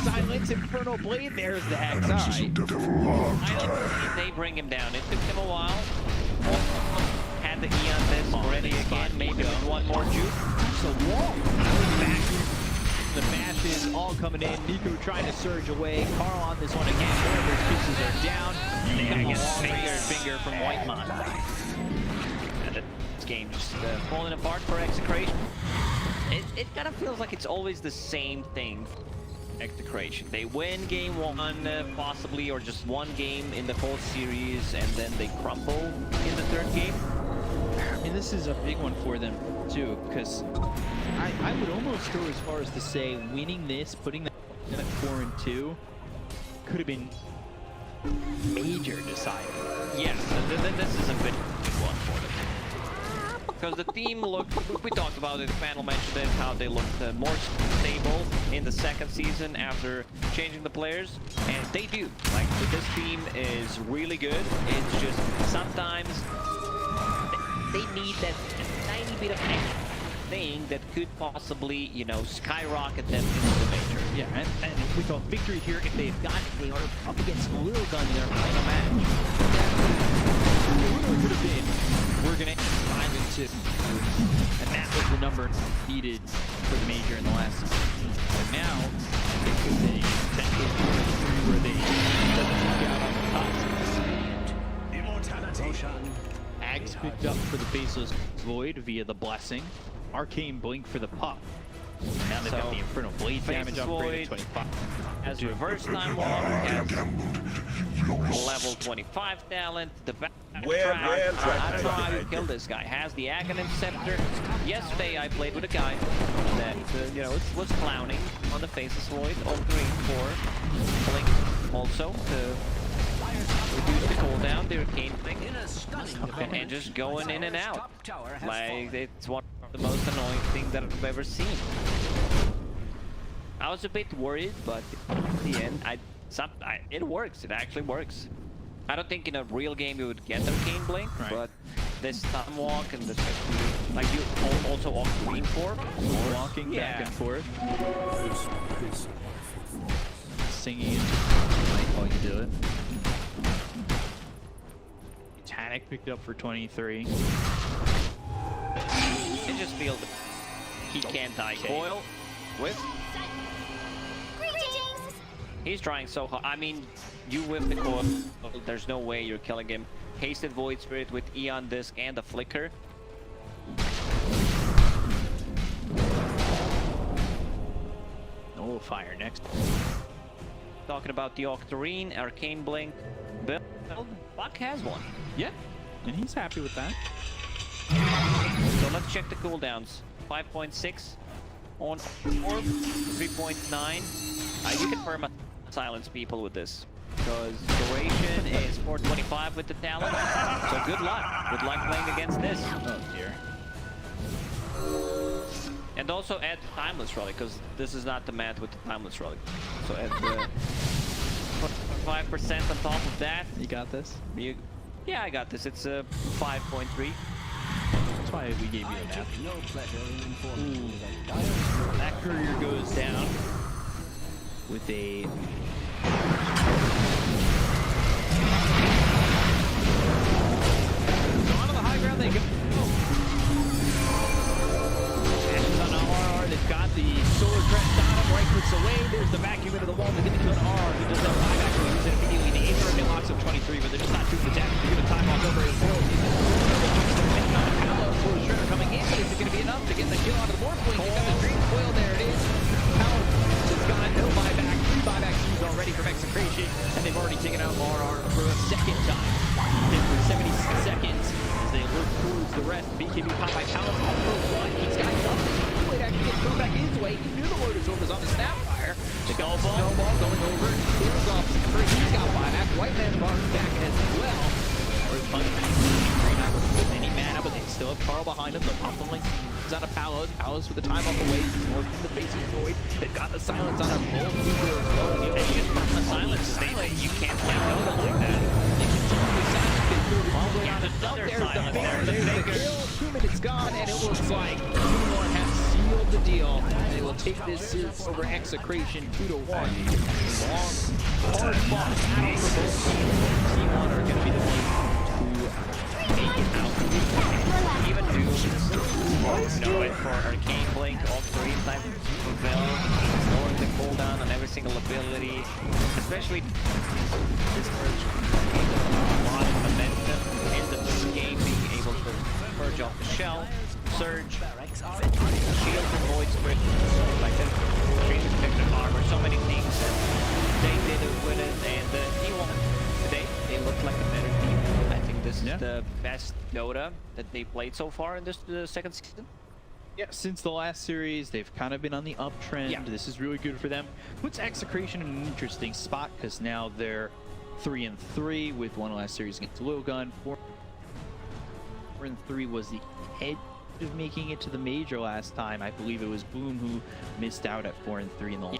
Speaker 4: Silence, Infernal Blade, there's the Hex. Alright.
Speaker 5: They bring him down. It took him a while. Had the Eon this already again, maybe with one more juke.
Speaker 4: So wall. The mashes all coming in. Nico trying to surge away. Carl on this one again. Whatever pieces are down. Finger from Whitemon.
Speaker 5: And this game just falling apart for Execration. It kind of feels like it's always the same thing. Execration. They win game 1 possibly, or just one game in the whole series, and then they crumble in the 3rd game.
Speaker 4: And this is a big one for them too, because I would almost go as far as to say winning this, putting that at 4-2, could have been major deciding.
Speaker 5: Yes, this is a big one for them. Because the team looked, we talked about it, the panel mentioned it, how they looked more stable in the 2nd season after changing the players, and they do. Like, this team is really good. It's just sometimes they need that tiny bit of extra thing that could possibly, you know, skyrocket them into the major.
Speaker 4: Yeah, and with a victory here, if they've got, they are up against Lilgun in their final match. It literally could have been, we're going to 5-2. And that was the number needed for the major in the last season. But now, it could be potentially 4-3 where they doesn't out on the
Speaker 1: Immortality.
Speaker 4: Ags picked up for the Faceless Void via the Blessing. Arcane Blink for the Pup. Now they've got the Infernal Blade damage upgrade at 25.
Speaker 5: As reverse time walk, as level 25 talent, the back track. I don't know how you kill this guy. Has the Aghanim Scepter. Yesterday I played with a guy that, you know, was clowning on the Faceless Void on green for Blink also to reduce the cooldown, the Arcane Blink, and just going in and out. Like, it's one of the most annoying things that I've ever seen. I was a bit worried, but in the end, it works. It actually works. I don't think in a real game you would get Arcane Blink, but this time walk and the like you also walk green for
Speaker 4: walking back and forth, singing into while you do it. Titanic picked up for 23.
Speaker 5: It just feels that he can't die coil with. He's trying so hard. I mean, you whip the coil, there's no way you're killing him. Hasted Void Spirit with Eon Disc and a Flicker.
Speaker 4: Oh, fire next.
Speaker 5: Talking about the Octarine, Arcane Blink build. Buck has one.
Speaker 4: Yeah, and he's happy with that.
Speaker 5: So let's check the cooldowns. 5.6 on Orb, 3.9. You can perma silence people with this, because duration is 425 with the talent. So good luck. Good luck playing against this.
Speaker 4: Oh dear.
Speaker 5: And also add Timeless Relic, because this is not the mat with the Timeless Relic. So add 5% on top of that.
Speaker 4: You got this?
Speaker 5: Yeah, I got this. It's 5.3.
Speaker 4: That's why we gave you a map.
Speaker 1: No pleasure in informing you that
Speaker 4: That courier goes down with a... Onto the high ground they go. Ashes on RR, they've got the Solar Crest on him, right clicks away, there's the vacuum into the wall, they didn't kill an RR, who does that buyback, who uses it immediately, the Aether and locks up 23, but they're just not doing the damage, they're gonna time walk over his world. Shredder coming in, but is it going to be enough to get the kill onto the Morph Wing? They got the Dream Coil, there it is. Power has got no buyback, 3 buybacks used already from Execration, and they've already taken out RR for a second time. And for 76 seconds, as they look towards the rest, BKB pop by Power off for 1. He's got nothing. He might actually get thrown back his way. He knew the Lotus Orb was on the Snapfire. The Snowball going over. Here's off. He's got buyback. well behind him. The pump link is out of Palos. Palos with the time on the way. More in the face of Void. They've got the silence on him. Both Luger as well. And
Speaker 5: And just from the silence, you can't play Dota like that. Another silence there.
Speaker 4: There's the kill. 2 minutes gone, and it looks like T1 has sealed the deal. They will take this series over Execration 2-1. Long, hard fought battle for both teams. T1 are going to be the ones to make it out.
Speaker 5: Even do know it for Arcane Blink, all 3 times fulfill, lowering the cooldown on every single ability, especially this merge a lot of momentum in the first game, being able to purge off the shell, surge, shield and void sprint, like that, change the protective armor, so many things that they did it with it, and T1 today, they look like a better team. I think this is the best Dota that they played so far in this second season.
Speaker 4: Yeah, since the last series, they've kind of been on the uptrend.
Speaker 5: Yeah.
Speaker 4: This is really good for them. Puts Execration in an interesting spot because now they're 3-3 with one last series against Lilgun. 4-3 was the edge of making it to the major last time. I believe it was Boom who missed out at 4-3 in the